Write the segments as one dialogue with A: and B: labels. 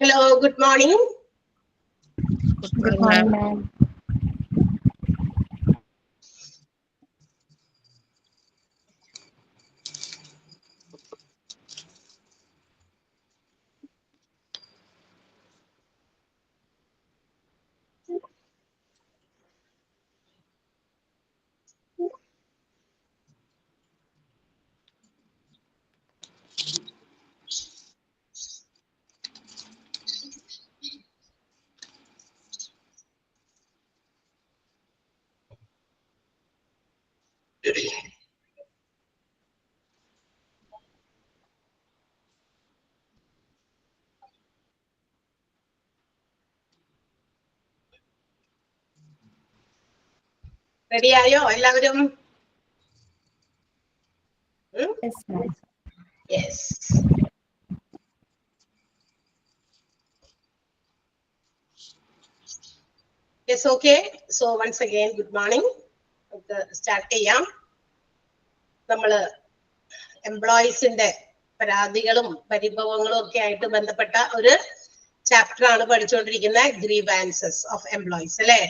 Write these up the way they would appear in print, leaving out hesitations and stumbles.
A: Hello, good morning.
B: Good morning, ma'am.
A: Ready ayo എല്ലാവരും?
B: Yes, ma'am.
A: Yes. Yes, okay. So once again, good morning. Start ചെയ്യാം. നമ്മള് എംപ്ലോയീസിന്റെ പരാതികളും പരിഭവങ്ങളും ഒക്കെ ആയിട്ട് ബന്ധപ്പെട്ട ഒരു ചാപ്റ്റർ ആണ് പഠിച്ചുകൊണ്ടിരിക്കുന്നത്, ഗ്രീവാൻസസ് ഓഫ് എംപ്ലോയീസ് അല്ലെ.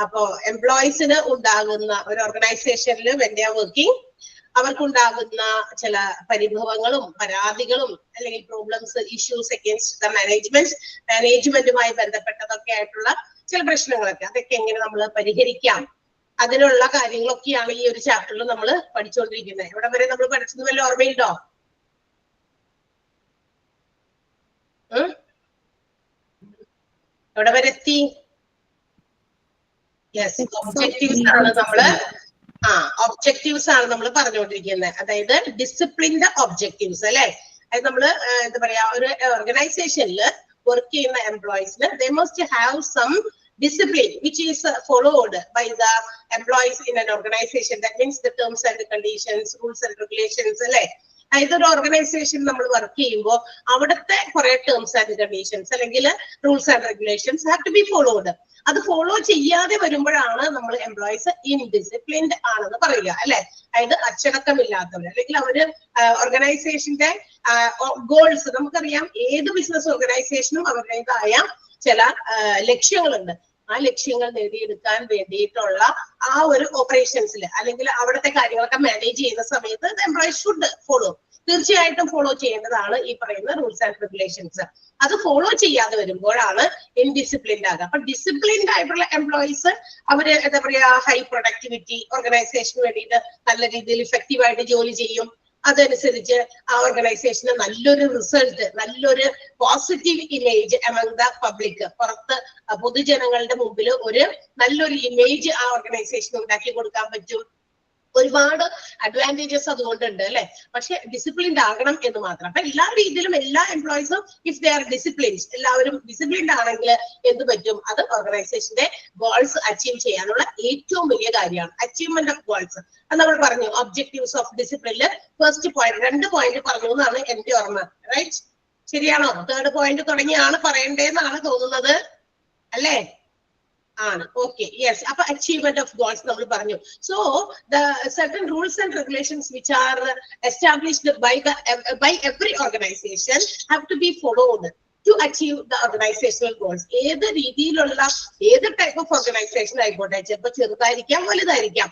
A: അപ്പോ എംപ്ലോയീസിന് ഉണ്ടാകുന്ന ഒരു ഓർഗനൈസേഷനിൽ വെൻ ദേ ആർ വർക്കിംഗ് അവർക്കുണ്ടാകുന്ന ചില പരിഭവങ്ങളും പരാതികളും അല്ലെങ്കിൽ പ്രോബ്ലംസ്, ഇഷ്യൂസ് അഗേൻസ്റ്റ് ദ മാനേജ്മെന്റുമായി ബന്ധപ്പെട്ടതൊക്കെ ആയിട്ടുള്ള ചില പ്രശ്നങ്ങളൊക്കെ, അതൊക്കെ എങ്ങനെ നമ്മൾ പരിഹരിക്കാം, അതിനുള്ള കാര്യങ്ങളൊക്കെയാണ് ഈ ഒരു ചാപ്റ്ററിൽ നമ്മൾ പഠിച്ചുകൊണ്ടിരിക്കുന്നത്. ഇവിടെ വരെ നമ്മൾ പഠിച്ചത് വല്ല ഓർമ്മയുണ്ടോ? എവിടെ വരെ എത്തി? യെസ്, ഒബ്ജക്റ്റീവ്സ് ആണ് നമ്മള് ഒബ്ജക്റ്റീവ്സ് ആണ് നമ്മൾ പറഞ്ഞുകൊണ്ടിരിക്കുന്നത്. അതായത് ഡിസിപ്ലിൻഡ് ഒബ്ജക്റ്റീവ്സ് അല്ലെ. അതായത് നമ്മള് എന്താ പറയാ, ഒരു ഓർഗനൈസേഷനിൽ വർക്ക് ചെയ്യുന്ന എംപ്ലോയീസിന് they must have some discipline which is followed by the employees in an organization. That means the terms and the conditions, rules and regulations അല്ലെ. അതായത് ഒരു ഓർഗനൈസേഷൻ നമ്മൾ വർക്ക് ചെയ്യുമ്പോൾ അവിടുത്തെ കുറെ ടേംസ് ആൻഡ് കണ്ടീഷൻസ് അല്ലെങ്കിൽ rules and regulations have to be followed. അത് follow ചെയ്യാതെ വരുമ്പോഴാണ് നമ്മൾ എംപ്ലോയീസ് ഇൻഡിസിപ്ലിൻഡ് ആണെന്ന് പറയുക അല്ലെ. അതായത് അച്ചടക്കമില്ലാത്തവർ, അല്ലെങ്കിൽ അവര് ഓർഗനൈസേഷന്റെ ഗോൾസ്, നമുക്കറിയാം ഏത് ബിസിനസ് ഓർഗനൈസേഷനും അവരുടേതായ ചില ലക്ഷ്യങ്ങളുണ്ട്. ആ ലക്ഷ്യങ്ങൾ നേടിയെടുക്കാൻ വേണ്ടിയിട്ടുള്ള ആ ഒരു ഓപ്പറേഷൻസിൽ അല്ലെങ്കിൽ അവിടുത്തെ കാര്യങ്ങളൊക്കെ മാനേജ് ചെയ്യുന്ന സമയത്ത് എംപ്ലോയീസ് ഷുഡ് ഫോളോ, തീർച്ചയായിട്ടും ഫോളോ ചെയ്യേണ്ടതാണ് ഈ പറയുന്ന റൂൾസ് ആൻഡ് റെഗുലേഷൻസ്. അത് ഫോളോ ചെയ്യാതെ വരുമ്പോഴാണ് ഇൻഡിസിപ്ലിൻഡ് ആകുക. അപ്പൊ ഡിസിപ്ലിൻഡ് ആയിട്ടുള്ള എംപ്ലോയീസ് അവര് എന്താ പറയാ, ഹൈ പ്രൊഡക്ടിവിറ്റി, ഓർഗനൈസേഷന് വേണ്ടിയിട്ട് നല്ല രീതിയിൽ ഇഫക്റ്റീവ് ആയിട്ട് ജോലി ചെയ്യും. അതനുസരിച്ച് ആ ഓർഗനൈസേഷന് നല്ലൊരു റിസൾട്ട്, നല്ലൊരു positive image among the public, പുറത്ത് പൊതുജനങ്ങളുടെ മുമ്പിൽ ഒരു നല്ലൊരു ഇമേജ് ആ ഓർഗനൈസേഷൻ ഉണ്ടാക്കി കൊടുക്കാൻ പറ്റും. ഒരുപാട് അഡ്വാൻറ്റേജസ് അതുകൊണ്ടുണ്ട് അല്ലെ. പക്ഷെ ഡിസിപ്ലിൻഡ് ആകണം എന്ന് മാത്രം. അപ്പൊ എല്ലാ രീതിയിലും എല്ലാ എംപ്ലോയീസും ഇഫ് ദേ ആർ ഡിസിപ്ലിൻഡ്, എല്ലാവരും ഡിസിപ്ലിൻഡ് ആണെങ്കിൽ എന്ത് പറ്റും, അത് ഓർഗനൈസേഷന്റെ ഗോൾസ് അച്ചീവ് ചെയ്യാനുള്ള ഏറ്റവും വലിയ കാര്യമാണ്. അച്ചീവ്മെന്റ് ഓഫ് ഗോൾസ് അത് നമ്മൾ പറഞ്ഞു. ഒബ്ജക്റ്റീവ്സ് ഓഫ് ഡിസിപ്ലിനില് ഫസ്റ്റ് പോയിന്റ്, 2 പോയിന്റ് പറഞ്ഞു എന്നാണ് എന്റെ ഓർമ്മ. റൈറ്റ്, ശരിയാണോ? 3rd പോയിന്റ് തുടങ്ങിയാണ് പറയണ്ടേന്നാണ് തോന്നുന്നത് അല്ലേ? ആണ്. Okay, yes. അപ്പൊ അച്ചീവ്മെന്റ് ഓഫ് ഗോൾസ് നമ്മൾ പറഞ്ഞു. So the certain rules and regulations which are established by every organization have to be followed to achieve the organizational goals. ഏത് രീതിയിലുള്ള ഏത് ടൈപ്പ് ഓഫ് ഓർഗനൈസേഷൻ ആയിക്കോട്ടെ, ചിലപ്പോൾ ചെറുതായിരിക്കാം വലുതായിരിക്കാം,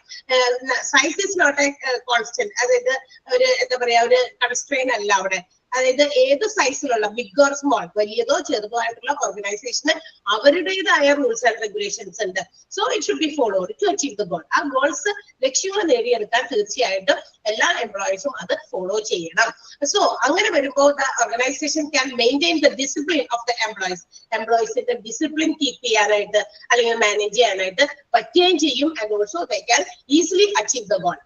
A: size is not a constant. അതായത് ഒരു എന്താ പറയാ, ഒരു കൺസ്ട്രെയിൻ അല്ല അവിടെ. അതായത് ഏത് സൈസിലുള്ള, ബിഗ് ഓർ സ്മോൾ, വലിയതോ ചെറുതോ ആയിട്ടുള്ള ഓർഗനൈസേഷന് അവരുടേതായ റൂൾസ് ആൻഡ് റെഗുലേഷൻസ് ഉണ്ട്. So it should be followed to achieve the goal. ആ ഗോൾസ്, ലക്ഷ്യങ്ങൾ നേടിയെടുക്കാൻ തീർച്ചയായിട്ടും എല്ലാ എംപ്ലോയീസും അത് ഫോളോ ചെയ്യണം. സോ അങ്ങനെ വരുമ്പോൾ the organisation can maintain the discipline of the എംപ്ലോയീസിന്റെ ഡിസിപ്ലിൻ കീപ്പ് ചെയ്യാനായിട്ട് അല്ലെങ്കിൽ മാനേജ് ചെയ്യാനായിട്ട് പറ്റുകയും ചെയ്യും. And also they can easily achieve the goal.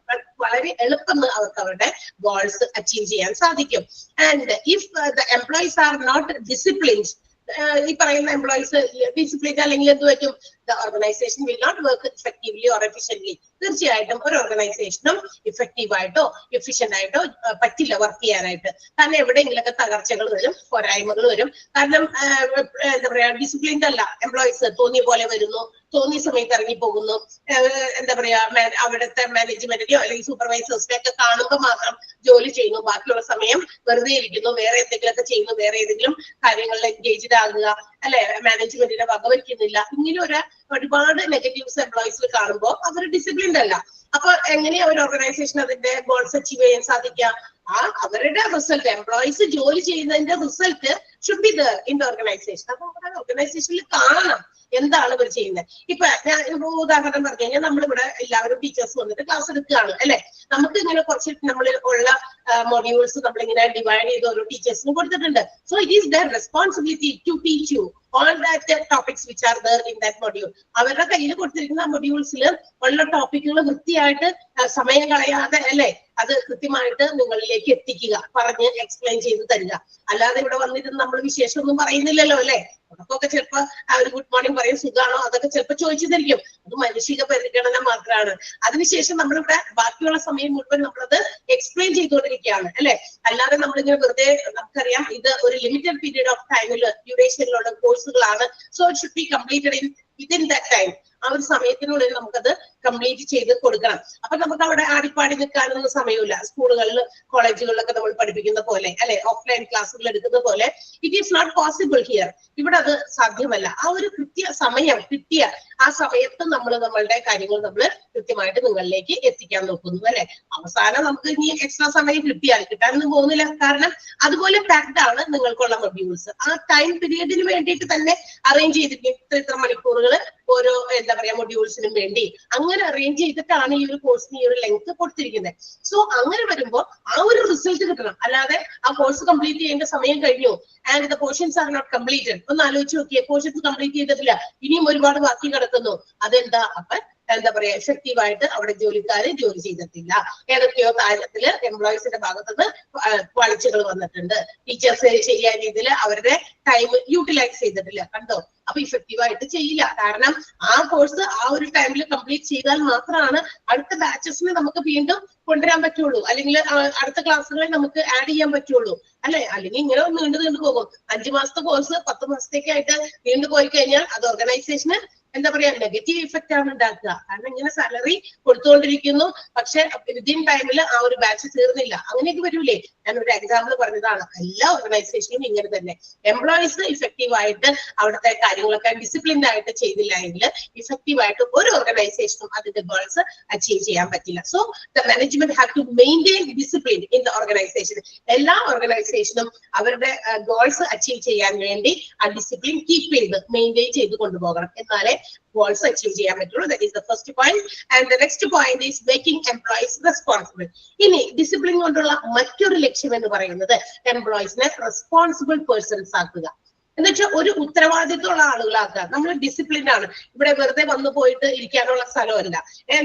A: വളരെ എളുപ്പം അവർക്ക് അവരുടെ ഗോൾസ് അച്ചീവ് ചെയ്യാൻ സാധിക്കും. And if the employees are not disciplined, ഈ പറയുന്ന എംപ്ലോയീസ് ഡിസിപ്ലിൻ അല്ലെങ്കിൽ എന്ത് പറ്റും, the organisation will not work effectively or efficiently. തീർച്ചയായിട്ടും ഒരു ഓർഗനൈസേഷനും ഇഫക്റ്റീവ് ആയിട്ടോ എഫിഷ്യന്റ് ആയിട്ടോ പറ്റില്ല വർക്ക് ചെയ്യാനായിട്ട്. കാരണം എവിടെയെങ്കിലൊക്കെ തകർച്ചകൾ വരും, പോരായ്മകൾ വരും. കാരണം എന്താ പറയാ, ഡിസിപ്ലിൻഡ് അല്ല എംപ്ലോയീസ്, തോന്നിയ പോലെ വരുന്നു, തോന്നിയ സമയത്ത് ഇറങ്ങി പോകുന്നു. എന്താ പറയാ, അവിടുത്തെ മാനേജ്മെന്റിനെയോ അല്ലെങ്കിൽ സൂപ്പർവൈസേഴ്സിനെ ഒക്കെ കാണുമ്പോൾ മാത്രം ജോലി ചെയ്യുന്നു, ബാക്കിയുള്ള സമയം വെറുതെ ഇരിക്കുന്നു, വേറെ എന്തെങ്കിലുമൊക്കെ ചെയ്യുന്നു, വേറെ ഏതെങ്കിലും കാര്യങ്ങളിൽ എൻഗേജ്ഡ് ആകുക, അല്ലെ, മാനേജ്മെന്റിനെ വകവയ്ക്കുന്നില്ല. ഇങ്ങനെ ഒരുപാട് നെഗറ്റീവ്സ് എംപ്ലോയീസിൽ കാണുമ്പോൾ അവർ ഡിസിപ്ലിൻഡ് അല്ല. അപ്പൊ എങ്ങനെയാ ഒരു ഓർഗനൈസേഷൻ അതിന്റെ ഗോൾസ് അച്ചീവ് ചെയ്യാൻ സാധിക്കുക? അവരുടെ റിസൾട്ട്, എംപ്ലോയീസ് ജോലി ചെയ്യുന്നതിന്റെ result should be there in the organisation. അപ്പൊ ഓർഗനൈസേഷനിൽ കാണണം എന്താണ് ഇവർ ചെയ്യുന്നത്. ഇപ്പൊ ഞാൻ ഉദാഹരണം പറഞ്ഞു കഴിഞ്ഞാൽ നമ്മളിവിടെ എല്ലാവരും ടീച്ചേഴ്സ് വന്നിട്ട് ക്ലാസ് എടുക്കുകയാണ്, അല്ലെ. നമുക്ക് ഇങ്ങനെ കുറച്ച് നമ്മൾ ഉള്ള മൊഡ്യൂൾസ് നമ്മളിങ്ങനെ ഡിവൈഡ് ചെയ്ത് ഓരോ ടീച്ചേഴ്സിന് കൊടുത്തിട്ടുണ്ട്. So it is their responsibility to teach you all that topics which are there in that module. അവരുടെ കയ്യിൽ കൊടുത്തിരിക്കുന്ന മൊഡ്യൂൾസിൽ ഉള്ള ടോപ്പിക്കുകൾ വൃത്തിയായിട്ട് സമയം കളയാതെ, അല്ലെ, അത് കൃത്യമായിട്ട് നിങ്ങളിലേക്ക് എത്തിക്കുക, പറഞ്ഞ് എക്സ്പ്ലെയിൻ ചെയ്ത് തരിക. അല്ലാതെ ഇവിടെ വന്നിട്ട് നമ്മൾ വിശേഷം ഒന്നും പറയുന്നില്ലല്ലോ, അല്ലെ. അതൊക്കെ ചിലപ്പോ ഒരു ഗുഡ് മോർണിംഗ് പറയും, സുഖാണോ, അതൊക്കെ ചിലപ്പോ ചോദിച്ചു തരിക്കും. അത് മാനുഷിക പരിഗണന മാത്രമാണ്. അതിനുശേഷം നമ്മളിവിടെ ബാക്കിയുള്ള സമയം മുഴുവൻ നമ്മളത് എക്സ്പ്ലെയിൻ ചെയ്തുകൊണ്ടിരിക്കുകയാണ്, അല്ലെ. അല്ലാതെ നമ്മളിങ്ങനെ വെറുതെ, നമുക്കറിയാം ഇത് ഒരു ലിമിറ്റഡ് പീരീഡ് ഓഫ് ടൈമിൽ ഡ്യൂറേഷനിലുള്ള കോഴ്സുകളാണ്. So it should B completed within that time. ആ ഒരു സമയത്തിനുള്ളിൽ നമുക്കത് കംപ്ലീറ്റ് ചെയ്ത് കൊടുക്കണം. അപ്പൊ നമുക്ക് അവിടെ ആടിപ്പാടി നിൽക്കാനൊന്നും സമയമില്ല. സ്കൂളുകളിൽ കോളേജുകളിലൊക്കെ നമ്മൾ പഠിപ്പിക്കുന്ന പോലെ, അല്ലെ, ഓഫ്ലൈൻ ക്ലാസ്സുകൾ എടുക്കുന്ന പോലെ it is not possible here. ഇവിടെ അത് സാധ്യമല്ല. ആ ഒരു സമയം കിട്ടിയ ആ സമയത്ത് നമ്മളുടെ കാര്യങ്ങൾ നമ്മൾ കൃത്യമായിട്ട് നിങ്ങളിലേക്ക് എത്തിക്കാൻ നോക്കുന്നു, അല്ലെ. അവസാനം നമുക്ക് ഇനി എക്സ്ട്രാ സമയം കിട്ടാനൊന്നും പോകുന്നില്ല. കാരണം അതുപോലെ പാക്ഡ് ആണ് നിങ്ങൾക്കുള്ള മൊഡ്യൂൾസ്. ആ ടൈം പീരീഡിന് വേണ്ടിയിട്ട് തന്നെ അറേഞ്ച് ചെയ്തിട്ടുണ്ട്. ഇത്ര മണിക്കൂറുകൾ ഓരോ എന്താ പറയാ മൊഡ്യൂൾസിനും വേണ്ടി അങ്ങനെ അറേഞ്ച് ചെയ്തിട്ടാണ് ഈ ഒരു കോഴ്സിന് ഈ ഒരു ലെങ്ത് കൊടുത്തിരിക്കുന്നത്. സോ അങ്ങനെ വരുമ്പോൾ ആ ഒരു റിസൾട്ട് കിട്ടണം. അല്ലാതെ ആ കോഴ്സ് കംപ്ലീറ്റ് ചെയ്യേണ്ട സമയം കഴിഞ്ഞു and the portions are not completed. ഒന്ന് ആലോചിച്ച് നോക്കിയേ, പോർഷൻസ് കംപ്ലീറ്റ് ചെയ്തിട്ടില്ല, ഇനിയും ഒരുപാട് ബാക്കി കിടക്കുന്നു. അതെന്താ? അപ്പൊ എന്താ പറയാ, എഫക്റ്റീവായിട്ട് അവിടെ ജോലിക്കാര് ജോലി ചെയ്തിട്ടില്ല. ഏതൊക്കെയോ കാര്യത്തില് എംപ്ലോയീസിന്റെ ഭാഗത്തുനിന്ന് പാളിച്ചകൾ വന്നിട്ടുണ്ട്. ടീച്ചേഴ്സ് ശരിയായ രീതിയിൽ അവരുടെ ടൈം യൂട്ടിലൈസ് ചെയ്തിട്ടില്ല. കണ്ടോ? അപ്പൊ ഇഫക്റ്റീവായിട്ട് ചെയ്യില്ല. കാരണം ആ കോഴ്സ് ആ ഒരു ടൈമിൽ കംപ്ലീറ്റ് ചെയ്താൽ മാത്രമാണ് അടുത്ത ബാച്ചസിന് നമുക്ക് വീണ്ടും കൊണ്ടുവരാൻ പറ്റുള്ളൂ, അല്ലെങ്കിൽ അടുത്ത ക്ലാസ്സുകളിൽ നമുക്ക് ആഡ് ചെയ്യാൻ പറ്റുള്ളൂ, അല്ലെ. അല്ലെങ്കിൽ ഇങ്ങനെ നീണ്ടു പോകും. 5 മാസത്തെ കോഴ്സ് 10 മാസത്തേക്കായിട്ട് നീണ്ടു പോയി കഴിഞ്ഞാൽ അത് ഓർഗനൈസേഷന് എന്താ പറയാ, നെഗറ്റീവ് ഇഫക്റ്റ് ആണ് ഉണ്ടാക്കുക. കാരണം ഇങ്ങനെ സാലറി കൊടുത്തുകൊണ്ടിരിക്കുന്നു, പക്ഷെ വിതിൻ ടൈമിൽ ആ ഒരു ബാച്ച് തീർന്നില്ല. അങ്ങനെയൊക്കെ വരൂലേ? ഞാൻ ഒരു എക്സാമ്പിൾ പറഞ്ഞതാണ്. എല്ലാ ഓർഗനൈസേഷനും ഇങ്ങനെ തന്നെ. എംപ്ലോയീസ് ഇഫക്റ്റീവ് ആയിട്ട് അവിടുത്തെ കാര്യങ്ങളൊക്കെ ഡിസിപ്ലിൻഡ് ആയിട്ട് ചെയ്തില്ല എങ്കിൽ ഇഫക്റ്റീവ് ആയിട്ട് ഒരു ഓർഗനൈസേഷനും അതിന്റെ ഗോൾസ് അച്ചീവ് ചെയ്യാൻ പറ്റില്ല. So the management have to maintain discipline in the organisation. എല്ലാ ഓർഗനൈസേഷനും അവരുടെ ഗോൾസ് അച്ചീവ് ചെയ്യാൻ വേണ്ടി ആ ഡിസിപ്ലിൻ കീപ്പ് ചെയ്ത് മെയിൻറ്റെയിൻ ചെയ്ത് കൊണ്ടുപോകണം. എന്നാലേ goals achieve ചെയ്യാൻ പറ്റുള്ളൂ. That is the first point. And the next point is making employees responsible. ഇനി ഡിസിപ്ലിൻ കൊണ്ടുള്ള മറ്റൊരു ലക്ഷ്യം എന്ന് പറയുന്നത് എംപ്ലോയീസിനെ റെസ്പോൺസിബിൾ പേഴ്സൺസ് ആക്കുക. എന്ന് വെച്ചാൽ ഒരു ഉത്തരവാദിത്തമുള്ള ആളുകളാക്കുക. നമ്മൾ ഡിസിപ്ലിൻ ആണ്. ഇവിടെ വെറുതെ വന്നു പോയിട്ട് ഇരിക്കാനുള്ള സ്ഥലമല്ല.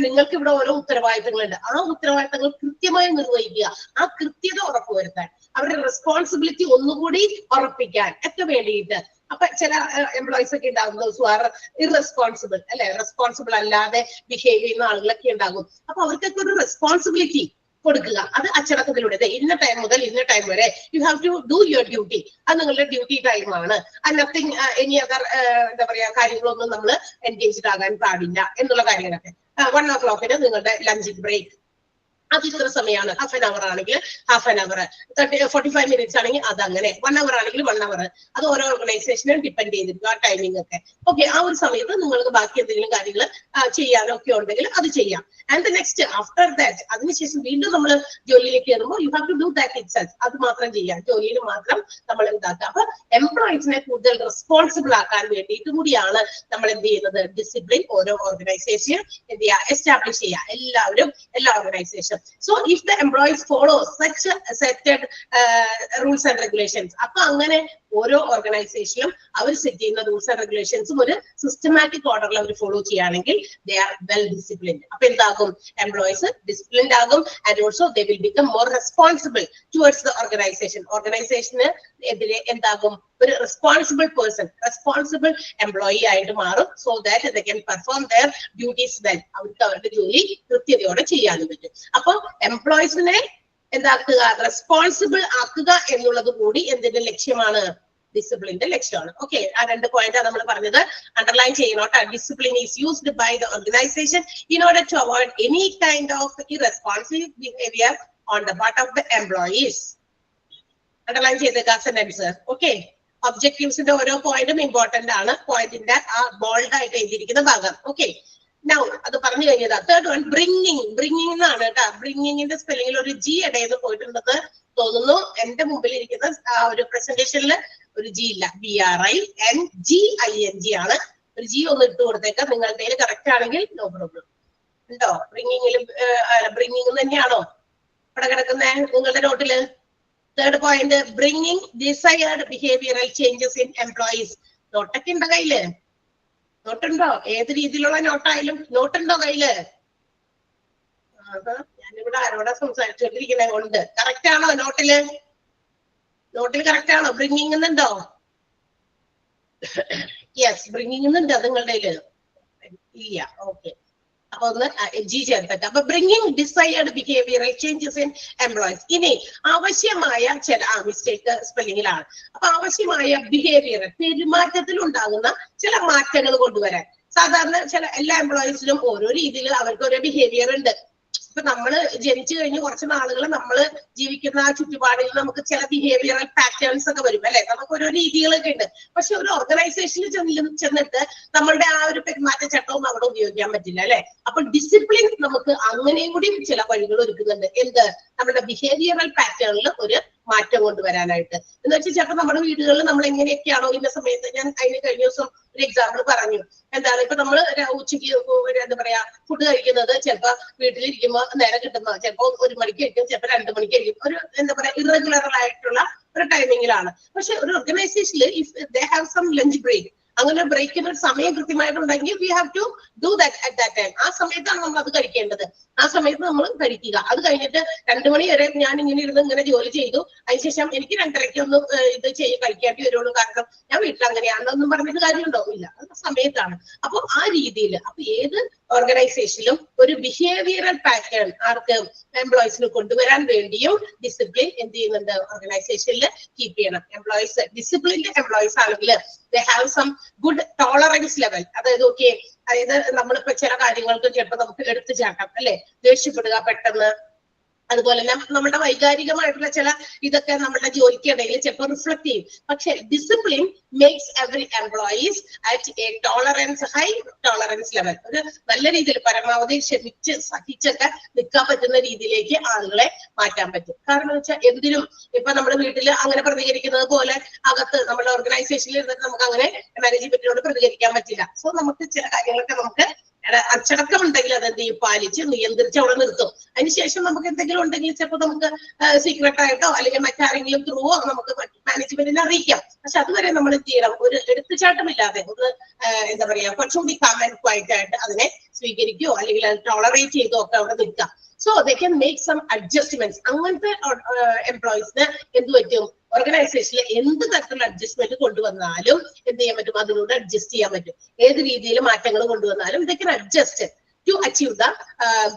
A: നിങ്ങൾക്ക് ഇവിടെ ഓരോ ഉത്തരവാദിത്തങ്ങളുണ്ട്. ആ ഉത്തരവാദിത്തങ്ങൾ കൃത്യമായി നിർവഹിക്കുക. ആ കൃത്യത ഉറപ്പുവരുത്താൻ, അവരുടെ റെസ്പോൺസിബിലിറ്റി ഒന്നുകൂടി ഉറപ്പിക്കാൻ ഒക്കെ വേണ്ടിയിട്ട്. അപ്പൊ ചില എംപ്ലോയീസ് ഒക്കെ ഉണ്ടാകും ദോസ് ഹു ആർ ഇറസ്പോൺസിബിൾ, അല്ലെ, റെസ്പോൺസിബിൾ അല്ലാതെ ബിഹേവ് ചെയ്യുന്ന ആളുകളൊക്കെ ഉണ്ടാകും. അപ്പൊ അവർക്കൊക്കെ ഒരു റെസ്പോൺസിബിലിറ്റി കൊടുക്കുക. അത് അച്ചടക്കത്തിലൂടെ ഇന്ന ടൈം മുതൽ ഇന്ന ടൈം വരെ you have to do your duty. അത് നിങ്ങളുടെ ഡ്യൂട്ടി ടൈമാണ്. നത്തിങ് എനി അതർ എന്താ പറയാ കാര്യങ്ങളൊന്നും നമ്മൾ എൻഗേജ്ഡ് ആകാൻ പാടില്ല എന്നുള്ള കാര്യങ്ങളൊക്കെ. 1 o'clock നിങ്ങളുടെ ലഞ്ച് ബ്രേക്ക്, അത് ഇത്ര സമയമാണ്. ഹാഫ് ആൻ അവർ ആണെങ്കിൽ ഹാഫ് ആൻ അവർ, 45 minutes ആണെങ്കിൽ അത് അങ്ങനെ, 1 hour ആണെങ്കിൽ 1 hour. അത് ഓരോ ഓർഗനൈസേഷനും ഡിപ്പെൻഡ് ചെയ്തിരിക്കും ആ ടൈമിംഗ് ഒക്കെ. ഓക്കെ, ആ ഒരു സമയത്ത് നിങ്ങൾക്ക് ബാക്കി എന്തെങ്കിലും കാര്യങ്ങൾ ചെയ്യാനൊക്കെ ഉണ്ടെങ്കിൽ അത് ചെയ്യാം. ആൻഡ് നെക്സ്റ്റ് ആഫ്റ്റർ ദാറ്റ്, അതിനുശേഷം വീണ്ടും നമ്മൾ ജോലിയിലേക്ക് കയറുമ്പോൾ you have to do that itself. അത് മാത്രം ചെയ്യാം, ജോലിയിൽ മാത്രം നമ്മൾ എന്താക്കുക. അപ്പൊ എംപ്ലോയീസിനെ കൂടുതൽ റെസ്പോൺസിബിൾ ആക്കാൻ വേണ്ടിയിട്ട് കൂടിയാണ് നമ്മൾ എന്ത് ചെയ്യുന്നത്, ഡിസിപ്ലിൻ ഓരോ ഓർഗനൈസേഷനും എന്ത് ചെയ്യുക, എസ്റ്റാബ്ലിഷ് ചെയ്യുക. എല്ലാവരും എല്ലാ ഓർഗനൈസേഷനും So if the employees follow such setted rules and regulations, അപ്പൊ അങ്ങനെ ഓരോ ഓർഗനൈസേഷനും അവർ സെറ്റ് ചെയ്യുന്ന റൂൾസ് ആൻഡ് റെഗുലേഷൻസും ഒരു സിസ്റ്റമാറ്റിക് ഓർഡറിൽ അവർ ഫോളോ ചെയ്യുകയാണെങ്കിൽ ദേ ആർ വെൽ ഡിസിപ്ലിൻഡ്. അപ്പൊ എന്താകും, എംപ്ലോയീസ് ഡിസിപ്ലിൻഡ് ആകും and also they will become more responsible towards the organisation. ഓർഗനൈസേഷന് എതിരെ എന്താകും, ഒരു റെസ്പോൺസിബിൾ പേഴ്സൺ, റെസ്പോൺസിബിൾ എംപ്ലോയി ആയിട്ട് മാറും. So that they can perform their duties well. അവർക്ക് അവരുടെ ജോലി കൃത്യതയോടെ ചെയ്യാനും പറ്റും. അപ്പൊ എംപ്ലോയീസിനെ എന്താക്കുക, റെസ്പോൺസിബിൾ ആക്കുക എന്നുള്ളത് കൂടി എന്തിന്റെ ലക്ഷ്യമാണ്, ഡിസിപ്ലിന്റെ ലക്ഷ്യമാണ്. ഓക്കെ, ആ 2 പോയിന്റ് നമ്മൾ പറഞ്ഞത് അണ്ടർലൈൻ ചെയ്യണോട്ടെ. Discipline is used by the organisation in order to avoid any kind of irresponsive behaviour on the part of the employees. Underline ചെയ്തേക്ക സെന്റൻസ്. ഓക്കെ, ഒബ്ജക്റ്റീവ്സിന്റെ ഓരോ പോയിന്റും ഇമ്പോർട്ടന്റ് ആണ്. പോയിന്റിന്റെ ആ ബോൾഡ് ആയിട്ട് എഴുതിയിരിക്കുന്ന ഭാഗം. ഓക്കെ, നൗ അത് പറഞ്ഞു കഴിഞ്ഞതാ. Third one bringing. ബ്രിങ്ങിങ് എന്നാണ് കേട്ടോ. ബ്രിങ്ങിങ്ങിന്റെ സ്പെല്ലിംഗിൽ ഒരു ജി ഇടയിൽ പോയിട്ടുണ്ടെന്ന് തോന്നുന്നു. എന്റെ മുമ്പിൽ ഇരിക്കുന്ന ഒരു പ്രസന്റേഷനിൽ ഒരു ജി ഇല്ല, BRINGING ആണ്. ഒരു ജി ഒന്ന് ഇട്ട് കൊടുത്തേക്കാം. നിങ്ങളുടെ കറക്റ്റ് ആണെങ്കിൽ നോ പ്രോബ്ലം. ഉണ്ടോ ബ്രിങ്ങിങ്ങിലും? ബ്രിങ്ങിങ് തന്നെയാണോ ഇവിടെ കിടക്കുന്ന നിങ്ങളുടെ നോട്ടില്? Third point, bringing desired behavioural changes in employees. നോട്ടൊക്കെ ഉണ്ടോ കയ്യില്? നോട്ടുണ്ടോ? ഏത് രീതിയിലുള്ള നോട്ടായാലും നോട്ടുണ്ടോ കയ്യില്? ഞാനിവിടെ ആരോടാ സംസാരിച്ചുകൊണ്ടിരിക്കണേ? ഉണ്ട്. കറക്റ്റ് ആണോ നോട്ടില്? നോട്ടിൽ കറക്റ്റ് ആണോ? ബ്രിങ്ങിങ് എന്നുണ്ടോ? യെസ്, ബ്രിങ്ങിങ് എന്നുണ്ട് നിങ്ങളുടെ ഇല്ല. ഓക്കെ, അപ്പൊ ഒന്ന് ജി ചേർത്തട്ടെ. അപ്പൊ bringing desired behavioural changes in employees. ഇനി ആവശ്യമായ ചില മിസ്റ്റേക്ക് സ്പെല്ലിങ്ങിലാണ്. അപ്പൊ ആവശ്യമായ ബിഹേവിയർ, പെരുമാറ്റത്തിൽ ഉണ്ടാകുന്ന ചില മാറ്റങ്ങൾ കൊണ്ടുവരാൻ. സാധാരണ ചില എല്ലാ എംപ്ലോയീസിലും ഓരോ രീതിയിൽ അവർക്ക് ഓരോ ബിഹേവിയർ ഉണ്ട്. ഇപ്പൊ നമ്മള് ജനിച്ചു കഴിഞ്ഞ് കുറച്ച് നാളുകൾ നമ്മള് ജീവിക്കുന്ന ആ ചുറ്റുപാടിൽ നമുക്ക് ചില ബിഹേവിയറൽ പാറ്റേൺസ് ഒക്കെ വരും അല്ലെ. നമുക്ക് ഓരോ രീതികളൊക്കെ ഉണ്ട്. പക്ഷെ ഒരു ഓർഗനൈസേഷനിൽ ചെന്നിട്ട് നമ്മളുടെ ആ ഒരു പെരുമാറ്റച്ചട്ടവും അവിടെ ഉപയോഗിക്കാൻ പറ്റില്ല അല്ലെ. അപ്പൊ ഡിസിപ്ലിൻ നമുക്ക് അങ്ങനെയും കൂടി ചില വഴികൾ ഒരുക്കുന്നുണ്ട്. എന്ത്, നമ്മുടെ ബിഹേവിയറൽ പാറ്റേണിൽ ഒരു മാറ്റം കൊണ്ടുവരാനായിട്ട്. എന്ന് വെച്ചാൽ ചിലപ്പോൾ നമ്മുടെ വീടുകളിൽ നമ്മൾ എങ്ങനെയൊക്കെയാണോ ഇന്ന സമയത്ത്, ഞാൻ അതിന് കഴിഞ്ഞ ദിവസം ഒരു എക്സാമ്പിൾ പറഞ്ഞു. എന്താണ്, ഇപ്പൊ നമ്മള് ഉച്ചയ്ക്ക് എന്താ പറയാ ഫുഡ് കഴിക്കുന്നത് ചിലപ്പോ വീട്ടിലിരിക്കുമ്പോ നേരം കിട്ടുന്ന ചിലപ്പോ 1 മണിക്ക് കഴിക്കും, ചിലപ്പോ 2 മണിക്ക് കഴിക്കും. ഒരു എന്താ പറയാ ഇറഗുലർ ആയിട്ടുള്ള ഒരു ടൈമിങ്ങിലാണ്. പക്ഷെ ഒരു ഓർഗനൈസേഷനിൽ if they have some lunch break, അങ്ങനെ ബ്രേക്കിന് ഒരു സമയം കൃത്യമായിട്ടുണ്ടെങ്കിൽ we have to do that at that time. ആ സമയത്താണ് നമ്മൾ അത് കഴിക്കേണ്ടത്. ആ സമയത്ത് നമ്മൾ കഴിക്കുക. അത് കഴിഞ്ഞിട്ട് 2 മണി വരെ ഞാൻ ഇങ്ങനെ ഇരുന്ന് ഇങ്ങനെ ജോലി ചെയ്തു, അതിനുശേഷം എനിക്ക് 2:30 ഒന്നും ഇത് കഴിക്കേണ്ടി വരുള്ളൂ, കാരണം ഞാൻ വീട്ടിൽ അങ്ങനെയാണെന്നൊന്നും പറഞ്ഞിട്ട് കാര്യമുണ്ടോ? ഇല്ല, അത് സമയത്താണ്. അപ്പൊ ആ രീതിയിൽ അപ്പൊ ഏത് ഓർഗനൈസേഷനിലും ഒരു ബിഹേവിയറൽ പാറ്റേൺ ആർക്ക്, എംപ്ലോയീസിന് കൊണ്ടുവരാൻ വേണ്ടിയും ഡിസിപ്ലിൻ എന്ത് ചെയ്യുന്നുണ്ട്, ഓർഗനൈസേഷനിൽ കീപ്പ് ചെയ്യണം. എംപ്ലോയീസ് ഡിസിപ്ലിൻഡ് എംപ്ലോയീസ് ആണെങ്കിൽ they have some good tolerance level. അതായത് ഓക്കെ, അതായത് നമ്മളിപ്പോ ചില കാര്യങ്ങൾക്ക് ചിലപ്പോൾ നമുക്ക് എടുത്തു ചാട്ടാം അല്ലെ, ദേഷ്യപ്പെടുക പെട്ടെന്ന്. അതുപോലെ തന്നെ നമ്മുടെ വൈകാരികമായിട്ടുള്ള ചില ഇതൊക്കെ നമ്മുടെ ജോലിക്കിടയിൽ ചിലപ്പോൾ റിഫ്ലക്ട് ചെയ്യും. പക്ഷെ discipline makes every employees at A tolerance, high tolerance level. ഒരു നല്ല രീതിയിൽ പരമാവധി ക്ഷമിച്ച് സഹിച്ചൊക്കെ നിൽക്കാൻ പറ്റുന്ന രീതിയിലേക്ക് ആളുകളെ മാറ്റാൻ പറ്റും. കാരണം എന്ന് വെച്ചാൽ എന്തിനും ഇപ്പൊ നമ്മുടെ വീട്ടിൽ അങ്ങനെ പ്രതികരിക്കുന്നത് പോലെ അകത്ത് നമ്മുടെ ഓർഗനൈസേഷനിൽ ഇരുന്നിട്ട് നമുക്ക് അങ്ങനെ മാനേജ്മെന്റിനോട് പ്രതികരിക്കാൻ പറ്റില്ല. സോ നമുക്ക് ചില കാര്യങ്ങളൊക്കെ നമുക്ക് അച്ചടക്കം ഉണ്ടെങ്കിൽ അത് എന്ത് ചെയ്യും, പാലിച്ച് നിയന്ത്രിച്ച് അവിടെ നിർത്തും. അതിനുശേഷം നമുക്ക് എന്തെങ്കിലും ഉണ്ടെങ്കിൽ ചിലപ്പോൾ നമുക്ക് സീക്രട്ട് ആയിട്ടോ അല്ലെങ്കിൽ മറ്റാരെങ്കിലും ത്രൂവോ നമുക്ക് മാനേജ്മെന്റിനെ അറിയിക്കാം. പക്ഷെ അതുവരെ നമ്മൾ എന്ത് ചെയ്യണം, ഒരു എടുത്തുചാട്ടമില്ലാതെ ഒന്ന് എന്താ പറയാ കുറച്ചുകൂടി കാം ആൻഡ് ക്വയറ്റ് ആയിട്ട് അതിനെ സ്വീകരിക്കുകയോ അല്ലെങ്കിൽ അത് ടോളറേറ്റ് ചെയ്തോ ഒക്കെ അവിടെ നിൽക്കാം. So they can make some adjustments. അങ്ങനത്തെ എംപ്ലോയീസിന് എന്ത് പറ്റും, ഓർഗനൈസേഷനിൽ എന്ത് തരത്തിലുള്ള അഡ്ജസ്റ്റ്മെന്റ് കൊണ്ടുവന്നാലും എന്ത് ചെയ്യാൻ പറ്റും, അതിനോട് അഡ്ജസ്റ്റ് ചെയ്യാൻ പറ്റും. ഏത് രീതിയിൽ മാറ്റങ്ങൾ കൊണ്ടുവന്നാലും they can adjust to achieve the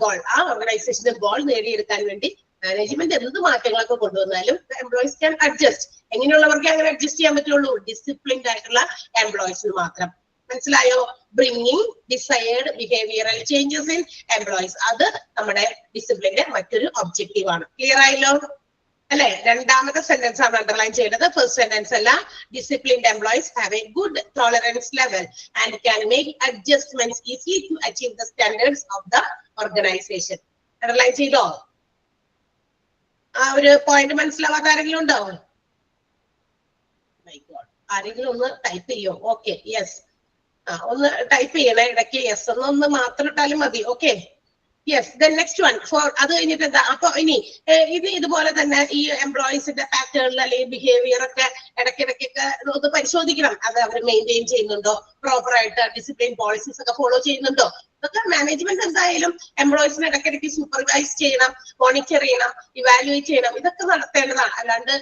A: goal. ആ ഓർഗനൈസേഷന്റെ ഗോൾ നേടിയെടുക്കാൻ വേണ്ടി മാനേജ്മെന്റ് എന്ത് മാറ്റങ്ങളൊക്കെ കൊണ്ടുവന്നാലും എംപ്ലോയീസ് ക്യാൻ അഡ്ജസ്റ്റ്. എങ്ങനെയുള്ളവർക്ക് അങ്ങനെ അഡ്ജസ്റ്റ് ചെയ്യാൻ പറ്റുള്ളൂ, ഡിസിപ്ലിൻഡ് ആയിട്ടുള്ള എംപ്ലോയീസിന് മാത്രം. മനസ്സിലായോ? Bringing desired behavioural changes in employees, അത് നമ്മുടെ ഡിസിപ്ലിന്റെ മറ്റൊരു ഒബ്ജക്റ്റീവ് ആണ്. ക്ലിയർ ആയല്ലോ അല്ലെ? രണ്ടാമത്തെ സെന്റൻസ് ആണ് അണ്ടർലൈൻ ചെയ്യേണ്ടത്. ഫസ്റ്റ് സെന്റൻസ് അല്ല. Disciplined employees have a good tolerance level and can make adjustments easily to achieve the standards of the organisation. Underline ചെയ്തോ? ആ ഒരു പോയിന്റ് മനസ്സിലാവാത്ത ആരെങ്കിലും ഉണ്ടോ? ആരെങ്കിലും ഒന്ന് ടൈപ്പ് ചെയ്യോ? Okay, yes. ഒന്ന് ടൈപ്പ് ചെയ്യണേ ഇടയ്ക്ക്. യെസ് എന്നൊന്ന് മാത്രം ഇട്ടാലും മതി. Okay, yes. Then next one four അത് കഴിഞ്ഞിട്ട് എന്താ അപ്പൊ ഇനി ഇതുപോലെ തന്നെ ഈ എംപ്ലോയീസിന്റെ പാറ്റേണിൽ അല്ലെങ്കിൽ ബിഹേവിയർ ഒക്കെ ഇടയ്ക്കിടയ്ക്കൊക്കെ ഒന്ന് പരിശോധിക്കണം. അത് അവർ മെയിൻറ്റെയിൻ ചെയ്യുന്നുണ്ടോ, പ്രോപ്പർ ആയിട്ട് ഡിസിപ്ലിൻ പോളിസീസ് ഒക്കെ ഫോളോ ചെയ്യുന്നുണ്ടോ. ഇതൊക്കെ മാനേജ്മെന്റ് എന്തായാലും എംപ്ലോയീസിനെ ഇടയ്ക്കിടയ്ക്ക് സൂപ്പർവൈസ് ചെയ്യണം, മോണിറ്റർ ചെയ്യണം, ഇവാലുവേറ്റ് ചെയ്യണം. ഇതൊക്കെ നടത്തേണ്ടതാണ്. അല്ലാണ്ട്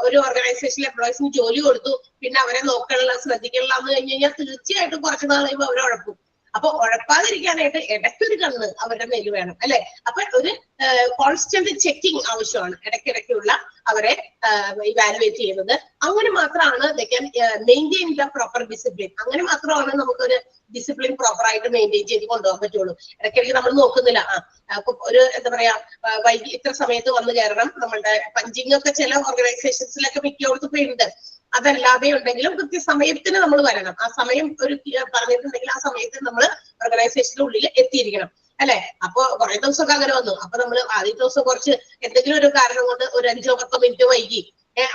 A: ഒരു ഓർഗനൈസേഷനിൽ എംപ്ലോയീസിന് ജോലി കൊടുത്തു പിന്നെ അവരെ നോക്കാനുള്ള ശ്രദ്ധിക്കാനുള്ള എന്ന് കഴിഞ്ഞ് കഴിഞ്ഞാൽ തീർച്ചയായിട്ടും കുറച്ചു നാൾ കഴിയുമ്പോൾ അവർ ഉഴപ്പും. അപ്പൊ ഉഴപ്പാതിരിക്കാനായിട്ട് ഇടയ്ക്കൊരു കണ്ണ് അവരുടെ മേൽ വേണം അല്ലെ. അപ്പൊ ഒരു കോൺസ്റ്റന്റ് ചെക്കിങ് ആവശ്യമാണ്, ഇടയ്ക്കിടയ്ക്കുള്ള അവരെ ഇവാലുവേറ്റ് ചെയ്യുന്നത്. അങ്ങനെ മാത്രമാണ് they can maintain the proper discipline. അങ്ങനെ മാത്രമാണ് നമുക്കൊരു ഡിസിപ്ലിൻ പ്രോപ്പർ ആയിട്ട് മെയിൻറ്റെയിൻ ചെയ്ത് കൊണ്ടുപോകാൻ പറ്റുള്ളൂ. ഇടയ്ക്കിടയ്ക്ക് നമ്മൾ നോക്കുന്നില്ല. അപ്പൊ ഒരു എന്താ പറയാ വൈകി ഇത്ര സമയത്ത് വന്നു കയറണം. നമ്മളുടെ പഞ്ചിങ് ഒക്കെ ചില ഓർഗനൈസേഷൻസിലൊക്കെ മിക്കോടത്തും ഉണ്ട്. അതല്ലാതെ ഉണ്ടെങ്കിലും കൃത്യസമയത്തിന് നമ്മൾ വരണം. ആ സമയം ഒരു പറഞ്ഞിട്ടുണ്ടെങ്കിൽ ആ സമയത്തിന് നമ്മൾ ഓർഗനൈസേഷന്റെ ഉള്ളിൽ എത്തിയിരിക്കണം അല്ലെ. അപ്പൊ കുറെ ദിവസമൊക്കെ അങ്ങനെ വന്നു. അപ്പൊ നമ്മൾ ആദ്യത്തെ ദിവസം കുറച്ച് എന്തെങ്കിലും ഒരു കാരണം കൊണ്ട് ഒരു 5-10 മിനിറ്റ് വൈകി.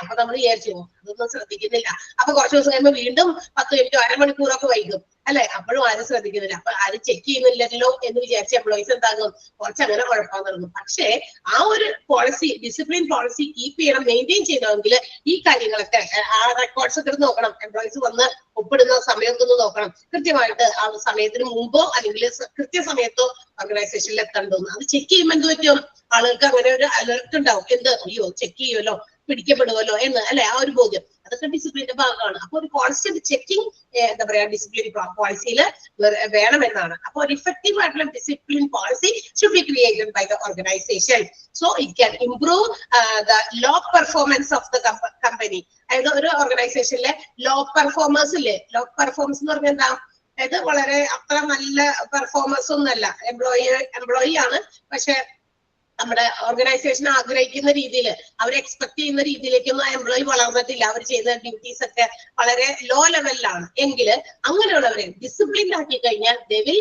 A: അപ്പൊ നമ്മൾ വിചാരിച്ചു അതൊന്നും ശ്രദ്ധിക്കുന്നില്ല. അപ്പൊ കുറച്ച് ദിവസം കഴിയുമ്പോൾ വീണ്ടും 10 മിനിറ്റോ അരമണിക്കൂറൊക്കെ വൈകും അല്ലെ. അപ്പോഴും ആരും ശ്രദ്ധിക്കുന്നില്ല. അപ്പൊ ആരും ചെക്ക് ചെയ്യുന്നില്ലല്ലോ എന്ന് വിചാരിച്ച് എംപ്ലോയീസ് എന്താകും, കുറച്ച് അങ്ങനെ കുഴപ്പം തുടങ്ങും. പക്ഷേ ആ ഒരു പോളിസി, ഡിസിപ്ലിൻ പോളിസി കീപ്പ് ചെയ്യണം, മെയിൻറ്റെയിൻ ചെയ്യണമെങ്കിൽ ഈ കാര്യങ്ങളൊക്കെ ആ റെക്കോർഡ്സ് ഒക്കെ നോക്കണം. എംപ്ലോയീസ് വന്ന് ഒപ്പിടുന്ന സമയമൊക്കെ ഒന്ന് നോക്കണം. കൃത്യമായിട്ട് ആ സമയത്തിന് മുമ്പോ അല്ലെങ്കിൽ കൃത്യസമയത്തോ ഓർഗനൈസേഷനിൽ എത്തണ്ടോന്ന് അത് ചെക്ക് ചെയ്യുമ്പോൾ എന്ത് പറ്റും, ആളുകൾക്ക് അങ്ങനെ ഒരു അലർട്ട് ഉണ്ടാവും. എന്ത് അയ്യോ ചെക്ക് ചെയ്യുമല്ലോ, പിടിക്കപ്പെടുമല്ലോ എന്ന് അല്ലെ. ആ ഒരു ബോധ്യം അതൊക്കെ ഡിസിപ്ലിന്റെ ഭാഗമാണ്. അപ്പൊ ഒരു കോൺസ്റ്റന്റ് ചെക്കിംഗ് എന്താ പറയാ ഡിസിപ്ലിൻ പോളിസിയിൽ വേണമെന്നാണ്. അപ്പൊ ഒരു ഇഫക്റ്റീവ് ആയിട്ടുള്ള discipline policy should be created by the organisation so it can improve the low performance of the company. അതായത് ഒരു ഓർഗനൈസേഷനിലെ ലോ പെർഫോമേഴ്സ് ഇല്ലേ, ലോ പെർഫോമൻസ് എന്ന് പറഞ്ഞാൽ എന്താ, അതായത് വളരെ അത്ര നല്ല പെർഫോമൻസ് ഒന്നല്ല, എംപ്ലോയി ആണ്, പക്ഷെ നമ്മുടെ ഓർഗനൈസേഷൻ ആഗ്രഹിക്കുന്ന രീതിയിൽ അവർ എക്സ്പെക്ട് ചെയ്യുന്ന രീതിയിലേക്കൊന്നും ആ എംപ്ലോയി വളർന്നിട്ടില്ല. അവർ ചെയ്ത ഡ്യൂട്ടീസ് ഒക്കെ വളരെ ലോ ലെവലിലാണ് എങ്കിൽ അങ്ങനെയുള്ളവരെ ഡിസിപ്ലിൻ ആക്കി കഴിഞ്ഞാൽ they will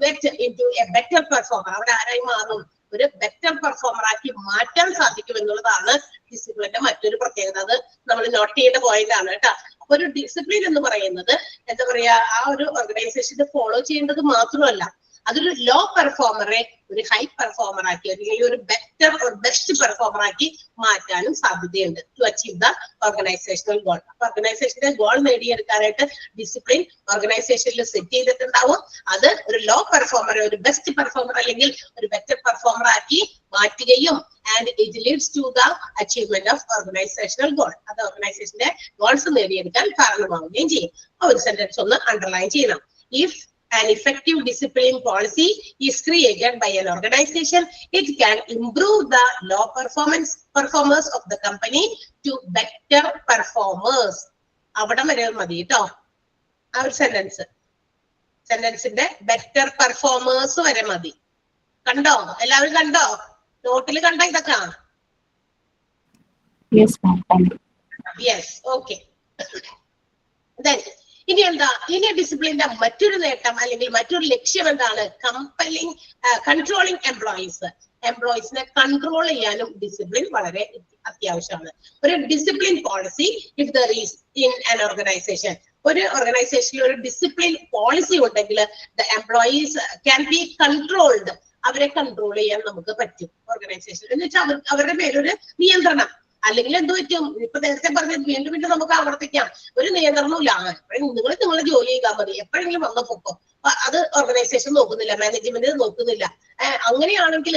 A: get into A better performer. അവിടെ ആരായി മാറും, ഒരു ബെറ്റർ പെർഫോമർ ആക്കി മാറ്റാൻ സാധിക്കും എന്നുള്ളതാണ് ഡിസിപ്ലിന്റെ മറ്റൊരു പ്രത്യേകത. അത് നമ്മൾ നോട്ട് ചെയ്യേണ്ട പോയിന്റ് ആണ് കേട്ടോ. അപ്പൊ ഒരു ഡിസിപ്ലിൻ എന്ന് പറയുന്നത് എന്താ പറയാ ആ ഒരു ഓർഗനൈസേഷന് ഫോളോ ചെയ്യേണ്ടത് മാത്രമല്ല, അതൊരു ലോ പെർഫോമറെ ഒരു ഹൈ പെർഫോമർ ആക്കി അല്ലെങ്കിൽ ഒരു ബെറ്റർ ഒരു ബെസ്റ്റ് പെർഫോമർ ആക്കി മാറ്റാനും സാധ്യതയുണ്ട് to achieve the organisational goal. അപ്പൊ ഓർഗനൈസേഷന്റെ ഗോൾ നേടിയെടുക്കാനായിട്ട് ഡിസിപ്ലിൻ ഓർഗനൈസേഷനിൽ സെറ്റ് ചെയ്തിട്ടുണ്ടാവും. അത് ഒരു ലോ പെർഫോമറെ ഒരു ബെസ്റ്റ് പെർഫോമർ അല്ലെങ്കിൽ ഒരു ബെറ്റർ പെർഫോമർ ആക്കി മാറ്റുകയും and it leads to the achievement of organisational goal. അത് ഓർഗനൈസേഷന്റെ ഗോൾസ് നേടിയെടുക്കാൻ കാരണമാവുകയും ചെയ്യും. ഒരു സെന്റൻസ് ഒന്ന് അണ്ടർലൈൻ ചെയ്യണം. If an effective discipline policy is created by an organization, it can improve the low performers of the company to better performers. അവിടെ വരെ മതി കേട്ടോ ആ ഒരു സെന്റൻസിന്റെ ബെറ്റർ പെർഫോമേഴ്സ് വരെ മതി. കണ്ടോ, എല്ലാവരും കണ്ടോ, നോട്ടിൽ കണ്ടോ ഇതൊക്കെ? Yes, okay. ഇനി എന്താ, ഇനി ഡിസിപ്ലിന്റെ മറ്റൊരു നേട്ടം അല്ലെങ്കിൽ മറ്റൊരു ലക്ഷ്യം എന്താണ്? കൺട്രോളിംഗ് എംപ്ലോയീസിനെ കൺട്രോൾ ചെയ്യാനും ഡിസിപ്ലിൻ വളരെ അത്യാവശ്യമാണ്. ഒരു discipline policy if there is in an organisation, ഒരു ഓർഗനൈസേഷനിൽ ഒരു ഡിസിപ്ലിൻ പോളിസി ഉണ്ടെങ്കിൽ the employees can be controlled. അവരെ കൺട്രോൾ ചെയ്യാൻ നമുക്ക് പറ്റും ഓർഗനൈസേഷൻ എന്ന് വെച്ചാൽ അവരുടെ മേലൊരു നിയന്ത്രണം. അല്ലെങ്കിൽ എന്ത് പറ്റും, ഇപ്പൊ നേരത്തെ പറഞ്ഞത് വീണ്ടും വീണ്ടും നമുക്ക് ആവർത്തിക്കാം, ഒരു നിയന്ത്രണവും ഇല്ല. നിങ്ങൾ നിങ്ങളെ ജോലി ചെയ്താൽ മതി, എപ്പോഴെങ്കിലും വന്ന പൊക്കോ, അത് ഓർഗനൈസേഷൻ നോക്കുന്നില്ല, മാനേജ്മെന്റ് നോക്കുന്നില്ല. അങ്ങനെയാണെങ്കിൽ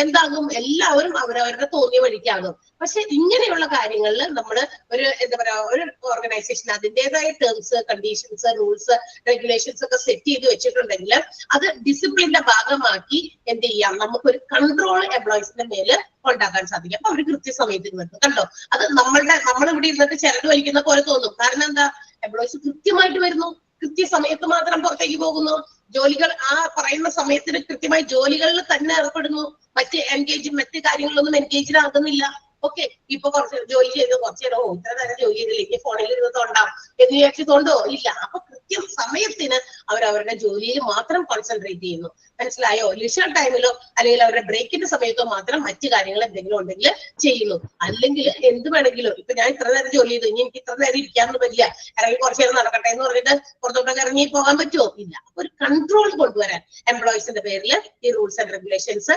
A: എന്താകും, എല്ലാവരും അവരവരുടെ തോന്നിയ വഴിക്കാകും. പക്ഷെ ഇങ്ങനെയുള്ള കാര്യങ്ങളിൽ നമ്മൾ ഒരു എന്താ പറയാ ഒരു ഓർഗനൈസേഷൻ അതിൻ്റെതായ ടേംസ്, കണ്ടീഷൻസ്, റൂൾസ്, റെഗുലേഷൻസ് ഒക്കെ സെറ്റ് ചെയ്ത് വെച്ചിട്ടുണ്ടെങ്കിൽ അത് ഡിസിപ്ലിന്റെ ഭാഗമാക്കി എന്ത് ചെയ്യാം, നമുക്കൊരു കൺട്രോൾ എംപ്ലോയീസിന്റെ മേല് ഉണ്ടാക്കാൻ സാധിക്കും. അപ്പൊ അവർ കൃത്യസമയത്തിന് വരുന്നു. കണ്ടോ, അത് നമ്മളിവിടെ ഇരുന്നിട്ട് ചിരട് വലിക്കുന്ന പോലെ തോന്നും. കാരണം എന്താ, എംപ്ലോയീസ് കൃത്യമായിട്ട് വരുന്നു, കൃത്യസമയത്ത് മാത്രം പുറത്തേക്ക് പോകുന്നു, ജോലികൾ ആ പറയുന്ന സമയത്തിന് കൃത്യമായി ജോലികളിൽ തന്നെ ഏർപ്പെടുന്നു, മറ്റ് കാര്യങ്ങളിലൊന്നും എൻഗേജ്ഡ് ആകുന്നില്ല. ഓക്കെ, ഇപ്പൊ കുറച്ച് ജോലി ചെയ്ത് കുറച്ച് നേരം ഇത്ര നേരം ജോലി ചെയ്തില്ലെങ്കിൽ ഫോണിൽ ഇരുന്ന് തോണ്ടാം എന്ന് വിചാരിച്ച് തോണ്ടോ ഇല്ല. അപ്പൊ കൃത്യം സമയത്തിന് അവരവരുടെ ജോലിയിൽ മാത്രം കോൺസെൻട്രേറ്റ് ചെയ്യുന്നു. മനസ്സിലായോ? ലിഷർ ടൈമിലോ അല്ലെങ്കിൽ അവരുടെ ബ്രേക്കിന്റെ സമയത്തോ മാത്രം മറ്റു കാര്യങ്ങൾ എന്തെങ്കിലും ഉണ്ടെങ്കിൽ ചെയ്യുന്നു. അല്ലെങ്കിൽ എന്ത് വേണമെങ്കിലും ഇപ്പൊ ഞാൻ ഇത്ര നേരം ജോലി ചെയ്തു, ഇനി എനിക്ക് ഇത്ര നേരം ഇരിക്കാനൊന്നും പറ്റില്ല, ഇറങ്ങി കുറച്ചു നേരം നടക്കട്ടെ എന്ന് പറഞ്ഞിട്ട് പുറത്തോട്ടൊക്കെ ഇറങ്ങി പോകാൻ പറ്റുമോ? ഇല്ല. ഒരു കൺട്രോൾ കൊണ്ടുവരാൻ എംപ്ലോയീസിന്റെ പേരിൽ ഈ റൂൾസ് ആൻഡ് റെഗുലേഷൻസ്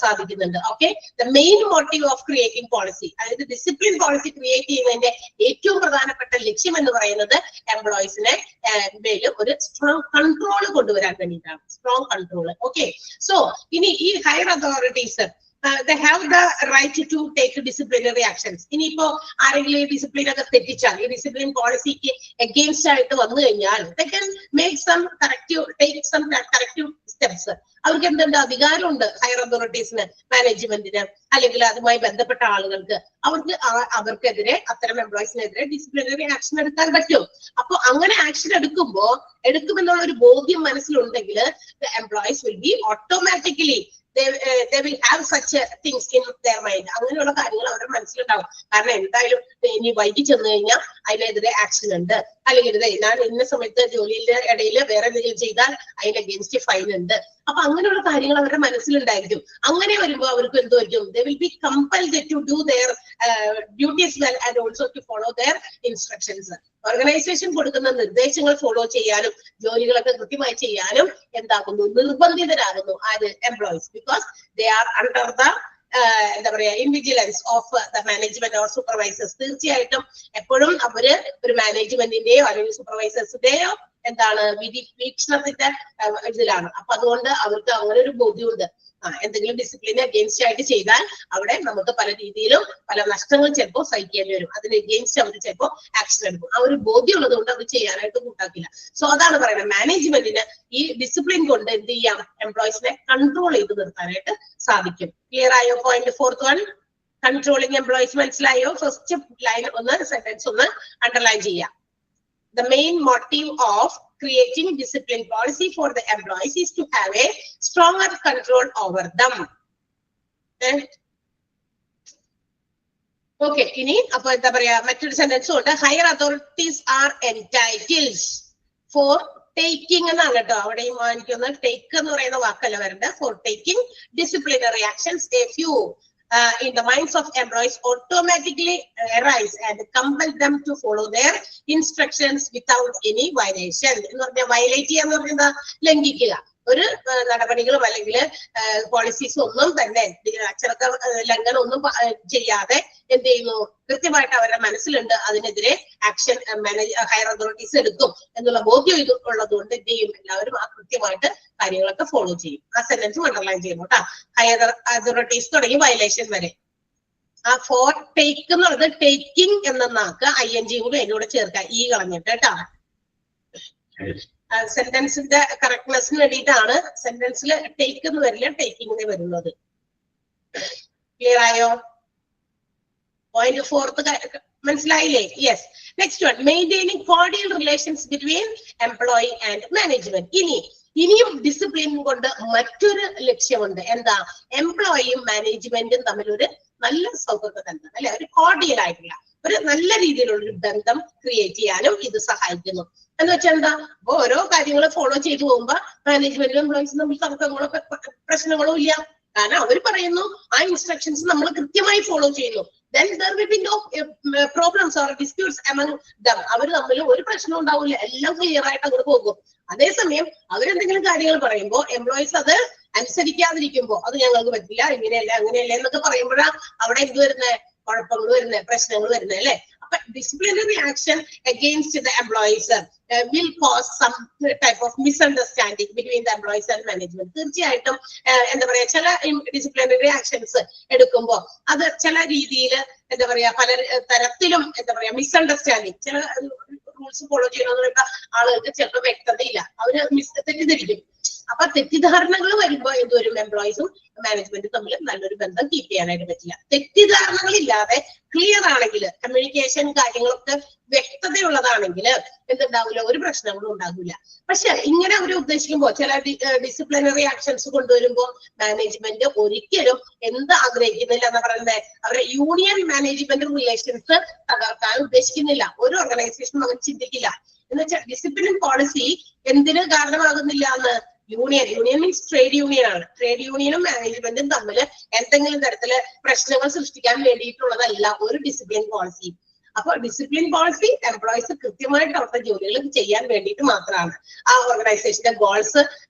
A: സാധിക്കുന്നുണ്ട്. Okay, the main motive of creating policy, അതായത് ഡിസിപ്ലിൻ പോളിസി ക്രിയേറ്റ് ചെയ്യുന്നതിന്റെ ഏറ്റവും പ്രധാനപ്പെട്ട ലക്ഷ്യം എന്ന് പറയുന്നത് എംപ്ലോയീസിനെ മേലും ഒരു സ്ട്രോങ് കൺട്രോൾ കൊണ്ടുവരാൻ വേണ്ടിയിട്ടാണ്. Strong control. ഓക്കെ, സോ ഇനി ഈ higher authorities they have the right to take disciplinary actions. ഇനിയിപ്പോ ആരെങ്കിലും ഈ ഡിസിപ്ലിൻ ഒക്കെ തെറ്റിച്ചാൽ, ഈ ഡിസിപ്ലിൻ പോളിസിക്ക് എഗെയിൻസ്റ്റ് ആയിട്ട് വന്നു കഴിഞ്ഞാൽ they can make some corrective steps. അവർക്ക് എന്തുണ്ട്? അധികാരമുണ്ട് ഹയർ അതോറിറ്റീസിന്, മാനേജ്മെന്റിന്, അല്ലെങ്കിൽ അതുമായി ബന്ധപ്പെട്ട ആളുകൾക്ക്. അവർക്കെതിരെ, അത്തരം എംപ്ലോയീസിനെതിരെ ഡിസിപ്ലിനറി ആക്ഷൻ എടുക്കാൻ പറ്റും. അപ്പൊ അങ്ങനെ ആക്ഷൻ എടുക്കുമെന്നുള്ള ഒരു ബോധ്യം മനസ്സിലുണ്ടെങ്കിൽ the employees will be automatically they will have such things in their mind. അങ്ങനെയുള്ള കാര്യങ്ങൾ അവരുടെ മനസ്സിലുണ്ടാവും. കാരണം എന്തായാലും ഇനി വൈകി ചെന്ന് കഴിഞ്ഞാൽ അതിനെതിരെ ആക്ഷൻ ഉണ്ട്, അല്ലെങ്കിൽ ഞാൻ ഇന്ന സമയത്ത് ജോലിയുടെ ഇടയിൽ വേറെ എന്തെങ്കിലും ചെയ്താൽ അതിന് അഗേൻസ്റ്റ് ഫൈൻ ഉണ്ട്. അപ്പൊ അങ്ങനെയുള്ള കാര്യങ്ങൾ അവരുടെ മനസ്സിലുണ്ടായിരിക്കും. അങ്ങനെ വരുമ്പോൾ അവർക്ക് എന്ത് പറ്റും? they will be compelled to do their duties well and also to follow their instructions. Organisation കൊടുക്കുന്ന നിർദ്ദേശങ്ങൾ ഫോളോ ചെയ്യാനും ജോലികളൊക്കെ കൃത്യമായി ചെയ്യാനും എന്താകുന്നു? നിർബന്ധിതരാകുന്നു ആര്? Employees. Because they are under the എന്താ പറയാ invigilance of the management or supervisors. തീർച്ചയായിട്ടും എപ്പോഴും അവര് ഒരു മാനേജ്മെന്റിന്റെയോ അല്ലെങ്കിൽ സൂപ്പർവൈസേഴ്സിന്റെയോ എന്താണ് വീക്ഷണത്തിന്റെ ഇതിലാണ്. അപ്പൊ അതുകൊണ്ട് അവർക്ക് അങ്ങനെ ഒരു ബോധ്യമുണ്ട്. എന്തെങ്കിലും ഡിസിപ്ലിന് അഗെയിൻസ്റ്റ് ആയിട്ട് ചെയ്താൽ അവിടെ നമുക്ക് പല രീതിയിലും പല നഷ്ടങ്ങൾ ചിലപ്പോൾ സഹിക്കേണ്ടി വരും. അതിന് അഗെയിൻസ്റ്റ് അവർ ചിലപ്പോൾ ആക്ഷൻ എടുക്കും. ആ ഒരു ബോധ്യം ഉള്ളത് കൊണ്ട് അത് ചെയ്യാനായിട്ട് കൂട്ടാക്കില്ല. സോ അതാണ് പറയുന്നത്, മാനേജ്മെന്റിന് ഈ ഡിസിപ്ലിൻ കൊണ്ട് എന്ത് ചെയ്യാം? എംപ്ലോയീസിനെ കൺട്രോൾ ചെയ്ത് നിർത്താനായിട്ട് സാധിക്കും. ക്ലിയർ ആയോ? Point 4th controlling employees. മനസ്സിലായോ? ഫസ്റ്റ് ലൈൻ സെന്റൻസ് ഒന്ന് അണ്ടർലൈൻ ചെയ്യാം. The main motive of creating discipline policy for the employees is to have a stronger control over them. Okay, ini apa എന്താ പറയാ മറ്റൊരു sentence ഉണ്ട്. Higher authorities are entitled for taking എന്നാണ് കേട്ടോ. അവിടെയും വാങ്ങിക്കുന്ന ടേക്ക് എന്ന് പറയുന്ന വാക്കല്ല വരണ്ട. For taking disciplinary actions a few in the minds of employees automatically arise and compel them to follow their instructions without any violation. എന്ന് പറഞ്ഞാൽ വയലേറ്റ് ചെയ്യുക എന്ന് പറഞ്ഞാൽ ലംഘിക്കുക. ഒരു നടപടികളും അല്ലെങ്കിൽ പോളിസീസും ഒന്നും തന്നെ അച്ചടക്ക ലംഘനം ഒന്നും ചെയ്യാതെ എന്ത് ചെയ്യുന്നു? കൃത്യമായിട്ട് അവരുടെ മനസ്സിലുണ്ട് അതിനെതിരെ ആക്ഷൻ ഹയർ അതോറിറ്റീസ് എടുക്കും എന്നുള്ള ബോധ്യം ഇത് ഉള്ളതുകൊണ്ട് എന്ത് ചെയ്യും? എല്ലാവരും ആ കൃത്യമായിട്ട് കാര്യങ്ങളൊക്കെ ഫോളോ ചെയ്യും. ആ സെന്റൻസും അണ്ടർലൈൻ ചെയ്യുന്നു കേട്ടോ. ഹയർ അതോറിറ്റീസ് തുടങ്ങി വയലേഷൻ വരെ. ആ ഫോർ ടേക്ക് എന്നുള്ളത് ടേക്കിംഗ് എന്ന നാക്ക് ING കൂടി അതിലൂടെ ചേർക്കാം, ഈ കളഞ്ഞിട്ട് കേട്ടോ. സെന്റൻസിന്റെ കറക്റ്റ്നെസ്സിന് വേണ്ടിയിട്ടാണ്. സെന്റൻസിൽ ടേക്ക് എന്ന് വരില്ല, ടേക്കിംഗ് വരുന്നത്. ക്ലിയർ ആയോ? പോയിന്റ് 4th മനസ്സിലായില്ലേ? Yes. Next one, maintaining cordial relations between employee and management. ഇനിയും ഡിസിപ്ലിൻ കൊണ്ട് മറ്റൊരു ലക്ഷ്യമുണ്ട്. എന്താ? എംപ്ലോയിയും മാനേജ്മെന്റും തമ്മിൽ ഒരു നല്ല സൗഹൃദ ബന്ധം, അല്ലെ? ഒരു കോർഡിയൽ ആയിട്ടുള്ള ഒരു നല്ല രീതിയിലുള്ള ഒരു ബന്ധം ക്രിയേറ്റ് ചെയ്യാനും ഇത് സഹായിക്കുന്നു. എന്ന് വെച്ചാൽ എന്താ? അപ്പൊ ഓരോ കാര്യങ്ങൾ ഫോളോ ചെയ്തു പോകുമ്പോ മാനേജ്മെന്റും എംപ്ലോയീസും തമ്മിൽ തർക്കങ്ങളോ പ്രശ്നങ്ങളോ ഇല്ല. കാരണം അവർ പറയുന്നു, ആ ഇൻസ്ട്രക്ഷൻസ് നമ്മൾ കൃത്യമായി ഫോളോ ചെയ്യുന്നു. then there will be no problems or disputes among them. അവർ തമ്മിൽ ഒരു പ്രശ്നം ഉണ്ടാവില്ല, എല്ലാം ക്ലിയർ ആയിട്ട് അങ്ങോട്ട് പോകും. അതേസമയം അവരെന്തെങ്കിലും കാര്യങ്ങൾ പറയുമ്പോൾ എംപ്ലോയീസ് അത് അനുസരിക്കാതിരിക്കുമ്പോ അത് ഞങ്ങൾക്ക് പറ്റില്ല, ഇങ്ങനെയല്ല അങ്ങനെയല്ല എന്നൊക്കെ പറയുമ്പോഴാ അവിടെ എന്ത് വരുന്നത്? കുഴപ്പങ്ങൾ വരുന്നത്, പ്രശ്നങ്ങൾ വരുന്നത്, അല്ലെ? അപ്പൊ disciplinary action against the employees will cause some type of misunderstanding between the employees and management. തീർച്ചയായിട്ടും എന്താ പറയാ, ചില ഡിസിപ്ലിനറി ആക്ഷൻസ് എടുക്കുമ്പോൾ അത് ചില രീതിയിൽ എന്താ പറയാ പല തരത്തിലും എന്താ പറയാ മിസ്അണ്ടർസ്റ്റാൻഡിങ്, ചില റൂൾസ് ഫോളോ ചെയ്യണമെന്ന് പറയുന്ന ആളുകൾക്ക് ചിലപ്പോൾ വ്യക്തതയില്ല, അവര് തെറ്റിദ്ധരിക്കും. അപ്പൊ തെറ്റിദ്ധാരണകൾ വരുമ്പോ എന്തുവരും, എംപ്ലോയീസും മാനേജ്മെന്റും തമ്മിൽ നല്ലൊരു ബന്ധം കീപ്പ് ചെയ്യാനായിട്ട് പറ്റില്ല. തെറ്റിദ്ധാരണകൾ ഇല്ലാതെ ക്ലിയർ ആണെങ്കിൽ, കമ്മ്യൂണിക്കേഷൻ കാര്യങ്ങളൊക്കെ വ്യക്തതയുള്ളതാണെങ്കിൽ എന്തുണ്ടാവില്ല, ഒരു പ്രശ്നങ്ങളും ഉണ്ടാകില്ല. പക്ഷെ ഇങ്ങനെ അവർ ഉദ്ദേശിക്കുമ്പോൾ ചില ഡിസിപ്ലിനറി ആക്ഷൻസ് കൊണ്ടുവരുമ്പോൾ മാനേജ്മെന്റ് ഒരിക്കലും എന്ത് ആഗ്രഹിക്കുന്നില്ല എന്ന് പറയുന്നത്, അവരുടെ യൂണിയൻ മാനേജ്മെന്റ് റിലേഷൻസ് തകർക്കാൻ ഉദ്ദേശിക്കുന്നില്ല. ഒരു ഓർഗനൈസേഷനും അങ്ങനെ ചിന്തിക്കില്ല. എന്ന് വെച്ചാൽ ഡിസിപ്ലിൻ പോളിസി എന്തിന് കാരണമാകുന്നില്ല എന്ന്, യൂണിയൻ മീൻസ് ട്രേഡ് യൂണിയൻ ആണ്. ട്രേഡ് യൂണിയനും മാനേജ്മെന്റും തമ്മിൽ എന്തെങ്കിലും തരത്തില് പ്രശ്നങ്ങൾ സൃഷ്ടിക്കാൻ വേണ്ടിയിട്ടുള്ളതല്ല ഒരു ഡിസിപ്ലിൻ പോളിസി. അപ്പൊ ഡിസിപ്ലിൻ പോളിസി എംപ്ലോയീസ് കൃത്യമായിട്ട് അവരുടെ ജോലികൾ ചെയ്യാൻ വേണ്ടിയിട്ട് മാത്രമാണ്, ആ ഓർഗനൈസേഷന്റെ ഗോൾസ്,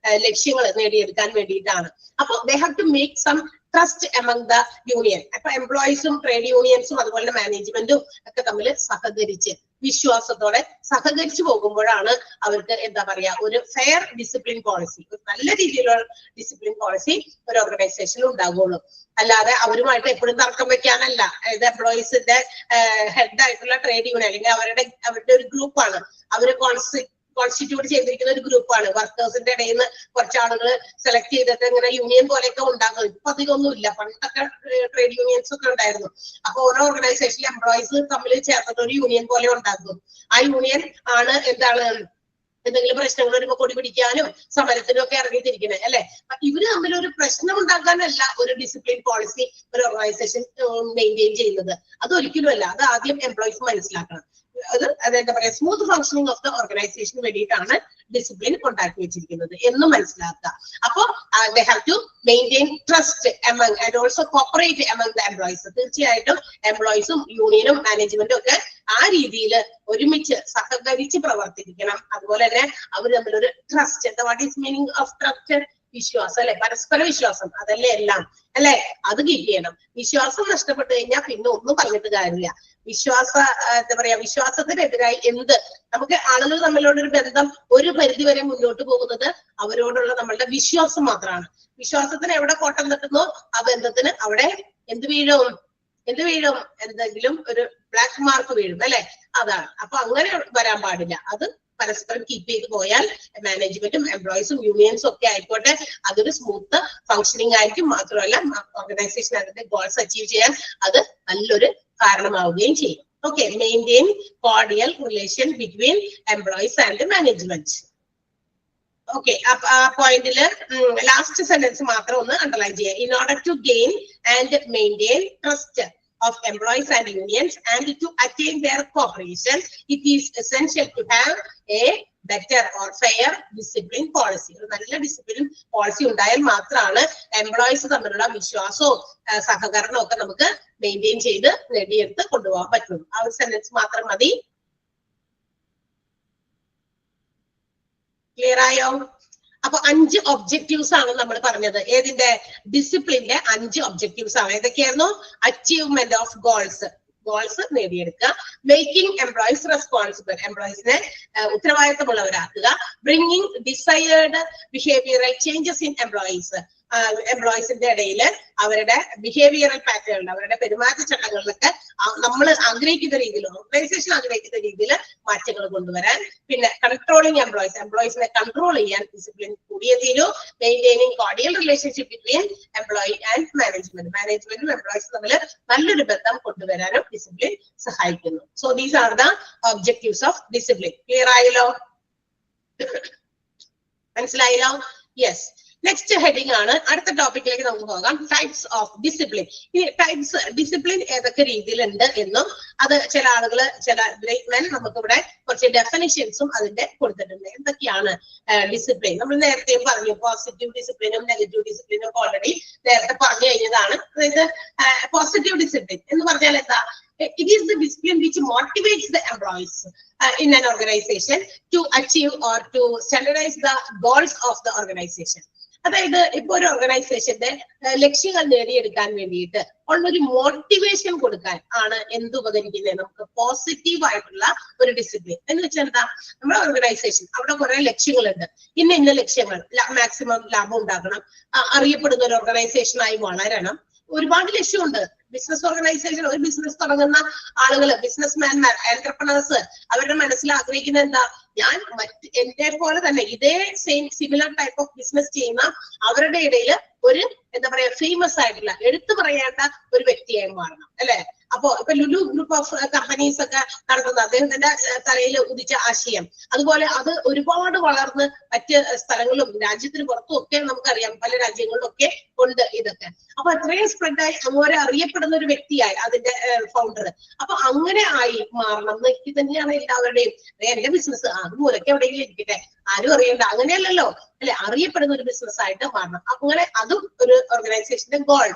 A: ലക്ഷ്യങ്ങൾ നേടിയെടുക്കാൻ വേണ്ടിയിട്ടാണ്. അപ്പൊ they have to make some trust among the union. അപ്പൊ എംപ്ലോയീസും ട്രേഡ് യൂണിയൻസും അതുപോലെ മാനേജ്മെന്റും ഒക്കെ തമ്മിൽ സഹകരിച്ച് വിശ്വാസത്തോടെ സഹകരിച്ചു പോകുമ്പോഴാണ് അവർക്ക് എന്താ പറയാ, ഒരു ഫെയർ ഡിസിപ്ലിൻ പോളിസി, ഒരു നല്ല രീതിയിലുള്ള ഡിസിപ്ലിൻ പോളിസി ഒരു ഓർഗനൈസേഷനിൽ ഉണ്ടാകുള്ളൂ. അല്ലാതെ അവരുമായിട്ട് എപ്പോഴും തർക്കം വെക്കാനല്ല. അതായത് എംപ്ലോയീസിന്റെ ഹെഡ് ആയിട്ടുള്ള ട്രേഡ് യൂണിയൻ അല്ലെങ്കിൽ അവരുടെ ഒരു ഗ്രൂപ്പാണ്, അവര് കോൺസ്റ്റിറ്റ്യൂട്ട് ചെയ്തിരിക്കുന്ന ഒരു ഗ്രൂപ്പാണ്. വർക്കേഴ്സിന്റെ ഇടയിൽ നിന്ന് കുറച്ചാളുകൾ സെലക്ട് ചെയ്തിട്ട് ഇങ്ങനെ യൂണിയൻ പോലെയൊക്കെ ഉണ്ടാകും. ഇപ്പൊ അധികമൊന്നും ഇല്ല, പണ്ടൊക്കെ ട്രേഡ് യൂണിയൻസ് ഒക്കെ ഉണ്ടായിരുന്നു. അപ്പൊ ഓരോ ഓർഗനൈസേഷനിലെ എംപ്ലോയീസ് തമ്മിൽ ചേർത്തിട്ട് ഒരു യൂണിയൻ പോലെ ഉണ്ടാക്കും. ആ യൂണിയൻ ആണ് എന്താണ്, എന്തെങ്കിലും പ്രശ്നങ്ങൾ വരുമ്പോൾ കൊടി പിടിക്കാനും സമരത്തിനും ഒക്കെ ഇറങ്ങിത്തിരിക്കുന്നത് അല്ലെ. ഇവര് തമ്മിൽ ഒരു പ്രശ്നം ഉണ്ടാക്കാനല്ല ഒരു ഡിസിപ്ലിൻ പോളിസി ഒരു ഓർഗനൈസേഷൻ മെയിൻറ്റെയിൻ ചെയ്യുന്നത്. അത് ഒരിക്കലും അല്ല. അത് ആദ്യം എംപ്ലോയീസ് മനസ്സിലാക്കണം. അതെന്താ പറയാ, സ്മൂത്ത് ഫങ്ഷനിങ് ഓഫ് ദ ഓർഗനൈസേഷന് വേണ്ടിയിട്ടാണ് ഡിസിപ്ലിൻ ഉണ്ടാക്കി വെച്ചിരിക്കുന്നത് എന്ന് മനസ്സിലാക്കുക. അപ്പൊ they have to maintain trust among and also cooperate among the employees. തീർച്ചയായിട്ടും എംപ്ലോയീസും യൂണിയനും മാനേജ്മെന്റും ഒക്കെ ആ രീതിയിൽ ഒരുമിച്ച് സഹകരിച്ച് പ്രവർത്തിക്കണം. അതുപോലെ തന്നെ അവർ തമ്മിലൊരു ട്രസ്റ്റ്, എന്താ what is meaning of trust, വിശ്വാസം അല്ലെ, പരസ്പര വിശ്വാസം, അതല്ലേ എല്ലാം അല്ലെ, അത് കീപ്പ് ചെയ്യണം. വിശ്വാസം നഷ്ടപ്പെട്ടു കഴിഞ്ഞാൽ പിന്നെ ഒന്നും പറഞ്ഞിട്ട് കാര്യമില്ല. എന്താ പറയാ, വിശ്വാസത്തിനെതിരായി നമുക്ക് ആളുകൾ തമ്മിലുള്ളൊരു ബന്ധം ഒരു പരിധി വരെ മുന്നോട്ട് പോകുന്നത് അവരോടുള്ള നമ്മളുടെ വിശ്വാസം മാത്രമാണ്. വിശ്വാസത്തിന് എവിടെ കോട്ടം തട്ടുന്നോ ആ ബന്ധത്തിന് അവിടെ എന്ത് വീഴും, എന്തെങ്കിലും ഒരു ബ്ലാക്ക് മാർക്ക് വീഴും അല്ലെ, അതാണ്. അപ്പൊ അങ്ങനെ വരാൻ പാടില്ല. അത് പരസ്പരം കീപ്പ് ചെയ്ത് പോയാൽ മാനേജ്മെന്റും എംപ്ലോയീസും യൂണിയൻസും ഒക്കെ ആയിക്കോട്ടെ, അതൊരു സ്മൂത്ത് ഫങ്ഷനിങ് ആയിരിക്കും. മാത്രമല്ല ഓർഗനൈസേഷൻ അതിന്റെ ഗോൾസ് അച്ചീവ് ചെയ്യാൻ അത് നല്ലൊരു കാരണമാവുകയും ചെയ്യും. Okay, maintain cordial relation between employees and management. Okay, ആ പോയിന്റില് ലാസ്റ്റ് സെന്റൻസ് മാത്രം ഒന്ന് അണ്ടർലൈൻ ചെയ്യാം. In order to gain and maintain trust of employees and unions and to attain their cooperation, it is essential to have a better or fair discipline policy. ഒരു നല്ല discipline policy ഉണ്ടായാൽ മാത്രമാണ് employees തമ്മിലുള്ള വിശ്വാസവും സഹകരണവും ഒക്കെ നമുക്ക് മെയിൻറ്റെയിൻ ചെയ്ത് നേടിയെടുത്ത് കൊണ്ടുപോകാൻ പറ്റും. ആ ഒരു സെന്റൻസ് മാത്രം മതി. ക്ലിയർ ആയോ? അപ്പൊ 5 ഒബ്ജക്റ്റീവ്സ് ആണ് നമ്മൾ പറഞ്ഞത്. ഏതിന്റെ? ഡിസിപ്ലിന്റെ 5 ഒബ്ജക്റ്റീവ്സ് ആണ്. ഏതൊക്കെയായിരുന്നു? അച്ചീവ്മെന്റ് ഓഫ് ഗോൾസ് നേടിയെടുക്കുക, മേക്കിംഗ് എംപ്ലോയീസ് റെസ്പോൺസിബിൾ, എംപ്ലോയീസിനെ ഉത്തരവാദിത്തമുള്ളവരാക്കുക, bringing desired behavioural changes in എംപ്ലോയീസിന്റെ ഇടയിൽ അവരുടെ ബിഹേവിയറൽ പാറ്റേൺ, അവരുടെ പെരുമാറ്റച്ചട്ടങ്ങളിലൊക്കെ നമ്മൾ ആഗ്രഹിക്കുന്ന രീതിയിൽ, ഓർഗനൈസേഷൻ ആഗ്രഹിക്കുന്ന രീതിയിൽ മാറ്റങ്ങൾ കൊണ്ടുവരാൻ. പിന്നെ കൺട്രോളിങ് എംപ്ലോയീസിനെ കൺട്രോൾ ചെയ്യാൻ ഡിസിപ്ലിൻ കൂടിയേ തീരൂ. Maintaining cordial relationship between employee and മാനേജ്മെന്റും എംപ്ലോയീസ് തമ്മിൽ നല്ലൊരു ബന്ധം കൊണ്ടുവരാനും ഡിസിപ്ലിൻ സഹായിക്കുന്നു. So these are the objectives of discipline. Clear ആയല്ലോ? മനസ്സിലായല്ലോ? യെസ്. നെക്സ്റ്റ് ഹെഡിങ് ആണ്. അടുത്ത ടോപ്പിക്കിലേക്ക് നമുക്ക് പോകാം. Types of discipline. ഈ ടൈപ്സ് ഡിസിപ്ലിൻ ഏതൊക്കെ രീതിയിലുണ്ട് എന്നും അത് ചില ആളുകൾ, ചില ബ്രേക്ക്മെൻ നമുക്കിവിടെ കുറച്ച് ഡെഫിനിഷൻസും അതിന്റെ കൊടുത്തിട്ടുണ്ട്. എന്തൊക്കെയാണ് ഡിസിപ്ലിൻ? നമ്മൾ നേരത്തെയും പറഞ്ഞു, പോസിറ്റീവ് ഡിസിപ്ലിനും നെഗറ്റീവ് ഡിസിപ്ലിനും ഒക്കെ ഓൾറെഡി നേരത്തെ പറഞ്ഞു കഴിഞ്ഞതാണ്. അതായത് പോസിറ്റീവ് ഡിസിപ്ലിൻ എന്ന് പറഞ്ഞാൽ എന്താ? It is the discipline which motivates the employees in an organization to achieve or to standardize the goals of the organization. അതായത് ഇപ്പൊ ഒരു ഓർഗനൈസേഷന്റെ ലക്ഷ്യങ്ങൾ നേടിയെടുക്കാൻ വേണ്ടിയിട്ട് ഉള്ളൊരു മോട്ടിവേഷൻ കൊടുക്കാൻ ആണ് എന്ത് ഉപകരിക്കുന്നത്? നമുക്ക് പോസിറ്റീവ് ആയിട്ടുള്ള ഒരു ഡിസിപ്ലിൻ എന്ന് വെച്ചാൽ എന്താ? നമ്മുടെ ഓർഗനൈസേഷൻ അവിടെ കുറെ ലക്ഷ്യങ്ങളുണ്ട്. ഇന്ന ലക്ഷ്യങ്ങൾ, മാക്സിമം ലാഭം ഉണ്ടാക്കണം, അറിയപ്പെടുന്ന ഒരു ഓർഗനൈസേഷനായി വളരണം, ഒരുപാട് ലക്ഷ്യമുണ്ട്. ബിസിനസ് ഓർഗനൈസേഷൻ, ഒരു ബിസിനസ് തുടങ്ങുന്ന ആളുകൾ, ബിസിനസ്മാൻമാർ, എന്റർപ്രണേഴ്സ്, അവരുടെ മനസ്സിൽ ആഗ്രഹിക്കുന്നത് എന്താ? ഞാൻ എന്റെ പോലെ തന്നെ ഇതേ സിമിലർ ടൈപ്പ് ഓഫ് ബിസിനസ് ചെയ്യുന്ന അവരുടെ ഇടയിൽ ഒരു എന്താ പറയാ ഫേമസ് ആയിട്ടുള്ള, എടുത്തു പറയേണ്ട ഒരു വ്യക്തിയായി മാറണം, അല്ലെ? അപ്പോ ഇപ്പൊ ലുലു ഗ്രൂപ്പ് ഓഫ് കമ്പനീസ് ഒക്കെ നടത്തുന്ന അദ്ദേഹത്തിന്റെ തലയിൽ ഉദിച്ച ആശയം, അതുപോലെ അത് ഒരുപാട് വളർന്ന് മറ്റ് സ്ഥലങ്ങളിലും രാജ്യത്തിന് പുറത്തും ഒക്കെ നമുക്കറിയാം, പല രാജ്യങ്ങളിലും ഒക്കെ ഉണ്ട് ഇതൊക്കെ. അപ്പൊ അത്രയും സ്പ്രെഡായി അങ്ങനെ അറിയപ്പെടുന്ന ഒരു വ്യക്തിയായി അതിന്റെ ഫൗണ്ടർ. അപ്പൊ അങ്ങനെ ആയി മാറണം എന്ന് തന്നെയാണ് എല്ലാവരുടെയും. എന്റെ ബിസിനസ് അതുപോലൊക്കെ എവിടെയെങ്കിലും ഇരിക്കട്ടെ, ആരും അറിയണ്ട, അങ്ങനെയല്ലല്ലോ, അല്ലെ? അറിയപ്പെടുന്ന ഒരു ബിസിനസ് ആയിട്ട് മാറണം. അങ്ങനെ അതും ഒരു ഓർഗനൈസേഷന്റെ ഗോൾ,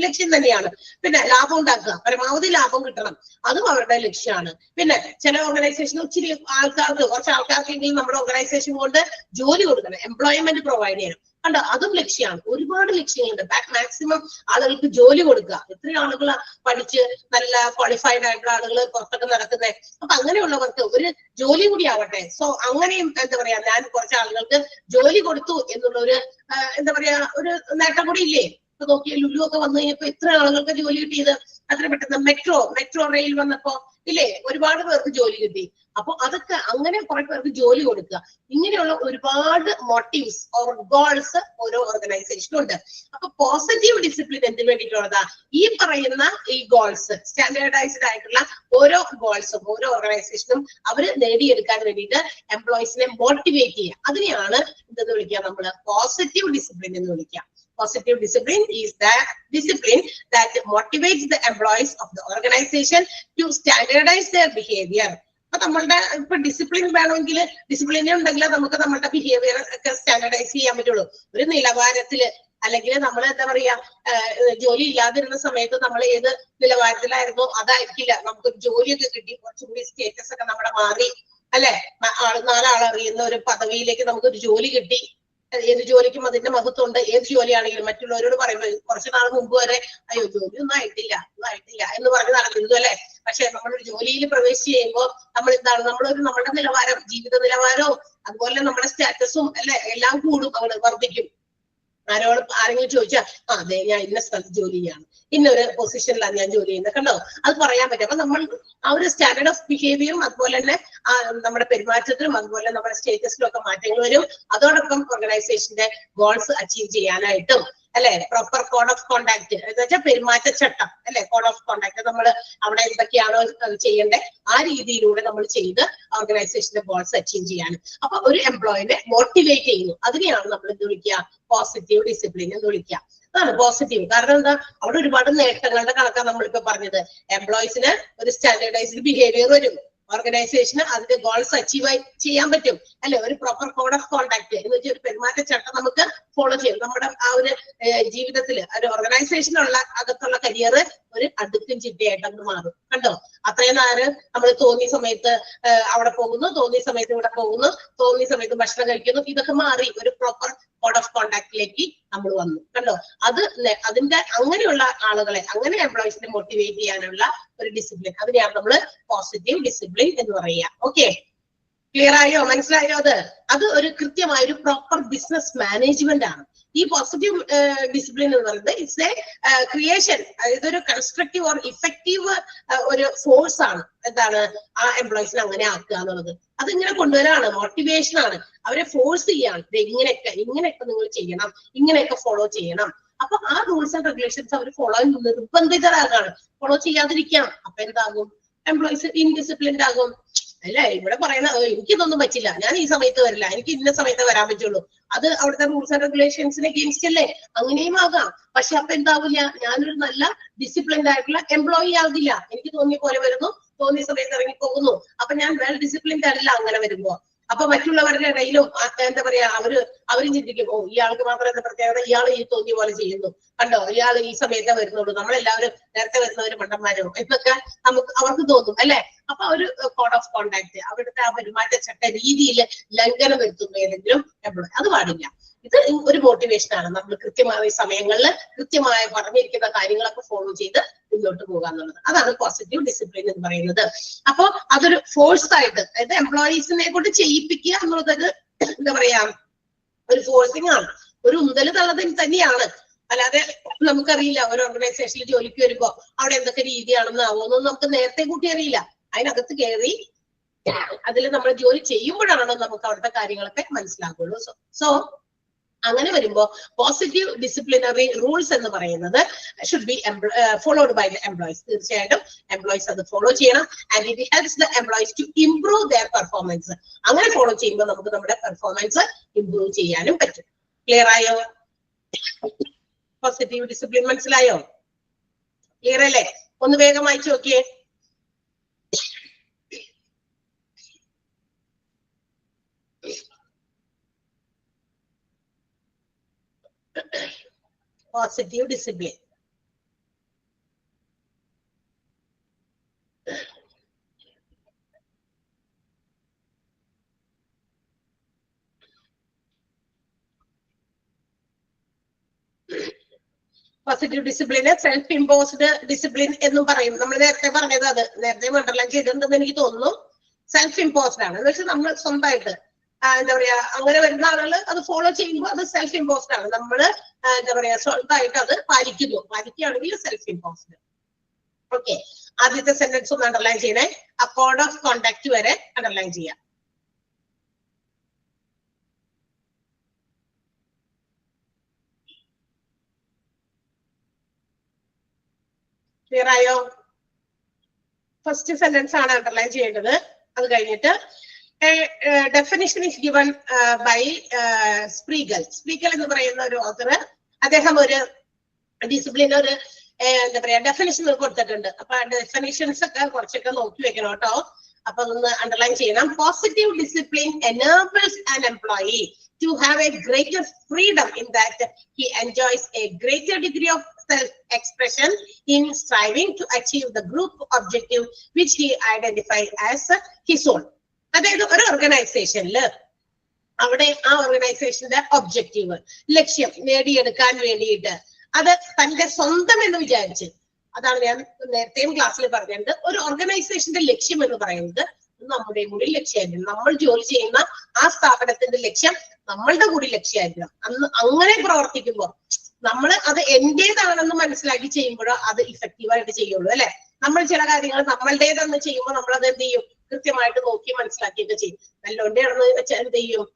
A: ലക്ഷ്യം തന്നെയാണ്. പിന്നെ ലാഭം ഉണ്ടാക്കുക, പരമാവധി ലാഭം കിട്ടണം, അതും അവരുടെ ലക്ഷ്യമാണ്. പിന്നെ ചില ഓർഗനൈസേഷൻ ഇച്ചിരി ആൾക്കാർക്ക്, കുറച്ച് ആൾക്കാർക്കെങ്കിലും നമ്മുടെ ഓർഗനൈസേഷൻ കൊണ്ട് ജോലി കൊടുക്കണം, എംപ്ലോയ്മെന്റ് പ്രൊവൈഡ് ചെയ്യണം, കണ്ടോ? അതും ലക്ഷ്യമാണ്. ഒരുപാട് ലക്ഷ്യങ്ങളുണ്ട്. മാക്സിമം ആളുകൾക്ക് ജോലി കൊടുക്കുക. എത്രയോ ആളുകൾ പഠിച്ച് നല്ല ക്വാളിഫൈഡ് ആയിട്ടുള്ള ആളുകൾ പുറത്തൊക്കെ നടക്കുന്നത്. അപ്പൊ അങ്ങനെയുള്ളവർക്ക് ഒരു ജോലി കൂടി ആവട്ടെ. സോ അങ്ങനെയും എന്താ പറയാ, ഞാൻ കുറച്ച് ആളുകൾക്ക് ജോലി കൊടുത്തു എന്നുള്ള ഒരു എന്താ പറയാ ഒരു നേട്ടം കൂടി ഇല്ലേ? ഇപ്പൊ നോക്കിയ ലുലു ഒക്കെ വന്നു കഴിഞ്ഞപ്പോ എത്ര ആളുകൾക്ക് ജോലി കിട്ടിയത്? അത്ര പെട്ടെന്ന് മെട്രോ റെയിൽ വന്നപ്പോ ഇല്ലേ, ഒരുപാട് പേർക്ക് ജോലി കിട്ടി. അപ്പൊ അതൊക്കെ അങ്ങനെ കുറെ പേർക്ക് ജോലി കൊടുക്കുക. ഇങ്ങനെയുള്ള ഒരുപാട് മോട്ടീവ്സ് ഓർ ഗോൾസ് ഓരോ ഓർഗനൈസേഷനും ഉണ്ട്. അപ്പൊ പോസിറ്റീവ് ഡിസിപ്ലിൻ എന്തിനു വേണ്ടിയിട്ടുള്ളതാ? ഈ പറയുന്ന ഈ ഗോൾസ്, സ്റ്റാൻഡേർഡൈസ്ഡ് ആയിട്ടുള്ള ഓരോ ഗോൾസും ഓരോ ഓർഗനൈസേഷനും അവര് നേടിയെടുക്കാൻ വേണ്ടിയിട്ട് എംപ്ലോയീസിനെ മോട്ടിവേറ്റ് ചെയ്യുക. അതിനെയാണ് എന്തെന്ന് വിളിക്കുക നമ്മള്? പോസിറ്റീവ് ഡിസിപ്ലിൻ എന്ന് വിളിക്കുക. Positive discipline is that discipline that motivates the employees of the organization to standardize their behavior. അപ്പൊ നമ്മളുടെ ഇപ്പൊ ഡിസിപ്ലിൻ വേണമെങ്കിൽ, ഡിസിപ്ലിൻ ഉണ്ടെങ്കിൽ നമുക്ക് നമ്മുടെ ബിഹേവിയർ ഒക്കെ സ്റ്റാൻഡർഡൈസ് ചെയ്യാൻ പറ്റുള്ളൂ. ഒരു നിലവാരത്തില്, അല്ലെങ്കിൽ നമ്മൾ എന്താ പറയാ, ജോലി ഇല്ലാതിരുന്ന സമയത്ത് നമ്മൾ ഏത് നിലവാരത്തിലായിരുന്നു അതായിരിക്കില്ല. നമുക്കൊരു ജോലിയൊക്കെ കിട്ടി, കുറച്ചുകൂടി സ്റ്റേറ്റസ് ഒക്കെ നമ്മുടെ മാറി, അല്ലെ? നാലാളറിയുന്ന ഒരു പദവിയിലേക്ക് നമുക്കൊരു ജോലി കിട്ടി. ഏത് ജോലിക്കും അതിന്റെ മഹത്വമുണ്ട്. ഏത് ജോലിയാണെങ്കിലും മറ്റുള്ളവരോട് പറയുമ്പോൾ കുറച്ചു നാൾ മുമ്പ് വരെ അയ്യോ ജോലി ഒന്നും ആയിട്ടില്ല എന്ന് പറഞ്ഞ് നടക്കുന്നു, അല്ലെ? പക്ഷെ നമ്മളൊരു ജോലിയിൽ പ്രവേശിച്ച് കഴിയുമ്പോൾ നമ്മൾ എന്താണ്, നമ്മുടെ നിലവാരം, ജീവിത നിലവാരവും അതുപോലെ നമ്മുടെ സ്റ്റാറ്റസും അല്ലെ എല്ലാം കൂടും, അവിടെ വർദ്ധിക്കും. ആരെങ്കിലും ചോദിച്ചാൽ അതെ ഞാൻ ഇന്ന സ്ഥലത്ത് ജോലി ചെയ്യാണ്, ഇന്നൊരു പൊസിഷനിലാണ് ഞാൻ ജോലി ചെയ്യുന്നത്, കണ്ടോ? അത് പറയാൻ പറ്റും. അപ്പൊ നമ്മൾ ആ ഒരു സ്റ്റാൻഡേർഡ് ഓഫ് ബിഹേവിയറും അതുപോലെ തന്നെ നമ്മുടെ പെരുമാറ്റത്തിലും അതുപോലെ നമ്മുടെ സ്റ്റേറ്റസിലും ഒക്കെ മാറ്റങ്ങൾ വരും. അതോടൊപ്പം ഓർഗനൈസേഷന്റെ ഗോൾസ് അച്ചീവ് ചെയ്യാനായിട്ടും, അല്ലെ? പ്രോപ്പർ കോഡ് ഓഫ് കോണ്ടാക്ട് എന്ന് വെച്ചാൽ പെരുമാറ്റച്ചട്ടം, അല്ലെ? കോഡ് ഓഫ് കോണ്ടാക്ട് നമ്മൾ അവിടെ എന്തൊക്കെയാണോ ചെയ്യേണ്ടത് ആ രീതിയിലൂടെ നമ്മൾ ചെയ്ത് ഓർഗനൈസേഷന്റെ ഗോൾസ് അച്ചീവ് ചെയ്യാനും. അപ്പൊ ഒരു എംപ്ലോയിനെ മോട്ടിവേറ്റ് ചെയ്യുന്നു. അതിനെയാണ് നമ്മൾ എന്ത് വിളിക്കുക? പോസിറ്റീവ് ഡിസിപ്ലിൻ എന്ന് വിളിക്കുക. അതാണ് പോസിറ്റീവ്. കാരണം എന്താ? അവിടെ ഒരുപാട് നേട്ടങ്ങളുടെ കണക്കാണ് നമ്മളിപ്പോ പറഞ്ഞത്. എംപ്ലോയീസിന് ഒരു സ്റ്റാൻഡേർഡൈസ്ഡ് ബിഹേവിയർ വരും, ഓർഗനൈസേഷന് അതിന്റെ ഗോൾസ് അച്ചീവ് ചെയ്യാൻ പറ്റും, അല്ലെ? ഒരു പ്രോപ്പർ കോഡ് ഓഫ് കോണ്ടാക്ട് എന്ന് വെച്ചാൽ ഒരു പെരുമാറ്റച്ചട്ടം നമുക്ക് ഫോളോ ചെയ്യും. നമ്മുടെ ആ ഒരു ജീവിതത്തിൽ ഒരു ഓർഗനൈസേഷനുള്ള അകത്തുള്ള കരിയർ ഒരു അടുക്കും ചിട്ടയായിട്ട് അങ്ങ് മാറും, കണ്ടോ? അത്രയും നേരം നമ്മൾ തോന്നിയ സമയത്ത് അവിടെ പോകുന്നു, തോന്നിയ സമയത്ത് ഇവിടെ പോകുന്നു, തോന്നിയ സമയത്ത് ഭക്ഷണം കഴിക്കുന്നു, ഇതൊക്കെ മാറി ഒരു പ്രോപ്പർ കോഡ് ഓഫ് കോണ്ടാക്ടിലേക്ക് നമ്മൾ വന്നു, കണ്ടോ? അതിന്റെ അങ്ങനെയുള്ള ആളുകളെ, അങ്ങനെ എംപ്ലോയീസിനെ മോട്ടിവേറ്റ് ചെയ്യാനുള്ള ഒരു ഡിസിപ്ലിൻ, അതിനെയാണ് നമ്മൾ പോസിറ്റീവ് ഡിസിപ്ലിൻ എന്ന് പറയുക. ഓക്കെ, ക്ലിയർ ആയോ? മനസ്സിലായോ? അത് ഒരു കൃത്യമായ ഒരു പ്രോപ്പർ ബിസിനസ് മാനേജ്മെന്റ് ആണ്. ഈ പോസിറ്റീവ് ഡിസിപ്ലിൻ എന്ന് പറയുന്നത് ഇറ്റ്സ് എ ക്രിയേഷൻ, ഇതൊരു കൺസ്ട്രക്റ്റീവ് ഓർ ഇഫക്റ്റീവ് ഒരു ഫോഴ്സ് ആണ്. എന്താണ്? ആ എംപ്ലോയീസിനെ അങ്ങനെ ആക്കുക എന്നുള്ളത് അതിങ്ങനെ കൊണ്ടുവരാണ്, മോട്ടിവേഷൻ ആണ്, അവരെ ഫോഴ്സ് ചെയ്യാണ്. ഇങ്ങനെയൊക്കെ നിങ്ങൾ ചെയ്യണം, ഇങ്ങനെയൊക്കെ ഫോളോ ചെയ്യണം. അപ്പൊ ആ റൂൾസ് ആൻഡ് റെഗുലേഷൻസ് അവർ ഫോളോ നിർബന്ധിതരാകാണ്, ഫോളോ ചെയ്യാതിരിക്കാം. അപ്പൊ എന്താകും? എംപ്ലോയീസ് ഇൻഡിസിപ്ലിൻഡ് ആകും, അല്ലെ? ഇവിടെ പറയുന്ന എനിക്കിതൊന്നും പറ്റില്ല, ഞാൻ ഈ സമയത്ത് വരില്ല, എനിക്ക് ഇന്ന സമയത്ത് വരാൻ പറ്റുള്ളൂ, അത് അവിടുത്തെ റൂൾസ് ആൻഡ് റെഗുലേഷൻസിന് അഗെയിൻസ്റ്റ് അല്ലേ? അങ്ങനെയും ആകാം. പക്ഷെ അപ്പൊ എന്താവില്ല? ഞാനൊരു നല്ല ഡിസിപ്ലിൻഡ് ആയിട്ടുള്ള എംപ്ലോയി ആകില്ല. എനിക്ക് തോന്നിയ പോലെ വരുന്നു, തോന്നിയ സമയത്ത് ഇറങ്ങി പോകുന്നു. അപ്പൊ ഞാൻ വെൽ ഡിസിപ്ലിൻഡ് അല്ല അങ്ങനെ വരുമ്പോ. അപ്പൊ മറ്റുള്ളവരുടെ ഇടയിലും എന്താ പറയാ, അവരും ചിന്തിക്കും, ഓ ഇയാൾക്ക് മാത്രം എന്താ പ്രത്യേകത, ഇയാൾ ഈ തോന്നിയ പോലെ ചെയ്യുന്നു, കണ്ടോ? ഇയാൾ ഈ സമയത്തേ വരുന്നുള്ളൂ, നമ്മളെല്ലാവരും നേരത്തെ വരുന്നവര് മണ്ടന്മാരോ എന്നൊക്കെ അവർക്ക് തോന്നും, അല്ലെ? അപ്പൊ ഒരു കോഡ് ഓഫ് കോണ്ടാക്ട്, അവിടുത്തെ ആ പെരുമാറ്റച്ചട്ട രീതിയിൽ ലംഘനം വരുത്തുന്നു ഏതെങ്കിലും എംപ്ലോയി, അത് പാടില്ല. ഇത് ഒരു മോട്ടിവേഷൻ ആണ്. നമ്മൾ കൃത്യമായ സമയങ്ങളിൽ കൃത്യമായ പറഞ്ഞിരിക്കുന്ന കാര്യങ്ങളൊക്കെ ഫോളോ ചെയ്ത് മുന്നോട്ട് പോകുക എന്നുള്ളത്. അതാണ് പോസിറ്റീവ് ഡിസിപ്ലിൻ എന്ന് പറയുന്നത്. അപ്പൊ അതൊരു ഫോഴ്സ് ആയിട്ട്, അതായത് എംപ്ലോയീസിനെ കൊണ്ട് ചെയ്യിപ്പിക്കുക എന്നുള്ളത് എന്താ പറയാ, ഒരു ഫോഴ്സിങ് ആണ്, ഒരു ഉന്തല് തള്ളതിൽ തന്നെയാണ്. അല്ലാതെ നമുക്കറിയില്ല ഒരു ഓർഗനൈസേഷനിൽ ജോലിക്ക് വരുമ്പോ അവിടെ എന്തൊക്കെ രീതിയാണെന്നാവോന്നും നമുക്ക് നേരത്തെ കൂട്ടി അറിയില്ല. അതിനകത്ത് കയറി അതിൽ നമ്മൾ ജോലി ചെയ്യുമ്പോഴാണോ നമുക്ക് അവിടുത്തെ കാര്യങ്ങളൊക്കെ മനസ്സിലാക്കുള്ളൂ. സോ അങ്ങനെ വരുമ്പോ പോസിറ്റീവ് ഡിസിപ്ലിനറി റൂൾസ് എന്ന് പറയുന്നത് should be followed by the employees. തീർച്ചയായിട്ടും എംപ്ലോയീസ് അത് ഫോളോ ചെയ്യണം. And it helps the employees to improve their performance. അങ്ങനെ ഫോളോ ചെയ്യുമ്പോൾ നമുക്ക് നമ്മുടെ പെർഫോമൻസ് ഇംപ്രൂവ് ചെയ്യാനും പറ്റും. ക്ലിയർ ആയോ? പോസിറ്റീവ് ഡിസിപ്ലിൻ മനസ്സിലായോ? ക്ലിയർ അല്ലേ? ഒന്ന് വേഗം വായിച്ചു നോക്കിയേ. Positive discipline. പോസിറ്റീവ് ഡിസിപ്ലിന് സെൽഫ് ഇമ്പോസ്ഡ് ഡിസിപ്ലിൻ എന്നും പറയും. നമ്മൾ നേരത്തെ പറഞ്ഞത്, അത് നേരത്തെ അണ്ടർലൈൻ ചെയ്തിട്ടുണ്ടെന്ന് എനിക്ക് തോന്നുന്നു. സെൽഫ് ഇമ്പോസ്ഡ് ആണ് എന്ന് വെച്ചാൽ നമ്മൾ സ്വന്തമായിട്ട് എന്താ പറയാ അങ്ങനെ വരുന്ന ആളുകൾ അത് ഫോളോ ചെയ്യുമ്പോൾ അത് സെൽഫ് ഇമ്പോസ്ഡ് ആണ്. നമ്മൾ എന്താ പറയാ സ്വന്തമായിട്ട് അത് പാലിക്കുകയാണെങ്കിൽ സെൽഫ് ഇമ്പോസ്ഡ്. ഓക്കെ, ആദ്യത്തെ സെന്റൻസ് ഒന്ന് അണ്ടർലൈൻ ചെയ്യണേ. ആ കോഡ് ഓഫ് കോണ്ടാക്ട് വരെ അണ്ടർലൈൻ ചെയ്യാം. ക്ലിയർ ആയോ? ഫസ്റ്റ് സെന്റൻസ് ആണ് അണ്ടർലൈൻ ചെയ്യേണ്ടത്. അത് കഴിഞ്ഞിട്ട് ഡെഫിനിഷൻ ഇസ് ഗിവൺ ബൈ സ്പ്രീഗൽ. സ്പ്രീഗൽ എന്ന് പറയുന്ന ഒരു ഓഥർ, അദ്ദേഹം ഒരു ഡിസിപ്ലിൻ ഒരു എന്താ പറയാ ഡെഫിനിഷൻ കൊടുത്തിട്ടുണ്ട്. അപ്പൊ ഡെഫിനിഷൻസ് ഒക്കെ കുറച്ചൊക്കെ നോക്കി വെക്കണം കേട്ടോ. അപ്പൊ ഒന്ന് അണ്ടർലൈൻ ചെയ്യണം. Positive discipline enables an employee to have a greater freedom in that he enjoys a greater degree of self-expression in striving to achieve the group objective which he identifies as his own. അതായത് ഒരു ഓർഗനൈസേഷനിൽ അവിടെ ആ ഓർഗനൈസേഷന്റെ objective, ലക്ഷ്യം നേടിയെടുക്കാൻ വേണ്ടിയിട്ട് അത് തന്റെ സ്വന്തം എന്ന് വിചാരിച്ച്, അതാണ് ഞാൻ നേരത്തെയും ക്ലാസ്സിൽ പറഞ്ഞത്, ഒരു ഓർഗനൈസേഷന്റെ ലക്ഷ്യം എന്ന് പറയുന്നത് നമ്മുടെയും കൂടി ലക്ഷ്യമായിരിക്കണം. നമ്മൾ ജോലി ചെയ്യുന്ന ആ സ്ഥാപനത്തിന്റെ ലക്ഷ്യം നമ്മളുടെ കൂടി ലക്ഷ്യമായിരിക്കണം. അങ്ങനെ പ്രവർത്തിക്കുമ്പോൾ നമ്മൾ അത് എന്റേതാണെന്ന് മനസ്സിലാക്കി ചെയ്യുമ്പോഴോ അത് ഇഫക്റ്റീവായിട്ട് ചെയ്യുള്ളൂ അല്ലെ. നമ്മൾ ചില കാര്യങ്ങൾ നമ്മളുടേതെന്ന് ചെയ്യുമ്പോൾ നമ്മൾ അത് എന്ത് ചെയ്യും, കൃത്യമായിട്ട് നോക്കി മനസ്സിലാക്കിയൊക്കെ ചെയ്യും. നല്ലോണ്ടാണെന്ന് വെച്ചാൽ എന്ത് ചെയ്യും,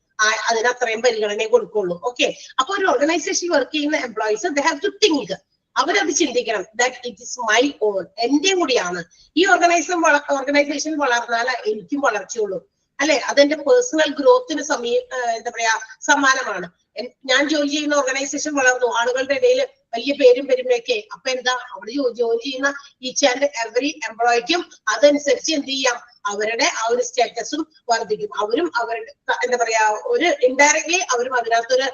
A: അതിന് അത്രയും പരിഗണനയെ കൊടുക്കുള്ളൂ. ഓക്കെ, അപ്പൊ ഒരു ഓർഗനൈസേഷൻ വർക്ക് ചെയ്യുന്ന employees they have to think, അവരത് ചിന്തിക്കണം that it is my own, എന്റെ കൂടിയാണ്. ഈ ഓർഗനൈസേഷൻ വളർന്നാലേ എനിക്കും വളർച്ചയുള്ളൂ അല്ലെ. അതെന്റെ പേഴ്സണൽ ഗ്രോത്തിന് എന്താ പറയാ സമ്മാനമാണ്. ഞാൻ ജോലി ചെയ്യുന്ന ഓർഗനൈസേഷൻ വളർന്നു, ആളുകളുടെ ഇടയിൽ വലിയ പേരും പെരുമയൊക്കെ. അപ്പൊ എന്താ, അവിടെ ജോലി ചെയ്യുന്ന ഈച്ച് ആൻഡ് എവറി എംപ്ലോയിക്കും അതനുസരിച്ച് എന്ത് ചെയ്യാം, അവരുടെ ആ ഒരു സ്റ്റാറ്റസും വർദ്ധിക്കും. അവരും അവരുടെ എന്താ പറയാ ഒരു ഇൻഡയറക്ട്ലി അവരും അതിനകത്തൊരു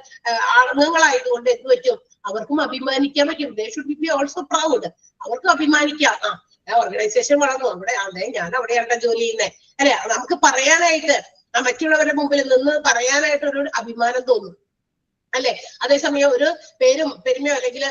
A: അംഗങ്ങളായതുകൊണ്ട് എന്ത് പറ്റും, അവർക്കും അഭിമാനിക്കാൻ പറ്റും. They should be also proud. അവർക്കും അഭിമാനിക്കാം, ഓർഗനൈസേഷൻ വളർന്നു, അവിടെ അതെ ഞാൻ അവിടെയാണ് ജോലി ചെയ്യുന്നത് അല്ലെ. നമുക്ക് പറയാനായിട്ട് മറ്റുള്ളവരുടെ മുമ്പിൽ നിന്ന് പറയാനായിട്ട് ഒരു അഭിമാനം തോന്നും അല്ലെ. അതേസമയം ഒരു പേരും പെരുമയോ അല്ലെങ്കിൽ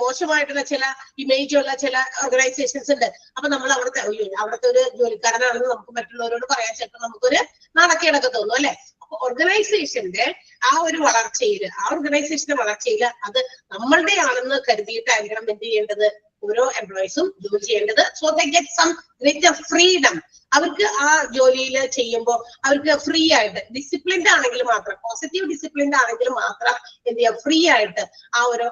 A: മോശമായിട്ടുള്ള ചില ഇമേജുള്ള ചില ഓർഗനൈസേഷൻസ് ഉണ്ട്. അപ്പൊ നമ്മൾ അവിടുത്തെ ഒരു ജോലിക്കാരനാണെന്ന് നമുക്ക് മറ്റുള്ളവരോട് പറയാൻ ചിലപ്പോൾ നമുക്കൊരു നാണക്കേടൊക്കെ തോന്നും അല്ലെ. അപ്പൊ ഓർഗനൈസേഷന്റെ ആ ഒരു വളർച്ചയില്, ആ ഓർഗനൈസേഷന്റെ വളർച്ചയില് അത് നമ്മളുടെ ആണെന്ന് കരുതിയിട്ടായിരിക്കണം എന്ത് ചെയ്യേണ്ടത്, ഓരോ എംപ്ലോയീസും ജോലി ചെയ്യേണ്ടത്. So they get some greater freedom. അവർക്ക് ആ ജോലിയിൽ ചെയ്യുമ്പോൾ അവർക്ക് ഫ്രീ ആയിട്ട്, ഡിസിപ്ലിൻഡ് ആണെങ്കിൽ മാത്രം, പോസിറ്റീവ് ഡിസിപ്ലിൻഡ് ആണെങ്കിൽ മാത്രം എന്ത് ചെയ്യാം, ഫ്രീ ആയിട്ട് ആ ഒരു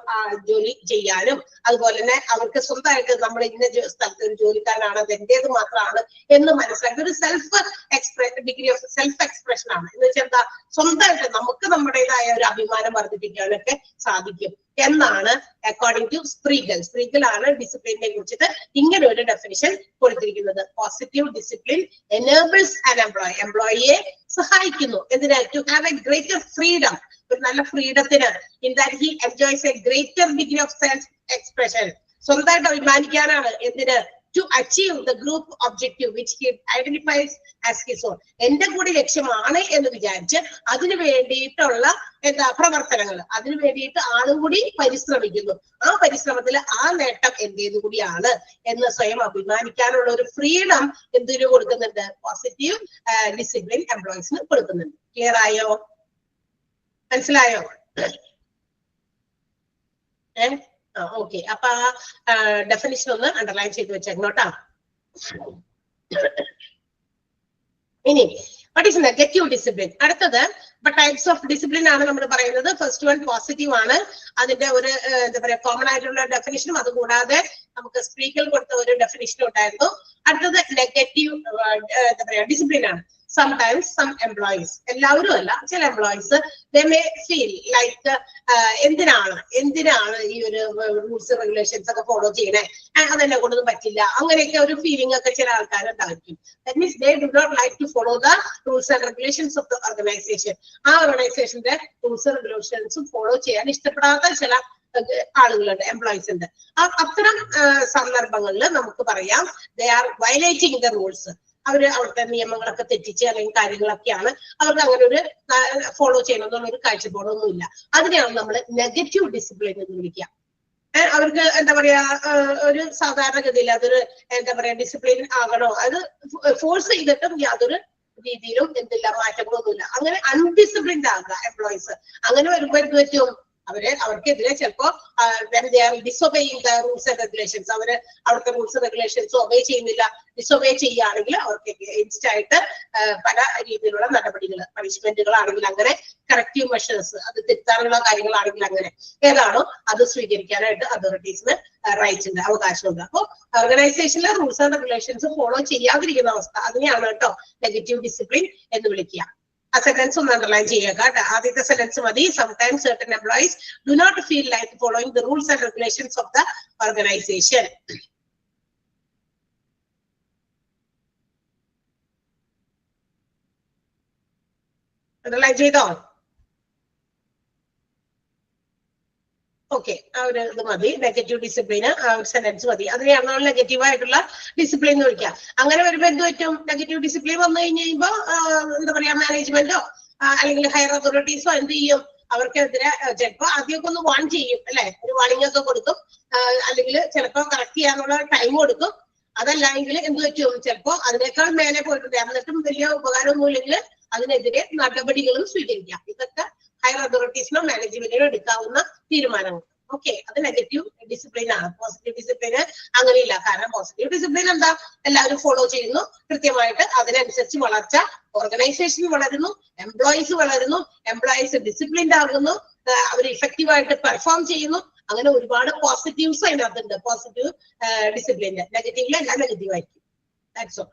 A: ജോലി ചെയ്യാനും, അതുപോലെ തന്നെ അവർക്ക് സ്വന്തമായിട്ട് നമ്മൾ ഇന്ന സ്ഥലത്ത് ഒരു ജോലിക്കാരനാണ്, അത് എന്റേത് മാത്രമാണ് എന്ന് മനസ്സിലാക്കി ഒരു ഡിഗ്രി ഓഫ് സെൽഫ് എക്സ്പ്രഷൻ ആണ്. എന്ന് വെച്ചാൽ എന്താ, സ്വന്തമായിട്ട് നമുക്ക് നമ്മുടേതായ ഒരു അഭിമാനം വർദ്ധിപ്പിക്കാനൊക്കെ സാധിക്കും എന്നാണ് അക്കോർഡിംഗ് ടു സ്പ്രീഗൽ. സ്പ്രീഗലാണ് ഡിസിപ്ലിനെ കുറിച്ചിട്ട് ഇങ്ങനെ ഒരു ഡെഫിനിഷൻ കൊടുത്തിരിക്കുന്നത്. Positive discipline enables an employee, എംപ്ലോയിയെ സഹായിക്കുന്നു എന്തിനാ, to have a greater freedom, ഒരു നല്ല ഫ്രീഡത്തിന്. In that he enjoys a greater degree of self expression, സ്വന്തമായിട്ട് അഭിമാനിക്കാനാണ്. എന്തിന്, to achieve the group objective which he identifies as his own. എന്റെ കൂടി ലക്ഷ്യമാണ് എന്ന് വിചാരിച്ച് അതിനു വേണ്ടിയിട്ടുള്ള എന്താ പ്രവർത്തനങ്ങൾ, അതിനു വേണ്ടിയിട്ട് ആളും കൂടി പരിശ്രമിക്കുന്നു. ആ പരിശ്രമത്തിൽ ആ നേട്ടം എന്റേതു കൂടിയാണ് എന്ന് സ്വയം അഭിമാനിക്കാനുള്ള ഒരു ഫ്രീഡം എന്തിനു കൊടുക്കുന്നുണ്ട്, പോസിറ്റീവ് ഡിസിപ്ലിൻ എംപ്ലോയീസിന് കൊടുക്കുന്നുണ്ട്. ക്ലിയർ ആയോ, മനസ്സിലായോ? ഓക്കെ. അപ്പൊ ആ ഡെഫിനിഷൻ ഒന്ന് അണ്ടർലൈൻ ചെയ്ത് വെച്ചേക്കണോട്ടാ. ഇനി what is negative discipline? അടുത്തത് ഇപ്പൊ ടൈപ്സ് ഓഫ് ഡിസിപ്ലിൻ ആണ് നമ്മൾ പറയുന്നത്. ഫസ്റ്റ് വൺ പോസിറ്റീവ് ആണ്. അതിന്റെ ഒരു എന്താ പറയാ കോമൺ ആയിട്ടുള്ള ഡെഫിനിഷനും അതുകൂടാതെ നമുക്ക് സ്പീക്കർ കൊടുത്ത ഒരു ഡെഫിനിഷനും ഉണ്ടായിരുന്നു. അടുത്തത് നെഗറ്റീവ് എന്താ പറയാ ഡിസിപ്ലിൻ ആണ്. Sometimes some employees, എല്ലാവരും അല്ല, ചില employees they may feel like എന്തിനാണ് ഈ ഒരു റൂൾസ് റെഗുലേഷൻസ് ഒക്കെ ഫോളോ ചെയ്യണേ, അതെന്നെ കൊണ്ടൊന്നും പറ്റില്ല, അങ്ങനെയൊക്കെ ഒരു ഫീലിംഗ് ഒക്കെ ചില ആൾക്കാരുണ്ടായിരിക്കും. That means they do not like to follow the rules and regulations of the organization. ആ ഓർഗനൈസേഷന്റെ റൂൾസ് ആൻഡ് റെഗുലേഷൻസും ഫോളോ ചെയ്യാൻ ഇഷ്ടപ്പെടാത്ത ചില ആളുകളുണ്ട്, എംപ്ലോയീസ് ഉണ്ട്. അത്തരം സന്ദർഭങ്ങളിൽ നമുക്ക് പറയാം they are violating the rules. അവര് അവിടുത്തെ നിയമങ്ങളൊക്കെ തെറ്റിച്ച് അല്ലെങ്കിൽ കാര്യങ്ങളൊക്കെയാണ്, അവർക്ക് അങ്ങനെ ഒരു ഫോളോ ചെയ്യണം എന്നുള്ളൊരു കാഴ്ചപ്പാടൊന്നുമില്ല. അതിനെയാണ് നമ്മൾ നെഗറ്റീവ് ഡിസിപ്ലിൻ എന്ന് വിളിക്കുക. അവർക്ക് എന്താ പറയാ ഒരു സാധാരണഗതിയിൽ അതൊരു എന്താ പറയാ ഡിസിപ്ലിൻ ആകണോ, അത് ഫോഴ്സ് ചെയ്തിട്ടും യാതൊരു രീതിയിലും എന്തില്ല മാറ്റങ്ങളൊന്നുമില്ല. അങ്ങനെ അൺഡിസിപ്ലിൻഡ് ആകുക എംപ്ലോയീസ്. അങ്ങനെ വരുമ്പോൾ എന്ത് പറ്റും, അവർക്കെതിരെ ചിലപ്പോ disobeying the rules and regulations, അവര് അവിടുത്തെ റൂൾസ് റെഗുലേഷൻസ് ഒബേ ചെയ്യുന്നില്ല, ഡിസൊബേ ചെയ്യുകയാണെങ്കിൽ അവർക്ക് എഗെയിൻസ്റ്റ് ആയിട്ട് പല രീതിയിലുള്ള നടപടികൾ, പണിഷ്മെന്റുകളാണെങ്കിൽ അങ്ങനെ, കറക്റ്റീവ് മെഷേഴ്സ്, അത് തിരുത്താനുള്ള കാര്യങ്ങളാണെങ്കിൽ അങ്ങനെ ഏതാണോ അത് സ്വീകരിക്കാനായിട്ട് അതോറിറ്റീസിന് റൈറ്റ് ഉണ്ട്, അവകാശമുണ്ട്. അപ്പൊ ഓർഗനൈസേഷനിലെ റൂൾസ് ആൻഡ് റെഗുലേഷൻസ് ഫോളോ ചെയ്യാതിരിക്കുന്ന അവസ്ഥ, അതിനെയാണ് കേട്ടോ നെഗറ്റീവ് ഡിസിപ്ലിൻ എന്ന് വിളിക്കുക. ആ സെന്റൻസ് ഒന്ന് അണ്ടർലൈൻ ചെയ്യുക. ആദ്യത്തെ സെന്റൻസ് മതി. Sometimes certain employees do not feel like following the rules and regulations of the organization. Underline ചെയ്തോ? ഓക്കെ, ആ ഒരു ഇത് മതി. നെഗറ്റീവ് ഡിസിപ്ലിന് ആ ഒരു സെന്റൻസ് മതി. അതിനെയാണ് നമ്മൾ നെഗറ്റീവ് ആയിട്ടുള്ള ഡിസിപ്ലിൻ എന്ന് വിളിക്കുക. അങ്ങനെ വരുമ്പോൾ എന്ത് പറ്റും, നെഗറ്റീവ് ഡിസിപ്ലിൻ വന്നു കഴിഞ്ഞുമ്പോ എന്താ പറയാ മാനേജ്മെന്റോ അല്ലെങ്കിൽ ഹയർ അതോറിറ്റീസോ എന്ത് ചെയ്യും, അവർക്കെതിരെ ചിലപ്പോ ആദ്യമൊക്കെ ഒന്ന് വാൺ ചെയ്യും അല്ലെ, ഒരു വാണിംഗ് ഒക്കെ കൊടുക്കും, അല്ലെങ്കിൽ ചിലപ്പോ കറക്റ്റ് ചെയ്യാനുള്ള ടൈം കൊടുക്കും. അതല്ല എങ്കിൽ എന്ത് പറ്റും, ചിലപ്പോ അതിനേക്കാൾ മേലെ പോയിട്ടുണ്ട്, എന്നിട്ടും വലിയ ഉപകാരമൊന്നും ഇല്ലെങ്കിൽ അതിനെതിരെ നടപടികളും സ്വീകരിക്കാം. ഇതൊക്കെ ഹയർ അതോറിറ്റീസിനോ മാനേജ്മെന്റിനോ എടുക്കാവുന്ന തീരുമാനങ്ങൾ. ഓക്കെ, അത് നെഗറ്റീവ് ഡിസിപ്ലിൻ ആണ്. പോസിറ്റീവ് ഡിസിപ്ലിന് അങ്ങനെയില്ല. കാരണം പോസിറ്റീവ് ഡിസിപ്ലിൻ എന്താ, എല്ലാവരും ഫോളോ ചെയ്യുന്നു കൃത്യമായിട്ട്, അതിനനുസരിച്ച് വളർച്ച, ഓർഗനൈസേഷൻ വളരുന്നു, എംപ്ലോയീസ് വളരുന്നു, എംപ്ലോയീസ് ഡിസിപ്ലിൻഡ് ആകുന്നു, അവർ ഇഫക്റ്റീവ് ആയിട്ട് പെർഫോം ചെയ്യുന്നു. അങ്ങനെ ഒരുപാട് പോസിറ്റീവ്സ് അതിനകത്തുണ്ട് പോസിറ്റീവ് ഡിസിപ്ലിന്റെ. നെഗറ്റീവില് എല്ലാം നെഗറ്റീവ് ആയിരിക്കും.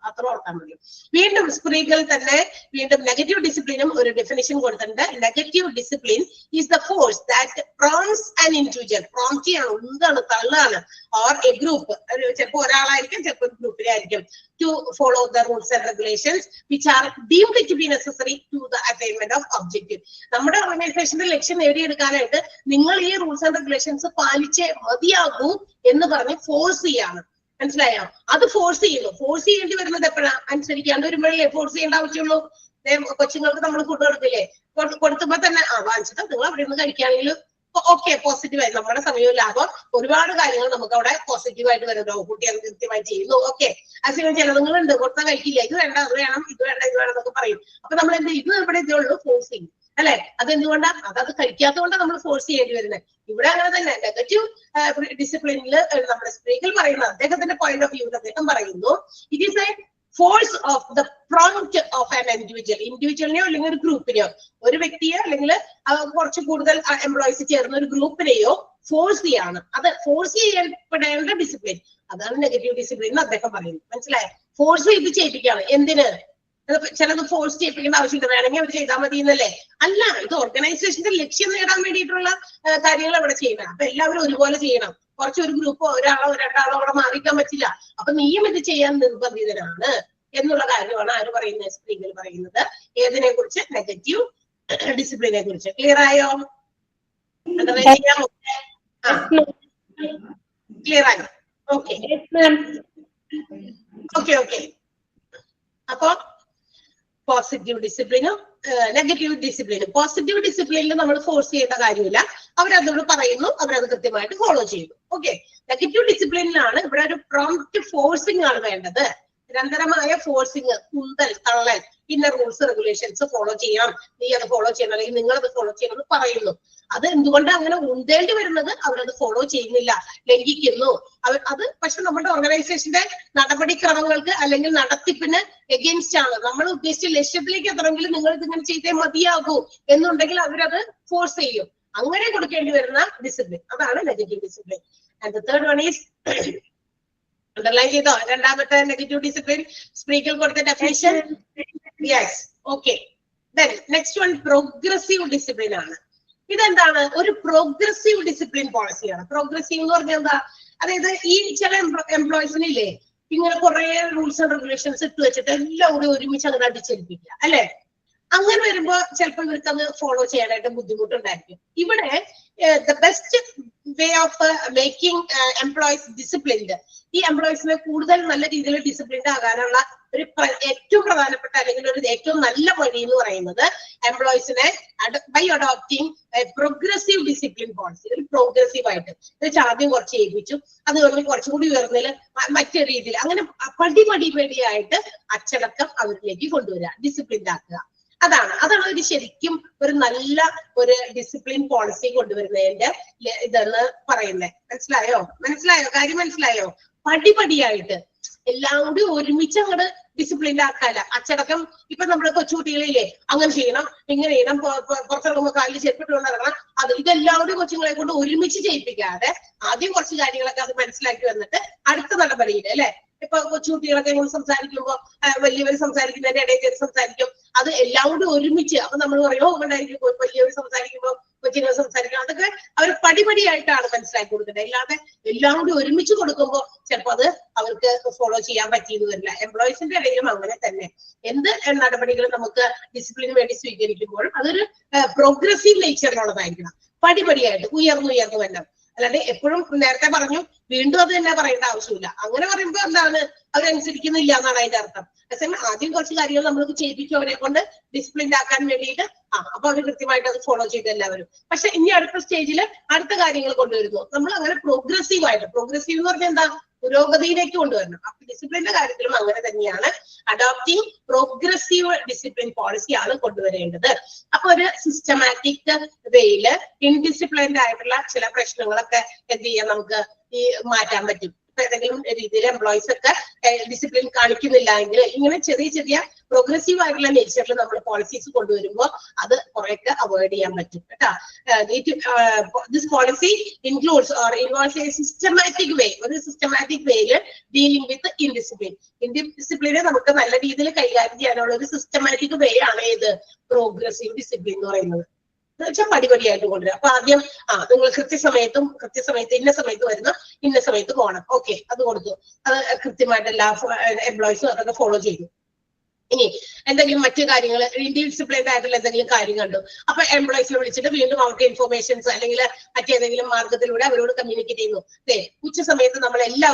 A: അത്ര ഓർക്കാൻ മതി. വീണ്ടും സ്ത്രീകൾ തന്നെ വീണ്ടും നെഗറ്റീവ് ഡിസിപ്ലിനും ഒരു ഡെഫിനിഷൻ കൊടുത്തിട്ടുണ്ട്. Negative discipline is the force that prompts an individual, prompt ചെയ്യാണ്, എന്താണ് തള്ളാണ്, ഓർ എ ഗ്രൂപ്പ്, ചിലപ്പോൾ ഒരാളായിരിക്കും, ചിലപ്പോൾ ഒരു ഗ്രൂപ്പിലായിരിക്കും, to follow the rules and regulations which are deemed to be necessary to the attainment of objective. നമ്മുടെ ഓർഗനൈസേഷന്റെ ലക്ഷ്യം നേടിയെടുക്കാനായിട്ട് നിങ്ങൾ ഈ റൂൾസ് ആൻഡ് റെഗുലേഷൻസ് പാലിച്ചേ മതിയാകൂ എന്ന് പറഞ്ഞ് ഫോഴ്സ് ചെയ്യാണ്. മനസ്സിലായോ? അത് ഫോഴ്സ് ചെയ്യുന്നു. ഫോഴ്സ് ചെയ്യേണ്ടി വരുന്നത് എപ്പോഴാ, അനുസരിക്കാണ്ട് വരുമ്പോഴല്ലേ ഫോഴ്സ് ചെയ്യേണ്ട ആവശ്യമുള്ളൂ. കൊച്ചുങ്ങൾക്ക് നമ്മൾ ഫുഡ് കൊടുക്കില്ലേ, കൊടുക്കുമ്പോ തന്നെ വാങ്ങിച്ചിട്ട് നിങ്ങൾ അവിടെ നിന്ന് കഴിക്കുകയാണെങ്കിൽ ഓക്കെ, പോസിറ്റീവായി നമ്മുടെ സമയവും ലാഭം, ഒരുപാട് കാര്യങ്ങൾ നമുക്ക് അവിടെ പോസിറ്റീവായിട്ട് വരുന്നു. കുട്ടി അത് കൃത്യമായി ചെയ്യുന്നു. ഓക്കെ, അസുഖം ചിലതുങ്ങളുണ്ട്, കൊടുത്താൽ കഴിക്കില്ല, ഇത് വേണ്ട അത് വേണം, ഇത് വേണ്ട ഇത് വേണം എന്നൊക്കെ പറയും. അപ്പൊ നമ്മൾ എന്ത്, ഇത് ഇവിടെ ഇതേ ഉള്ളൂ, ഫോഴ്സ് ചെയ്യും അല്ലെ. അതെന്തുകൊണ്ടാ, അത് കഴിക്കാത്തത് കൊണ്ടാണ് നമ്മൾ ഫോഴ്സ് ചെയ്യേണ്ടി വരുന്നത്. ഇവിടെ അങ്ങനെ തന്നെ നെഗറ്റീവ് ഡിസിപ്ലിനിൽ നമ്മുടെ സ്ത്രീകൾ പറയുന്നത്, അദ്ദേഹത്തിന്റെ പോയിന്റ് ഓഫ് വ്യൂവിൽ അദ്ദേഹം പറയുന്നു, it is a force of the prompt of an ഇൻഡിവിജ്വലിനെയോ അല്ലെങ്കിൽ ഒരു ഗ്രൂപ്പിനെയോ, ഒരു വ്യക്തിയോ അല്ലെങ്കിൽ കുറച്ച് കൂടുതൽ എംപ്ലോയീസ് ചേർന്ന ഒരു ഗ്രൂപ്പിനെയോ ഫോഴ്സ് ചെയ്യാണ്. അത് ഫോഴ്സ് ചെയ്യപ്പെടേണ്ട ഡിസിപ്ലിൻ, അതാണ് നെഗറ്റീവ് ഡിസിപ്ലിൻ എന്ന് അദ്ദേഹം പറയുന്നു. മനസ്സിലായോ? ഫോഴ്സ് ചെയ്ത് ചെയ്യിപ്പിക്കുകയാണ്. എന്തിന്? ചിലത് ഫോഴ്സ് ചെയ്യിപ്പിക്കേണ്ട ആവശ്യമില്ല, വേണമെങ്കിൽ അവർ ചെയ്താൽ മതി എന്നല്ലേ. അല്ല, ഇത് ഓർഗനൈസേഷന്റെ ലക്ഷ്യം നേടാൻ വേണ്ടിയിട്ടുള്ള കാര്യങ്ങൾ അവിടെ ചെയ്യണം. അപ്പൊ എല്ലാവരും ഒരുപോലെ ചെയ്യണം. കുറച്ചൊരു ഗ്രൂപ്പോ ഒരാളോ രണ്ടാളോ അവിടെ മാറിക്കാൻ പറ്റില്ല. അപ്പൊ നീയും ഇത് ചെയ്യാൻ നിർബന്ധിതനാണ് എന്നുള്ള കാര്യമാണ് ആര് പറയുന്നത്, സ്ത്രീകൾ പറയുന്നത്. ഏതിനെ കുറിച്ച്? നെഗറ്റീവ് ഡിസിപ്ലിനെ കുറിച്ച്. ക്ലിയർ ആയോ? ക്ലിയർ ആയോ? Okay okay okay. അപ്പൊ പോസിറ്റീവ് ഡിസിപ്ലിനും നെഗറ്റീവ് ഡിസിപ്ലിനും. പോസിറ്റീവ് ഡിസിപ്ലിനിൽ നമ്മൾ ഫോഴ്സ് ചെയ്യേണ്ട കാര്യമില്ല, അവരതോട് പറയുന്നു, അവരത് കൃത്യമായിട്ട് ഫോളോ ചെയ്യുന്നു. ഓക്കെ, നെഗറ്റീവ് ഡിസിപ്ലിനിലാണ് ഇവിടെ ഒരു പ്രോംപ്റ്റ് ഫോഴ്സിംഗ് ആണ് വേണ്ടത്. നിരന്തരമായ ഫോഴ്സിങ്, കുന്തൽ, തള്ളൽ, ഇന്ന റൂൾസ് റെഗുലേഷൻസ് ഫോളോ ചെയ്യണം, നീ അത് ഫോളോ ചെയ്യണം, അല്ലെങ്കിൽ നിങ്ങൾ അത് ഫോളോ ചെയ്യണം എന്ന് പറയുന്നു. അത് എന്തുകൊണ്ട് അങ്ങനെ ഉണ്ടേണ്ടി വരുന്നത്? അവരത് ഫോളോ ചെയ്യുന്നില്ല, ലംഘിക്കുന്നു. അത് പക്ഷെ നമ്മുടെ ഓർഗനൈസേഷന്റെ നടപടിക്രമങ്ങൾക്ക് അല്ലെങ്കിൽ നടത്തിപ്പിന് എഗെയിൻസ്റ്റ് ആണ്. നമ്മൾ ഉദ്ദേശിച്ച ലക്ഷ്യത്തിലേക്ക് എത്തണമെങ്കിൽ നിങ്ങൾ ഇതിങ്ങനെ ചെയ്തേ മതിയാകൂ എന്നുണ്ടെങ്കിൽ അവരത് ഫോഴ്സ് ചെയ്യും. അങ്ങനെ കൊടുക്കേണ്ടി വരുന്ന ഡിസിപ്ലിൻ, അതാണ് negative discipline. And the third one is underline ചെയ്തോ? രണ്ടാമത്തെ നെഗറ്റീവ് ഡിസിപ്ലിൻ സ്പീക്കർ കൊടുത്ത definition. Yes, okay. Then next one progressive discipline ആണ്. ഇതെന്താണ്? ഒരു പ്രോഗ്രസീവ് ഡിസിപ്ലിൻ പോളിസിയാണ്. പ്രോഗ്രസീവ് എന്ന് പറഞ്ഞാൽ എന്താ? അതായത് ഈ ചില എംപ്ലോയീസിനില്ലേ ഇങ്ങനെ കുറെ റൂൾസ് ആൻഡ് റെഗുലേഷൻസ് ഇട്ട് വെച്ചിട്ട് എല്ലാം കൂടി ഒരുമിച്ച് അങ്ങനെ അടിച്ചേൽപ്പിക്കുക അല്ലെ? അങ്ങനെ വരുമ്പോ ചിലപ്പോൾ ഇവർക്ക് അത് ഫോളോ ചെയ്യാനായിട്ട് ബുദ്ധിമുട്ടുണ്ടായിരിക്കും. ഇവിടെ the best way of making employees disciplined, ഈ എംപ്ലോയീസിനെ കൂടുതൽ നല്ല രീതിയിൽ ഡിസിപ്ലിൻഡ് ആകാനുള്ള ഒരു ഏറ്റവും പ്രധാനപ്പെട്ട അല്ലെങ്കിൽ ഒരു ഏറ്റവും നല്ല വഴി എന്ന് പറയുന്നത് എംപ്ലോയീസിനെ by adopting progressive discipline policy. ഒരു പ്രോഗ്രസീവ് ആയിട്ട് ആദ്യം കുറച്ച് ഏൽപ്പിച്ചു, അത് കഴിഞ്ഞ് കുറച്ചുകൂടി ഉയർന്നതിൽ മറ്റൊരു രീതിയിൽ അങ്ങനെ പടിയായിട്ട് അച്ചടക്കം അവരിലേക്ക് കൊണ്ടുവരിക, ഡിസിപ്ലിൻഡ് ആക്കുക. അതാണ് ഒരു ശരിക്കും ഒരു നല്ല ഒരു ഡിസിപ്ലിൻ പോളിസി കൊണ്ടുവരുന്നതിന്റെ ഇതെന്ന് പറയുന്നത്. മനസ്സിലായോ? കാര്യം മനസ്സിലായോ? പടിയായിട്ട് എല്ലാം കൂടി ഒരുമിച്ച് അങ്ങോട്ട് ഡിസിപ്ലിൻഡ് ആക്കാല. അച്ചടക്കം ഇപ്പൊ നമ്മുടെ കൊച്ചുകുട്ടികളില്ലേ അങ്ങനെ ചെയ്യണം, ഇങ്ങനെ ചെയ്യണം, പുറത്തിറങ്ങുമ്പോൾ കാലിൽ ചെരുപ്പിട്ട് കൊണ്ടിറങ്ങണം, അത് ഇതെല്ലാം കൂടി കൊച്ചുങ്ങളെ കൊണ്ട് ഒരുമിച്ച് ചെയ്യിപ്പിക്കാതെ ആദ്യം കുറച്ച് കാര്യങ്ങളൊക്കെ അത് മനസ്സിലാക്കി വന്നിട്ട് അടുത്ത നടപടിയിൽ അല്ലെ. ഇപ്പൊ കൊച്ചുകുട്ടികളൊക്കെ ഇങ്ങനെ സംസാരിക്കുമ്പോ വലിയവർ സംസാരിക്കുന്നതിന്റെ ഇടയിൽ കയറി സംസാരിക്കും, അത് എല്ലാം കൂടി ഒരുമിച്ച്. അപ്പൊ നമ്മൾ പറയുമോ ഉണ്ടായിരിക്കും വലിയവർ സംസാരിക്കുമ്പോ കൊച്ചുങ്ങൾ സംസാരിക്കണം, അതൊക്കെ അവർ പടിയായിട്ടാണ് മനസ്സിലാക്കി കൊടുക്കുന്നത്. അല്ലാതെ എല്ലാം കൂടി ഒരുമിച്ച് കൊടുക്കുമ്പോൾ ചിലപ്പോൾ അത് അവർക്ക് ഫോളോ ചെയ്യാൻ പറ്റിയെന്ന് വരില്ല. എംപ്ലോയീസിന്റെ ഇടയിലും അങ്ങനെ തന്നെ എന്ത് നടപടികളും നമുക്ക് ഡിസിപ്ലിന് വേണ്ടി സ്വീകരിക്കുമ്പോഴും അതൊരു പ്രോഗ്രസീവ് നേച്ചറിലുള്ളതായിരിക്കണം. പടിയായിട്ട് ഉയർന്നു വരണം. അല്ലാതെ എപ്പോഴും നേരത്തെ പറഞ്ഞു വീണ്ടും അത് തന്നെ പറയേണ്ട ആവശ്യമില്ല. അങ്ങനെ പറയുമ്പോ എന്താണ്? അവരനുസരിക്കുന്നില്ല എന്നാണ് അതിന്റെ അർത്ഥം. അതേസമയം ആദ്യം കുറച്ച് കാര്യങ്ങൾ നമ്മൾക്ക് ചെയ്യിപ്പിക്കും അവരെ കൊണ്ട് ഡിസിപ്ലിൻഡ് ആക്കാൻ വേണ്ടിയിട്ട്. അപ്പൊ അവർ കൃത്യമായിട്ട് അത് ഫോളോ ചെയ്ത് എല്ലാവരും. പക്ഷെ ഇനി അടുത്ത സ്റ്റേജിൽ അടുത്ത കാര്യങ്ങൾ കൊണ്ടുവരുന്നു. നമ്മൾ അങ്ങനെ പ്രോഗ്രസീവ് എന്ന് പറഞ്ഞാൽ എന്താ? പുരോഗതിയിലേക്ക് കൊണ്ടുവരണം. അപ്പൊ ഡിസിപ്ലിന്റെ കാര്യത്തിലും അങ്ങനെ തന്നെയാണ്. അഡോപ്റ്റിംഗ് പ്രോഗ്രസീവ് ഡിസിപ്ലിൻ പോളിസിയാണ് കൊണ്ടുവരേണ്ടത്. അപ്പൊ ഒരു സിസ്റ്റമാറ്റിക് വേയില് ഇൻഡിസിപ്ലിൻഡ് ആയിട്ടുള്ള ചില പ്രശ്നങ്ങളൊക്കെ എന്ത് ചെയ്യാൻ നമുക്ക് ഈ മാറ്റാൻ പറ്റും. ഇപ്പൊ ഏതെങ്കിലും രീതിയിൽ എംപ്ലോയീസ് ഒക്കെ ഡിസിപ്ലിൻ കാണിക്കുന്നില്ല എങ്കിൽ ഇങ്ങനെ ചെറിയ പ്രോഗ്രസീവ് ആയിട്ടുള്ള നേച്ചറിൽ നമ്മൾ പോളിസീസ് കൊണ്ടുവരുമ്പോൾ അത് കുറെയൊക്കെ അവോയ്ഡ് ചെയ്യാൻ പറ്റും കേട്ടോ. This policy includes or involves A systematic way, ഒരു സിസ്റ്റമാറ്റിക് വേയിൽ ഡീലിംഗ് വിത്ത് ഇൻഡിസിപ്ലിൻ. ഇൻഡിസിപ്ലിനെ നമുക്ക് നല്ല രീതിയിൽ കൈകാര്യം ചെയ്യാനുള്ള ഒരു സിസ്റ്റമാറ്റിക് വേ ആണ് ഇത് പ്രോഗ്രസീവ് ഡിസിപ്ലിൻ എന്ന് പറയുന്നത്. വെച്ചാൽ പടിയായിട്ട് കൊണ്ടുവരാം. അപ്പൊ ആദ്യം നിങ്ങൾ കൃത്യസമയത്ത് ഇന്ന സമയത്ത് വരുന്ന ഇന്ന സമയത്ത് പോകണം, ഓക്കെ, അത് കൊടുത്തു. അത് കൃത്യമായിട്ട് എല്ലാ എംപ്ലോയീസും അതൊക്കെ ഫോളോ ചെയ്തു. ഇനി എന്തെങ്കിലും മറ്റു കാര്യങ്ങൾ ഇൻഡിസിപ്ലിൻഡ് ആയിട്ടുള്ള എന്തെങ്കിലും കാര്യം കണ്ടു, അപ്പൊ എംപ്ലോയീസിനെ വിളിച്ചിട്ട് വീണ്ടും അവർക്ക് ഇൻഫോർമേഷൻസ് അല്ലെങ്കിൽ മറ്റേതെങ്കിലും മാർഗത്തിലൂടെ അവരോട് കമ്മ്യൂണിക്കേറ്റ് ചെയ്യുന്നു. ഉച്ച സമയത്ത് നമ്മൾ എല്ലാ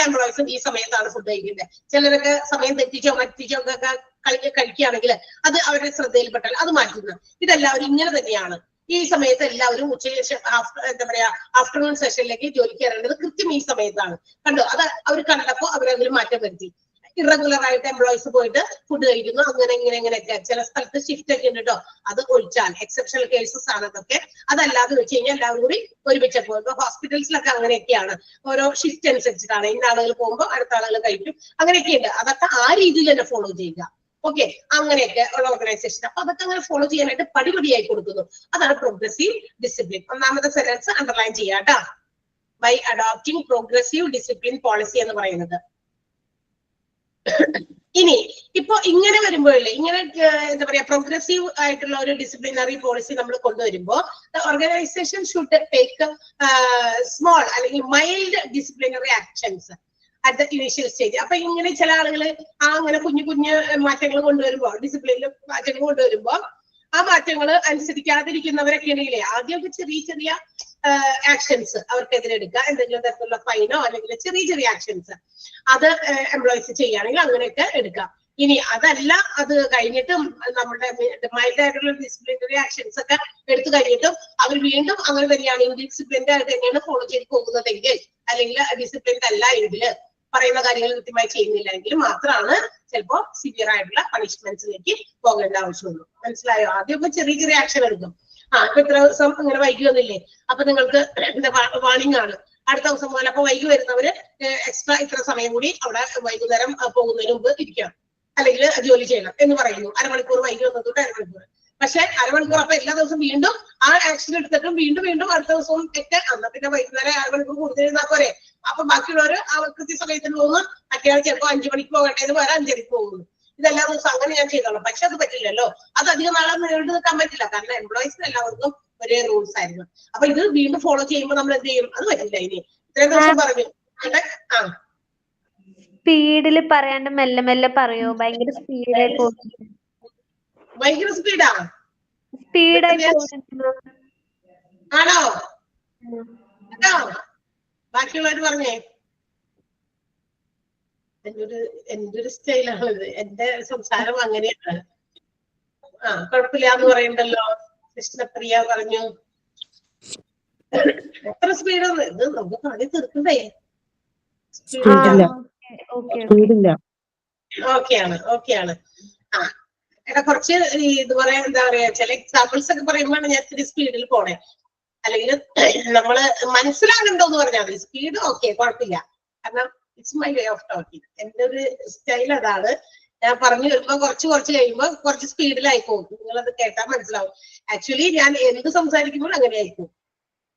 A: എംപ്ലോയീസും ഈ സമയത്താണ് ഫുഡ് കഴിക്കുന്നത്. ചിലരൊക്കെ സമയം തെറ്റിച്ചോ ഒക്കെ കഴിക്കുകയാണെങ്കിൽ അത് അവരുടെ ശ്രദ്ധയിൽപ്പെട്ടാൽ അത് മാറ്റുന്നു. ഇതെല്ലാവരും ഇങ്ങനെ തന്നെയാണ്. ഈ സമയത്ത് എല്ലാവരും ഉച്ചശേഷം ആഫ്റ്റർനൂൺ സെഷനിലേക്ക് ജോലിക്ക് കയറേണ്ടത് കൃത്യം ഈ സമയത്താണ്. കണ്ടോ? അത് അവർ കണ്ടപ്പോൾ അവരതിൽ മാറ്റം വരുത്തി. ഇറഗുലർ ആയിട്ട് എംപ്ലോയീസ് പോയിട്ട് ഫുഡ് കഴിക്കുന്നു, ഇങ്ങനെയൊക്കെ. ചില സ്ഥലത്ത് ഷിഫ്റ്റ് ഒക്കെ ഉണ്ട് കേട്ടോ, അത് ഒഴിച്ചാൽ എക്സെപ്ഷണൽ കേസസ് ആണ് അതൊക്കെ. അതല്ലാതെ വെച്ച് കഴിഞ്ഞാൽ എല്ലാവരും കൂടി ഒരുമിച്ച് പോകും. ഹോസ്പിറ്റൽസിലൊക്കെ അങ്ങനെയൊക്കെയാണ്, ഓരോ ഷിഫ്റ്റ് അനുസരിച്ചിട്ടാണ്. ഇന്ന ആളുകൾ പോകുമ്പോൾ അടുത്ത ആളുകൾ കഴിക്കും, അങ്ങനെയൊക്കെയുണ്ട്. അതൊക്കെ ആ രീതിയിൽ തന്നെ ഫോളോ ചെയ്യുക. ഓക്കെ, അങ്ങനെയൊക്കെ ഉള്ള ഓർഗനൈസേഷൻ. അപ്പൊ അതൊക്കെ അങ്ങനെ ഫോളോ ചെയ്യാനായിട്ട് പടിയായി കൊടുക്കുന്നു. അതാണ് പ്രോഗ്രസീവ് ഡിസിപ്ലിൻ. ഒന്നാമത്തെ സെന്റൻസ് അണ്ടർലൈൻ ചെയ്യാട്ടോ, by adopting progressive discipline policy എന്ന് പറയുന്നത്. ഇനി ഇപ്പൊ ഇങ്ങനെ വരുമ്പോഴല്ലേ, ഇങ്ങനെ എന്താ പറയാ പ്രോഗ്രസീവ് ആയിട്ടുള്ള ഒരു ഡിസിപ്ലിനറി പോളിസി നമ്മൾ കൊണ്ടുവരുമ്പോ ഓർഗനൈസേഷൻ ഷുഡ് ടേക്ക് സ്മോൾ അല്ലെങ്കിൽ mild disciplinary actions at the initial stage. അപ്പൊ ഇങ്ങനെ ചില ആളുകൾ അങ്ങനെ കുഞ്ഞു മാറ്റങ്ങൾ കൊണ്ടുവരുമ്പോ, ഡിസിപ്ലിനിൽ മാറ്റങ്ങൾ കൊണ്ടുവരുമ്പോ ആ മാറ്റങ്ങൾ അനുസരിക്കാതിരിക്കുന്നവരൊക്കെ ഉണ്ടെങ്കിലേ ആദ്യമൊക്കെ ചെറിയ ആക്ഷൻസ് അവർക്കെതിരെ എടുക്കുക. എന്തെങ്കിലും തരത്തിലുള്ള ഫൈനോ അല്ലെങ്കിൽ ചെറിയ ആക്ഷൻസ് അത് എംപ്ലോയീസ് ചെയ്യുകയാണെങ്കിൽ അങ്ങനെയൊക്കെ എടുക്കാം. ഇനി അതല്ല, അത് കഴിഞ്ഞിട്ടും നമ്മുടെ മൈൽഡ് ആയിട്ടുള്ള ഡിസിപ്ലിനറി ആക്ഷൻസ് ഒക്കെ എടുത്തു കഴിഞ്ഞിട്ടും അവർ വീണ്ടും അങ്ങനെ തന്നെയാണ് ഇൻഡിസിപ്ലിൻഡ് ആയിട്ട് തന്നെയാണ് ഫോളോ ചെയ്ത് പോകുന്നതെങ്കിൽ അല്ലെങ്കിൽ ഡിസിപ്ലിൻഡ് അല്ല എങ്കിൽ പറയുന്ന കാര്യങ്ങൾ കൃത്യമായി ചെയ്യുന്നില്ലെങ്കിൽ മാത്രമാണ് ചിലപ്പോ സിവിയർ ആയിട്ടുള്ള പണിഷ്മെന്റ്സിലേക്ക് പോകേണ്ട ആവശ്യമുള്ളൂ. മനസ്സിലായോ? ആദ്യമൊക്കെ ചെറിയ ചെറിയ ആക്ഷൻ എടുക്കും. ഇപ്പൊ ഇത്ര ദിവസം ഇങ്ങനെ വൈകി വന്നില്ലേ, അപ്പൊ നിങ്ങൾക്ക് എന്താ വാണിംഗ് ആണ്, അടുത്ത ദിവസം മുതൽ അപ്പൊ വൈകി വരുന്നവര് എക്സ്ട്രാ ഇത്ര സമയം കൂടി അവിടെ വൈകുന്നേരം പോകുന്നതിന് മുമ്പ് ഇരിക്കണം, അല്ലെങ്കിൽ ജോലി ചെയ്യണം എന്ന് പറയുന്നു. അരമണിക്കൂർ വൈകി വന്നതുകൊണ്ട് അരമണിക്കൂർ. പക്ഷെ അരമണിക്കൂർ അപ്പൊ എല്ലാ ദിവസവും വീണ്ടും ആ ആക്ഷൻ എടുത്തിട്ടും വീണ്ടും വീണ്ടും അടുത്ത ദിവസവും ഒക്കെ അന്ന് പിന്നെ വൈകുന്നേരം അരമണിക്കൂർ കൂടുതൽ ഇരുന്നാൽ പോരെ. അപ്പൊ ബാക്കിയുള്ളവര് കൃത്യസമയത്തിന് പോകുന്നു, മറ്റേ ചിലപ്പോൾ 5 മണിക്ക് പോകട്ടെ എന്ന് പറയാൻ 5 മണിക്ക് പോകുന്നു. ഇതെല്ലാ ദിവസം അങ്ങനെ ഞാൻ ചെയ്തോളാം. പക്ഷെ അത് പറ്റില്ലല്ലോ, അത് അധികം നാളെ നീണ്ടു നിൽക്കാൻ പറ്റില്ല. കാരണം എംപ്ലോയീസിന് എല്ലാവർക്കും ഒരേ റൂൾസ് ആയിരുന്നു. അപ്പൊ ഇത് വീണ്ടും ഫോളോ ചെയ്യുമ്പോൾ നമ്മൾ എന്ത് ചെയ്യും? അത് പറ്റില്ല. ഇനി ഇത്രയും ദിവസം പറഞ്ഞു
C: സ്പീഡില് പറയാണ്ട് മെല്ലെ മെല്ലെ പറയോ? ഭയങ്കര സ്പീഡായി പോകും.
A: ഭയങ്കര സ്പീഡാ?
C: സ്പീഡായി പോകുന്നു
A: ആണോ? ബാക്കിയുള്ളവര് പറഞ്ഞേ. എന്റെ ഒരു സ്റ്റൈലാണിത്, എന്റെ സംസാരം അങ്ങനെയാണ്. കുഴപ്പമില്ല എന്ന് പറയണ്ടല്ലോ. കൃഷ്ണപ്രിയ പറഞ്ഞു എത്ര സ്പീഡാണ് ഇത്, നമുക്ക് കാര്യം തീർക്കണ്ടേ? ഓക്കെയാണ്. എടാ കുറച്ച് ഇതുപോലെ എന്താ പറയാ, ചില എക്സാമ്പിൾസ് ഒക്കെ പറയുമ്പോഴാണ് ഞാൻ ഇത്തിരി സ്പീഡിൽ പോണേ. അല്ലെങ്കിൽ നമ്മള് മനസ്സിലാകണ്ടോന്ന് പറഞ്ഞാൽ മതി. സ്പീഡ് ഓക്കെ, കുഴപ്പമില്ല. കാരണം it's my way of talking. എന്റെ ഒരു സ്റ്റൈൽ അതാണ്. ഞാൻ പറഞ്ഞു വരുമ്പോ കുറച്ച് കഴിയുമ്പോ കുറച്ച് സ്പീഡിലായി പോകും. നിങ്ങളത് കേട്ടാൽ മനസ്സിലാവും. ആക്ച്വലി ഞാൻ എന്ത് സംസാരിക്കുമ്പോൾ അങ്ങനെ ആയിപ്പോകും.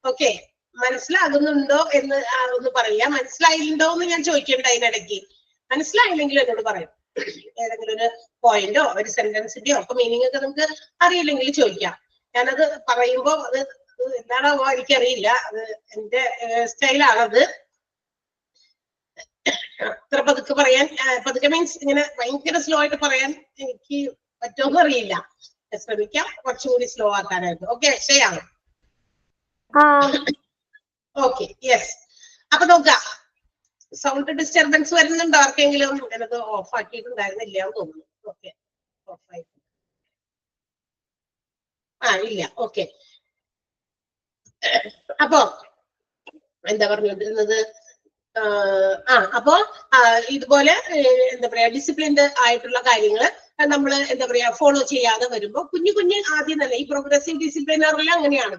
A: ഓക്കെ, മനസ്സിലാകുന്നുണ്ടോ എന്ന് ഒന്ന് പറയാ. മനസ്സിലായില്ലോ എന്ന് ഞാൻ ചോദിക്കണ്ട അതിനിടയ്ക്ക്. മനസ്സിലായില്ലെങ്കിൽ എന്നോട് പറയും. ഏതെങ്കിലും ഒരു പോയിന്റോ ഒരു സെന്റൻസിന്റെയോ ഒക്കെ മീനിങ് ഒക്കെ നിങ്ങൾക്ക് അറിയില്ലെങ്കിൽ ചോദിക്കാം. ഞാനത് പറയുമ്പോ അത് എന്താണോ എനിക്കറിയില്ല, അത് എന്റെ സ്റ്റൈലാണത്. അത്ര പതുക്കെ പറയാൻ, പതുക്കെ മീൻസ് ഇങ്ങനെ ഭയങ്കര സ്ലോ ആയിട്ട് പറയാൻ എനിക്ക് പറ്റുമെന്ന് അറിയില്ല. ശ്രമിക്കാം കുറച്ചുകൂടി സ്ലോ ആക്കാനായിട്ട്. ഓക്കെ, ശരിയാണ്. Okay, yes. അപ്പൊ നോക്കാം, സൗണ്ട് ഡിസ്റ്റർബൻസ് വരുന്നുണ്ടോ ആർക്കെങ്കിലും? ഞാനത് ഓഫ് ആക്കിയിട്ടുണ്ടായിരുന്നില്ല എന്ന് തോന്നുന്നു. ഓക്കെ, ഓഫായി. ഇല്ല. ഓക്കെ, അപ്പൊ എന്താ പറഞ്ഞിരുന്നത്? അപ്പോ ഇതുപോലെ എന്താ പറയാ, ഡിസിപ്ലിൻഡ് ആയിട്ടുള്ള കാര്യങ്ങൾ നമ്മൾ എന്താ പറയാ ഫോളോ ചെയ്യാതെ വരുമ്പോ കുഞ്ഞു ആദ്യം തന്നെ ഈ പ്രോഗ്രസീവ് ഡിസിപ്ലിനറിൽ അങ്ങനെയാണ്.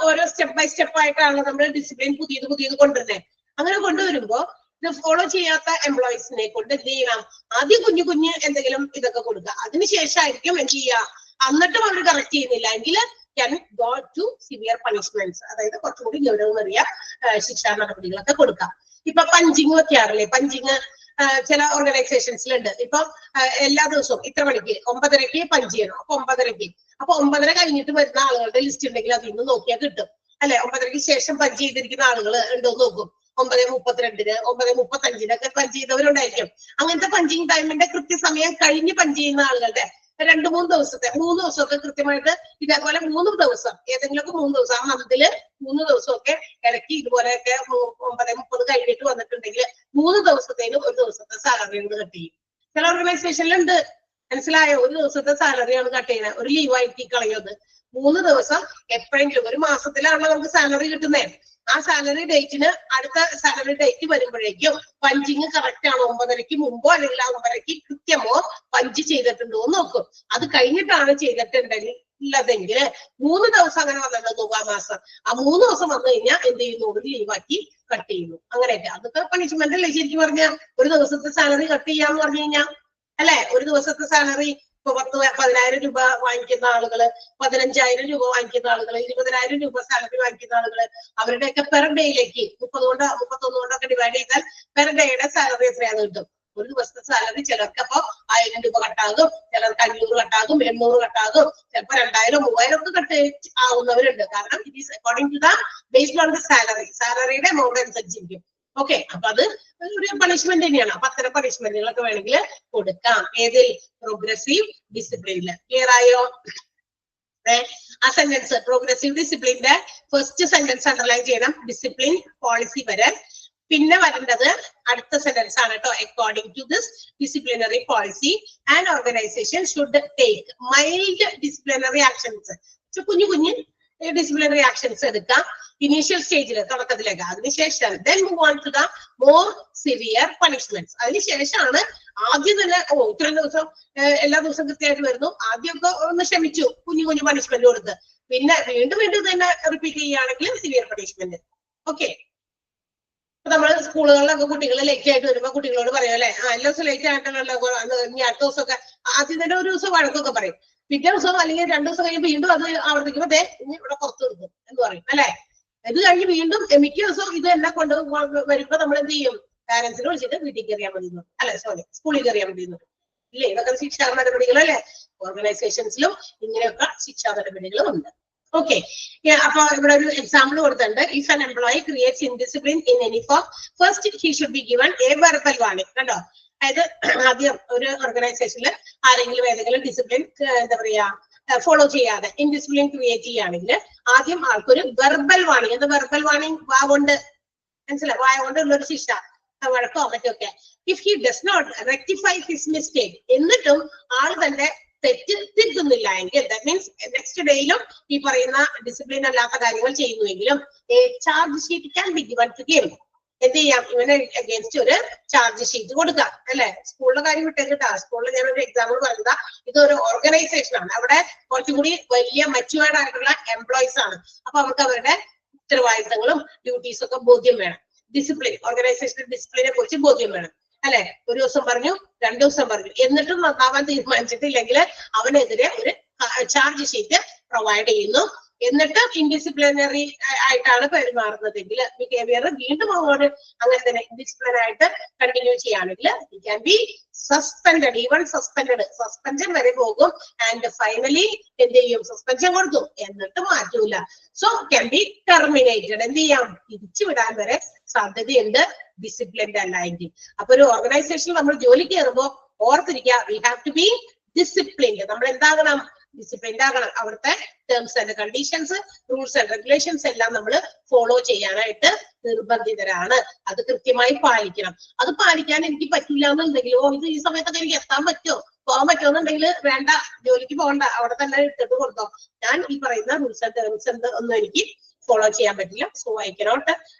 A: ഓരോ സ്റ്റെപ്പ് ബൈ സ്റ്റെപ്പ് ആയിട്ടാണ് നമ്മൾ ഡിസിപ്ലിൻ പുതിയത് കൊണ്ടുവരുന്നത്. അങ്ങനെ കൊണ്ടുവരുമ്പോ ഇത് ഫോളോ ചെയ്യാത്ത എംപ്ലോയീസിനെ കൊണ്ട് എന്ത് ചെയ്യണം? ആദ്യം കുഞ്ഞു എന്തെങ്കിലും ഇതൊക്കെ കൊടുക്കുക. അതിനുശേഷമായിരിക്കും എന്ത് ചെയ്യുക, എന്നിട്ടും അവർ കറക്റ്റ് ചെയ്യുന്നില്ല എങ്കിൽ can go to severe punishments. അതായത് കുറച്ചുകൂടി ഗൗരവമേറിയ ശിക്ഷാ നടപടികളൊക്കെ കൊടുക്കാം. ഇപ്പൊ പഞ്ചിങ് വെക്കാറില്ലേ? പഞ്ചിങ് ചില ഓർഗനൈസേഷൻസിലുണ്ട്. ഇപ്പൊ എല്ലാ ദിവസവും ഇത്ര മണിക്ക് 9:30 പഞ്ച് ചെയ്യണം. അപ്പൊ 9:30 അപ്പൊ 9:30 കഴിഞ്ഞിട്ട് വരുന്ന ആളുകളുടെ ലിസ്റ്റ് ഉണ്ടെങ്കിൽ അതിൽ നിന്ന് നോക്കിയാൽ കിട്ടും അല്ലെ? 9:30 ശേഷം പഞ്ച് ചെയ്തിരിക്കുന്ന ആളുകൾ ഉണ്ടോ നോക്കും. 9:32 9:35 പഞ്ച് ചെയ്തവരുണ്ടായിരിക്കും. അങ്ങനത്തെ പഞ്ചിങ് ടൈമിന്റെ കൃത്യസമയം കഴിഞ്ഞ് പഞ്ച് ചെയ്യുന്ന ആളുകളുടെ 2-3 ദിവസമൊക്കെ കൃത്യമായിട്ട് ഇതേപോലെ 3 ദിവസം, ഏതെങ്കിലുമൊക്കെ 3 ദിവസം, ആ മന്തില് 3 ദിവസമൊക്കെ ഇടയ്ക്ക് ഇതുപോലെയൊക്കെ 9:30 കഴിഞ്ഞിട്ട് വന്നിട്ടുണ്ടെങ്കിൽ 3 ദിവസത്തേന് ഒരു ദിവസത്തെ സാലറി കട്ട് ചെയ്യും. ചില ഓർഗനൈസേഷനിലുണ്ട്. മനസ്സിലായോ? ഒരു ദിവസത്തെ സാലറിയാണ് കട്ട് ചെയ്യുന്നത്. ഒരു ലീവായിട്ട് കളയുന്നത് 3 ദിവസം. എപ്പോഴെങ്കിലും ഒരു മാസത്തിലാണല്ലോ നമുക്ക് സാലറി കിട്ടുന്നത്. ആ സാലറി ഡേറ്റിന് അടുത്ത സാലറി ഡേറ്റ് വരുമ്പോഴേക്കും പഞ്ചിങ് കറക്റ്റ് ആണോ, 9:30 മുമ്പോ അല്ലെങ്കിൽ 9:30 കൃത്യമോ പഞ്ച് ചെയ്തിട്ടുണ്ടോ എന്ന് നോക്കും. അത് കഴിഞ്ഞിട്ടാണ് ചെയ്തിട്ടുണ്ടെങ്കിൽ 3 ദിവസം അങ്ങനെ വന്നിട്ട് നോക്കും ആ മാസം. ആ 3 ദിവസം വന്നു കഴിഞ്ഞാൽ എന്ത് ചെയ്യുന്നു? ഒരു ലീവാക്കി കട്ട് ചെയ്യുന്നു. അങ്ങനെയൊക്കെ അതൊക്കെ പണിഷ്മെന്റ് അല്ലേ ശരിക്കും പറഞ്ഞാൽ? ഒരു ദിവസത്തെ സാലറി കട്ട് ചെയ്യാന്ന് പറഞ്ഞു കഴിഞ്ഞാൽ അല്ലെ? ഒരു ദിവസത്തെ സാലറി ഇപ്പൊ 10,000 രൂപ വാങ്ങിക്കുന്ന ആളുകള്, 15,000 രൂപ വാങ്ങിക്കുന്ന ആളുകള്, 20,000 രൂപ സാലറി വാങ്ങിക്കുന്ന ആളുകള്, അവരുടെയൊക്കെ പെർ ഡേയിലേക്ക് 31 കൊണ്ടൊക്കെ ഡിവൈഡ് ചെയ്താൽ പെർ ഡേയുടെ സാലറി എത്രയാന്ന് കിട്ടും. ഒരു ദിവസത്തെ സാലറി ചിലർക്ക് അപ്പൊ 1000 രൂപ കട്ടാകും, ചിലർക്ക് 500 കട്ടാകും, 800 കട്ടാകും, ചിലപ്പോ 2,000 3,000 ഒക്കെ കട്ട് ആവുന്നവരുണ്ട്. കാരണം it is according to the based on the സാലറിയുടെ എമൗണ്ട് അനുസരിച്ചിരിക്കും. ഓക്കെ, അപ്പൊ അത് ഒരു പണിഷ്മെന്റ് തന്നെയാണ്. അപ്പൊ അത്തരം പണിഷ്മെന്റുകളൊക്കെ വേണമെങ്കിൽ കൊടുക്കാം. ഏതിൽ? പ്രോഗ്രസീവ് ഡിസിപ്ലിനില്. ക്ലിയർ ആയോ? ആ സെന്റൻസ് പ്രോഗ്രസീവ് ഡിസിപ്ലിന്റെ ഫസ്റ്റ് സെന്റൻസ് അണ്ടർലൈൻ ചെയ്യണം. ഡിസിപ്ലിൻ പോളിസി വരെ. പിന്നെ വരേണ്ടത് അടുത്ത സെന്റൻസ് ആണ് കേട്ടോ. According to this disciplinary policy and organisation should take mild disciplinary actions. കുഞ്ഞു ഡിസിപ്ലിനറി ആക്ഷൻസ് എടുക്കാം ഇനീഷ്യൽ സ്റ്റേജിൽ തുടക്കത്തിലേക്ക്. അതിനുശേഷം then move on to the more severe punishments. അതിനുശേഷമാണ് ആദ്യം തന്നെ ഇത്രയും ദിവസം എല്ലാ ദിവസവും കൃത്യമായിട്ട് വരുന്നു, ആദ്യമൊക്കെ ഒന്ന് ക്ഷമിച്ചു, കുഞ്ഞു കുഞ്ഞു പണിഷ്മെന്റ് കൊടുത്ത്, പിന്നെ വീണ്ടും വീണ്ടും തന്നെ റിപ്പീറ്റ് ചെയ്യുകയാണെങ്കിൽ സിവിയർ പണിഷ്മെന്റ്. ഓക്കെ, നമ്മൾ സ്കൂളുകളിലൊക്കെ കുട്ടികൾ ലേറ്റ് ആയിട്ട് വരുമ്പോ കുട്ടികളോട് പറയും അല്ലെ, എല്ലാ ദിവസം ലേറ്റ് ആയിട്ടുള്ള ഇനി അടുത്ത ദിവസമൊക്കെ ആദ്യം തന്നെ ഒരു ദിവസം വഴക്കൊക്കെ പറയും, പിറ്റേ ദിവസം അല്ലെങ്കിൽ 2 ദിവസം കഴിയുമ്പോൾ വീണ്ടും അത് ആവർത്തിക്കുമ്പോ ഇനി ഇവിടെ പുറത്തു കൊടുക്കും എന്ന് പറയും അല്ലെ. ഇത് കഴിഞ്ഞ് വീണ്ടും മിക്ക ദിവസവും ഇത് എല്ലാം കൊണ്ട് വരുമ്പോ നമ്മൾ എന്ത് ചെയ്യും, പാരന്റ്സിനെ വിളിച്ചിട്ട് വീട്ടിൽ കയറിയാൽ മതി സ്കൂളിൽ കയറിയാൽ മതി ഇല്ലേ. ഇതൊക്കെ ശിക്ഷാ നടപടികൾ അല്ലെ. ഓർഗനൈസേഷൻസിലും ഇങ്ങനെയൊക്കെ ശിക്ഷാ നടപടികളും ഉണ്ട്. ഓക്കെ, അപ്പൊ ഇവിടെ ഒരു എക്സാമ്പിൾ കൊടുത്തിട്ടുണ്ട്. If an employee creates indiscipline in any form first he should be given A verbal warning. കണ്ടോ, അതായത് ആദ്യം ഒരു ഓർഗനൈസേഷനിൽ ആരെങ്കിലും ഏതെങ്കിലും ഡിസിപ്ലിൻ എന്താ പറയാ ഫോളോ ചെയ്യാതെ ഇൻഡിസിപ്ലിൻ ക്രിയേറ്റ് ചെയ്യുകയാണെങ്കിൽ ആദ്യം ആൾക്കൊരു വെർബൽ വാർണിംഗ്. എന്താ വെർബൽ വാർണിംഗ്? വാഗോണ്ട്, മനസ്സിലായി, വായ കൊണ്ടുള്ളൊരു ശിക്ഷ, വഴക്കോ മറ്റൊക്കെ. If he does not rectify his mistake, എന്നിട്ടും ആൾ തന്റെ തെറ്റ് തിരുത്തുന്നില്ല എങ്കിൽ, ദാറ്റ് മീൻസ് നെക്സ്റ്റ് ഡേയിലും ഈ പറയുന്ന ഡിസിപ്ലിൻ അല്ലാത്ത കാര്യങ്ങൾ ചെയ്യുന്നുവെങ്കിലും a charge sheet can be given to him. എന്ത് ചെയ്യാം, ഇവന് അഗേൻസ്റ്റ് ഒരു ചാർജ് ഷീറ്റ് കൊടുക്കാം അല്ലെ. സ്കൂളിലെ കാര്യം വിട്ടേക്കിട്ടാ, സ്കൂളിൽ ഞാൻ ഒരു എക്സാമ്പിൾ പറഞ്ഞതാ. ഇതൊരു ഓർഗനൈസേഷൻ ആണ്, അവിടെ കുറച്ചും കൂടി വലിയ മച്ചുവേർഡ് ആയിട്ടുള്ള എംപ്ലോയീസ് ആണ്. അപ്പൊ അവർക്ക് അവരുടെ ഉത്തരവാദിത്തങ്ങളും ഡ്യൂട്ടീസും ഒക്കെ ബോധ്യം വേണം. ഡിസിപ്ലിൻ, ഓർഗനൈസേഷണൽ ഡിസിപ്ലിനെ കുറിച്ച് ബോധ്യം വേണം അല്ലെ. ഒരു ദിവസം പറഞ്ഞു, 2 ദിവസം പറഞ്ഞു, എന്നിട്ടും നന്നാവാൻ തീരുമാനിച്ചിട്ടില്ലെങ്കിൽ അവനെതിരെ ഒരു ചാർജ് ഷീറ്റ് പ്രൊവൈഡ് ചെയ്യുന്നു. എന്നിട്ട് ഇൻഡിസിപ്ലിനറി ആയിട്ടാണ് പെരുമാറുന്നതെങ്കിൽ, ബിഹേവിയർ വീണ്ടും അങ്ങോട്ട് അങ്ങനെ തന്നെ ഇൻഡിസിപ്ലിൻ ആയിട്ട് കണ്ടിന്യൂ ചെയ്യുകയാണെങ്കിൽ it can be suspended, even suspension വരെ പോകും. ആൻഡ് ഫൈനലി എന്ത് ചെയ്യും, സസ്പെൻഷൻ കൊടുത്തു എന്നിട്ട് മാറ്റൂല. So can be terminated. എന്ത് ചെയ്യാം, തിരിച്ചുവിടാൻ വരെ സാധ്യതയുണ്ട് ഡിസിപ്ലിൻഡ് അല്ലായെങ്കിൽ. അപ്പൊ ഒരു ഓർഗനൈസേഷനിൽ നമ്മൾ ജോലി കയറുമ്പോൾ ഓർത്തിരിക്കുക, we have to be disciplined. നമ്മൾ എന്താകണം, ഡിസിപ്ലിൻഡ് ആകണം. അവിടുത്തെ terms and conditions, rules and regulations എല്ലാം നമ്മൾ ഫോളോ ചെയ്യാനായിട്ട് നിർബന്ധിതരാണ്. അത് കൃത്യമായി പാലിക്കണം. അത് പാലിക്കാൻ എനിക്ക് പറ്റില്ല എന്നുണ്ടെങ്കിൽ, ഇത് ഈ സമയത്തൊക്കെ എനിക്ക് എത്താൻ പറ്റുമോ, പോകാൻ പറ്റുമോ എന്നുണ്ടെങ്കിൽ വേണ്ട, ജോലിക്ക് പോകണ്ട, അവിടെ തന്നെ ഇട്ടിട്ട് കൊടുത്തോ. ഞാൻ ഈ പറയുന്ന റൂൾസ് ആൻഡ് ടേംസ് ഒന്നും എനിക്ക് ഫോളോ ചെയ്യാൻ പറ്റില്ല, സോ ഐ കനോട്ട്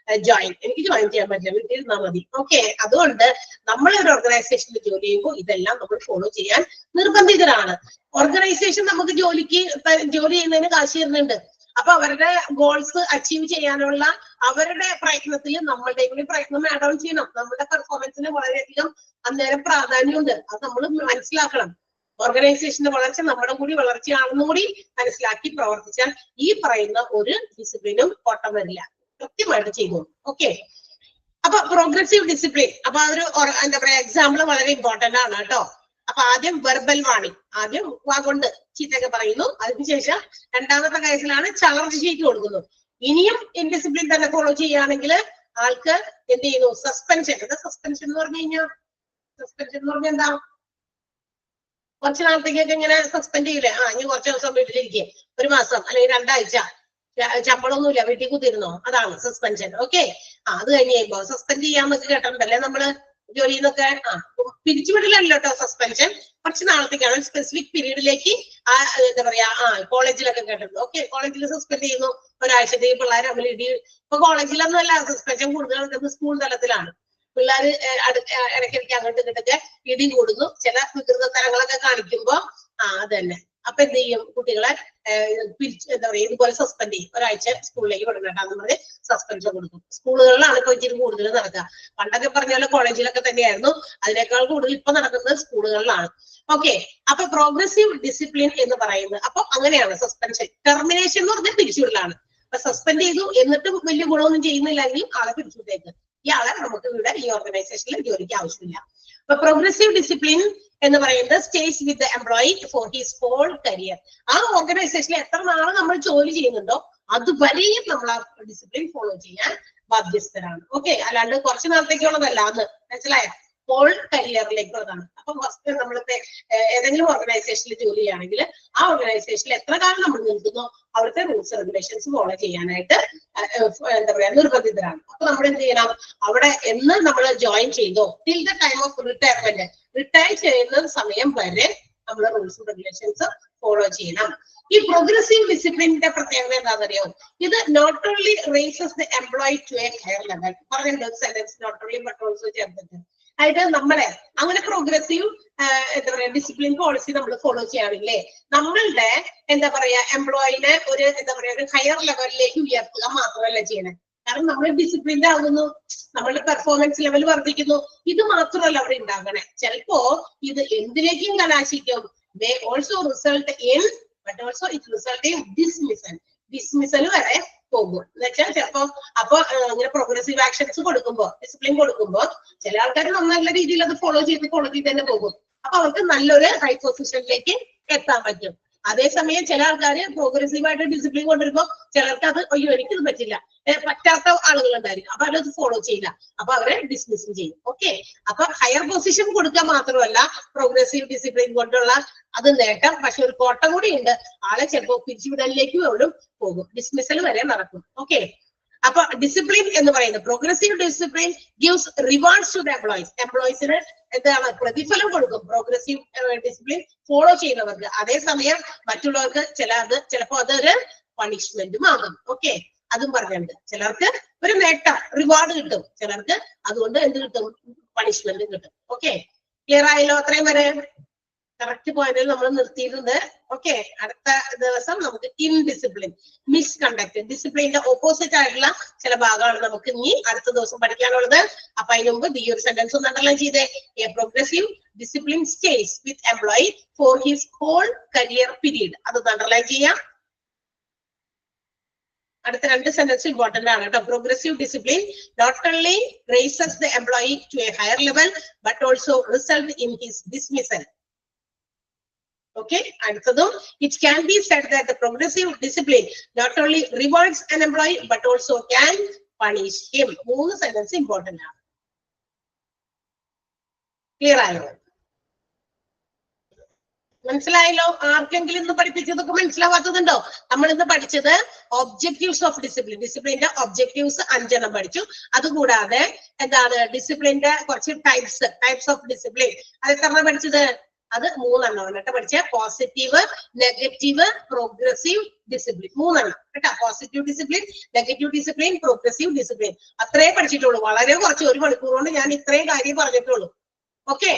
A: ജോയിൻ. എനിക്ക് ജോയിൻ ചെയ്യാൻ പറ്റില്ല, വീട്ടിൽ ഇരുന്നാൽ മതി. ഓക്കെ, അതുകൊണ്ട് നമ്മൾ ഒരു ഓർഗനൈസേഷനിൽ ജോലി ചെയ്യുമ്പോൾ ഇതെല്ലാം നമ്മൾ ഫോളോ ചെയ്യാൻ നിർബന്ധിതരാണ്. ഓർഗനൈസേഷൻ നമുക്ക് ജോലി ചെയ്യുന്നതിന് കാശ് തരുന്നുണ്ട്. അപ്പൊ അവരുടെ ഗോൾസ് അച്ചീവ് ചെയ്യാനുള്ള അവരുടെ പ്രയത്നത്തിൽ നമ്മളുടെ കൂടി പ്രയത്നം ആഡ് ഓൺ ചെയ്യണം. നമ്മുടെ പെർഫോമൻസിന് വളരെയധികം അന്നേരം പ്രാധാന്യമുണ്ട്. അത് നമ്മൾ മനസ്സിലാക്കണം. ഓർഗനൈസേഷന്റെ വളർച്ച നമ്മുടെ കൂടി വളർച്ചയാണെന്നും കൂടി മനസ്സിലാക്കി പ്രവർത്തിച്ചാൽ ഈ പറയുന്ന ഒരു ഡിസിപ്ലിനും കോട്ടം വരില്ല. കൃത്യമായിട്ട് ചെയ്തു. ഓക്കെ, അപ്പൊ പ്രോഗ്രസീവ് ഡിസിപ്ലിൻ, അപ്പൊ അതൊരു എന്താ പറയാ എക്സാമ്പിൾ വളരെ ഇമ്പോർട്ടന്റ് ആണ് കേട്ടോ. അപ്പൊ ആദ്യം വെർബൽ വാണിംഗ്, ആദ്യം വാഗൊണ്ട് ചീത്തയൊക്കെ പറയുന്നു. അതിനുശേഷം രണ്ടാമത്തെ കേസിലാണ് ചാർജ് ഷീറ്റ് കൊടുക്കുന്നു. ഇനിയും ഇൻഡിസിപ്ലിൻ തന്നെ ഫോളോ ചെയ്യുകയാണെങ്കിൽ ആൾക്ക് എന്ത് ചെയ്യുന്നു, സസ്പെൻഷൻ. എന്താ സസ്പെൻഷൻ എന്ന് പറഞ്ഞു കഴിഞ്ഞാൽ? സസ്പെൻഷൻ എന്ന് പറഞ്ഞാൽ എന്താ, കുറച്ച് നാളത്തേക്കൊക്കെ ഇങ്ങനെ സസ്പെൻഡ് ചെയ്യില്ലേ, ഇനി കുറച്ച് ദിവസം വീട്ടിലിരിക്കുക, 1 മാസം അല്ലെങ്കിൽ 2 ആഴ്ച ശമ്പളമൊന്നുമില്ല, വീട്ടിൽ കുത്തിരുന്നോ, അതാണ് സസ്പെൻഷൻ. ഓക്കെ, അത് കഴിഞ്ഞ് കഴിയുമ്പോ സസ്പെൻഡ് ചെയ്യാന്നൊക്കെ കേട്ടിട്ടുണ്ടല്ലേ നമ്മള് ജോലിയിൽ നിന്നൊക്കെ. പിരിച്ചുവിടലല്ലോ കേട്ടോ സസ്പെൻഷൻ, കുറച്ച് നാളത്തേക്കാണ്, സ്പെസിഫിക് പീരീഡിലേക്ക് എന്താ പറയാ കോളേജിലൊക്കെ കേട്ടിട്ടുണ്ട്. ഓക്കെ, കോളേജിൽ സസ്പെൻഡ് ചെയ്യുന്നു ഒരാഴ്ചത്തേക്ക്, പിള്ളേർ തമ്മിൽ ഇടി. ഇപ്പൊ കോളേജിലൊന്നും അല്ല സസ്പെൻഷൻ കൂടുതൽ നടക്കുന്നത്, സ്കൂൾ തലത്തിലാണ്. പിള്ളേര് ഇടയ്ക്കിടയ്ക്ക് അങ്ങോട്ട് ഇങ്ങോട്ടൊക്കെ ഇടി കൂടുന്നു, ചില വികൃത തരങ്ങളൊക്കെ കാണിക്കുമ്പോ അത് തന്നെ. അപ്പൊ എന്ത് ചെയ്യും, കുട്ടികളെ എന്താ പറയാ ഇതുപോലെ സസ്പെൻഡ് ചെയ്യും, ഒരാഴ്ച സ്കൂളിലേക്ക് വിടണ്ടാന്ന് പറഞ്ഞ് സസ്പെൻഷൻ കൊടുക്കും. സ്കൂളുകളിലാണ് ഇപ്പൊ ഇച്ചിരി കൂടുതൽ നടക്കുക. പണ്ടൊക്കെ പറഞ്ഞ പോലെ കോളേജിലൊക്കെ തന്നെയായിരുന്നു, അതിനേക്കാൾ കൂടുതൽ ഇപ്പൊ നടക്കുന്നത് സ്കൂളുകളിലാണ്. ഓക്കെ, അപ്പൊ പ്രോഗ്രസീവ് ഡിസിപ്ലിൻ എന്ന് പറയുന്നത് അപ്പൊ അങ്ങനെയാണ്. സസ്പെൻഷൻ, ടെർമിനേഷൻ എന്ന് പറഞ്ഞാൽ പിരിച്ചുവിടലാണ്. അപ്പൊ സസ്പെൻഡ് ചെയ്തു എന്നിട്ടും വലിയ ഗുണമൊന്നും ചെയ്യുന്നില്ലെങ്കിൽ ആളെ പിരിച്ചുവിട്ടേക്ക്, ഇയാളെ നമുക്ക് ഇവിടെ ഈ ഓർഗനൈസേഷനിൽ ജോലിക്ക് ആവശ്യമില്ല. അപ്പൊ പ്രോഗ്രസീവ് ഡിസിപ്ലിൻ എന്ന് പറയുന്നത് stays with the employee for his whole career. ആ ഓർഗനൈസേഷനിൽ എത്ര നാള് നമ്മൾ ജോലി ചെയ്യുന്നുണ്ടോ അതുവരെയും നമ്മൾ ആ ഡിസിപ്ലിൻ ഫോളോ ചെയ്യാൻ ബാധ്യസ്ഥരാണ്. ഓക്കെ, അല്ലാണ്ട് കുറച്ച് നാളത്തേക്കുള്ളതല്ല, അന്ന് മനസ്സിലായോ, ഹോൾ കരിയറിലേക്കുള്ളതാണ്. അപ്പൊ ഫസ്റ്റ് നമ്മളിപ്പോ ഏതെങ്കിലും ഓർഗനൈസേഷനിൽ ജോലി ചെയ്യുകയാണെങ്കിൽ ആ ഓർഗനൈസേഷനിൽ എത്ര കാലം നമ്മൾ നിൽക്കുന്നോ അവിടുത്തെ റൂൾസ് റെഗുലേഷൻസ് ഫോളോ ചെയ്യാനായിട്ട് എന്താ പറയാ നിർബന്ധിതരാണ്. അപ്പൊ നമ്മൾ എന്ത് ചെയ്യണം, അവിടെ എന്ന് നമ്മൾ ജോയിൻ ചെയ്തോ till the time of retirement, retire ചെയ്യുന്ന സമയം വരെ നമ്മൾ റൂൾസും റെഗുലേഷൻസും ഫോളോ ചെയ്യണം. ഈ പ്രോഗ്രസീവ് ഡിസിപ്ലിന്റെ പ്രത്യേകത എന്താണെന്നറിയോ? ഇത് not only raises the employee to a higher level. പറഞ്ഞിട്ടുണ്ട് sentence not only but also ചേർത്തിട്ട്. അതായത് നമ്മളെ അങ്ങനെ പ്രോഗ്രസീവ് എന്താ പറയാ ഡിസിപ്ലിൻ പോളിസി നമ്മൾ ഫോളോ ചെയ്യാറില്ലേ, നമ്മളുടെ എന്താ പറയാ എംപ്ലോയിനെ ഒരു എന്താ പറയാ ഒരു ഹയർ ലെവലിലേക്ക് ഉയർത്തുക മാത്രമല്ല ചെയ്യണേ. കാരണം നമ്മൾ ഡിസിപ്ലിൻഡ് ആകുന്നു, നമ്മളുടെ പെർഫോമൻസ് ലെവൽ വർദ്ധിക്കുന്നു. ഇത് മാത്രമല്ല അവിടെ ഉണ്ടാകണേ. ചിലപ്പോ ഇത് എന്തിലേക്കും കലാശിക്കും. they also result in but also it result in dismissal വരെ പോകും. എന്നുവെച്ചാൽ ചിലപ്പോ അപ്പൊ ഇങ്ങനെ പ്രോഗ്രസീവ് ആക്ഷൻസ് കൊടുക്കുമ്പോ ഡിസിപ്ലിൻ കൊടുക്കുമ്പോ ചില ആൾക്കാർ നല്ല രീതിയിൽ അത് ഫോളോ ചെയ്ത് തന്നെ പോകും. അപ്പൊ അവർക്ക് നല്ലൊരു ഹൈ പൊസിഷനിലേക്ക് എത്താൻ പറ്റും. അതേസമയം ചില ആൾക്കാര് പ്രോഗ്രസീവ് ആയിട്ട് ഡിസിപ്ലിൻ കൊണ്ടുവരുമ്പോ ചിലർക്ക് അത് അയ്യോ എനിക്കിത് പറ്റില്ല, പറ്റാത്ത ആളുകൾ ഉണ്ടായിരിക്കും. അപ്പൊ അവരത് ഫോളോ ചെയ്യില്ല, അപ്പൊ അവരെ ഡിസ്മിസ് ചെയ്യും. ഓക്കെ, അപ്പൊ ഹയർ പൊസിഷൻ കൊടുക്കുക മാത്രമല്ല പ്രോഗ്രസീവ് ഡിസിപ്ലിൻ കൊണ്ടുള്ള അത് നേട്ടം. പക്ഷെ ഒരു കോട്ടം കൂടി ഉണ്ട്, ആളെ ചിലപ്പോ പിരിച്ചുവിടലിലേക്ക് പോലും പോകും, ഡിസ്മിസൽ വരെ നടക്കും. ഓക്കെ, അപ്പൊ ഡിസിപ്ലിൻ എന്ന് പറയുന്നത് progressive discipline gives rewards to the എംപ്ലോയീസിന് എന്താണ് പ്രതിഫലം കൊടുക്കും പ്രോഗ്രസീവ് ഡിസിപ്ലിൻ ഫോളോ ചെയ്യുന്നവർക്ക്. അതേസമയം മറ്റുള്ളവർക്ക് ചിലപ്പോ അതൊരു പണിഷ്മെന്റും ആകും. ഓക്കെ, അതും പറഞ്ഞിട്ടുണ്ട്. ചിലർക്ക് ഒരു നേട്ടം റിവാർഡ് കിട്ടും, ചിലർക്ക് അതുകൊണ്ട് എന്ത് കിട്ടും, പണിഷ്മെന്റും കിട്ടും. ഓക്കെ, ക്ലിയർ ആയല്ലോ? അത്രയും വരെ കറക്റ്റ് പോയിന്റിൽ നമ്മൾ നിർത്തിയിട്ടുണ്ട്. ഓക്കെ, അടുത്ത ദിവസം നമുക്ക് ഇൻഡിസിപ്ലിൻ, മിസ്കണ്ടക്ട്, ഡിസിപ്ലിന്റെ ഓപ്പോസിറ്റ് ആയിട്ടുള്ള ചില ഭാഗമാണ് നമുക്ക് ഇനി അടുത്ത ദിവസം പഠിക്കാനുള്ളത്. അപ്പൊ അതിന് മുമ്പ് ഈ ഒരു സെന്റൻസ് ഒന്ന് അണ്ടർലൈൻ ചെയ്തേ. A progressive discipline stays with employee for his whole career period. അതൊന്ന് അണ്ടർലൈൻ ചെയ്യാം. അടുത്ത രണ്ട് സെന്റൻസ് ഇമ്പോർട്ടന്റ് ആണ് കേട്ടോ. Progressive discipline not only raises the employee to a higher level but also result in his dismissal. Okay, അടുത്തതും it can be said that the progressive discipline not only rewards an employee but also can punish him. മൂന്ന് sentence important ആണ്. Clear ആയോ? മനസ്സിലായല്ലോ? ആർക്കെങ്കിലും ഇന്ന് പഠിപ്പിച്ചതൊക്കെ മനസ്സിലാവാത്തതുണ്ടോ? നമ്മൾ ഇന്ന് പഠിച്ചത് ഒബ്ജക്റ്റീവ്സ് ഓഫ് ഡിസിപ്ലിൻ. ഡിസിപ്ലിന്റെ ഒബ്ജക്റ്റീവ്സ് 5 പഠിച്ചു. അതുകൂടാതെ എന്താണ് ഡിസിപ്ലിന്റെ കുറച്ച് ടൈപ്സ് ഓഫ് ഡിസിപ്ലിൻ അത് എത്ര പഠിച്ചത്? അത് 3 കേട്ടോ പഠിച്ച. Positive, negative, progressive discipline. 3 കേട്ടോ. Positive discipline, negative discipline, progressive discipline. അത്രേ പഠിച്ചിട്ടുള്ളൂ. വളരെ കുറച്ച്, 1 മണിക്കൂർ കൊണ്ട് ഞാൻ ഇത്രയും കാര്യം പറഞ്ഞിട്ടുള്ളൂ. ഓക്കെ,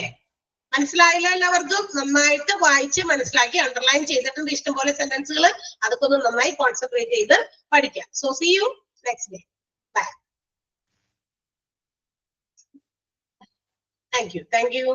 A: മനസ്സിലായില്ല എല്ലാവർക്കും? നന്നായിട്ട് വായിച്ച് മനസ്സിലാക്കി അണ്ടർലൈൻ ചെയ്തിട്ടുണ്ട് ഇഷ്ടംപോലെ സെന്റൻസുകൾ. അതൊക്കെ ഒന്ന് നന്നായി കോൺസെൻട്രേറ്റ് ചെയ്ത് പഠിക്കാം. So see you next day. Bye. Thank U.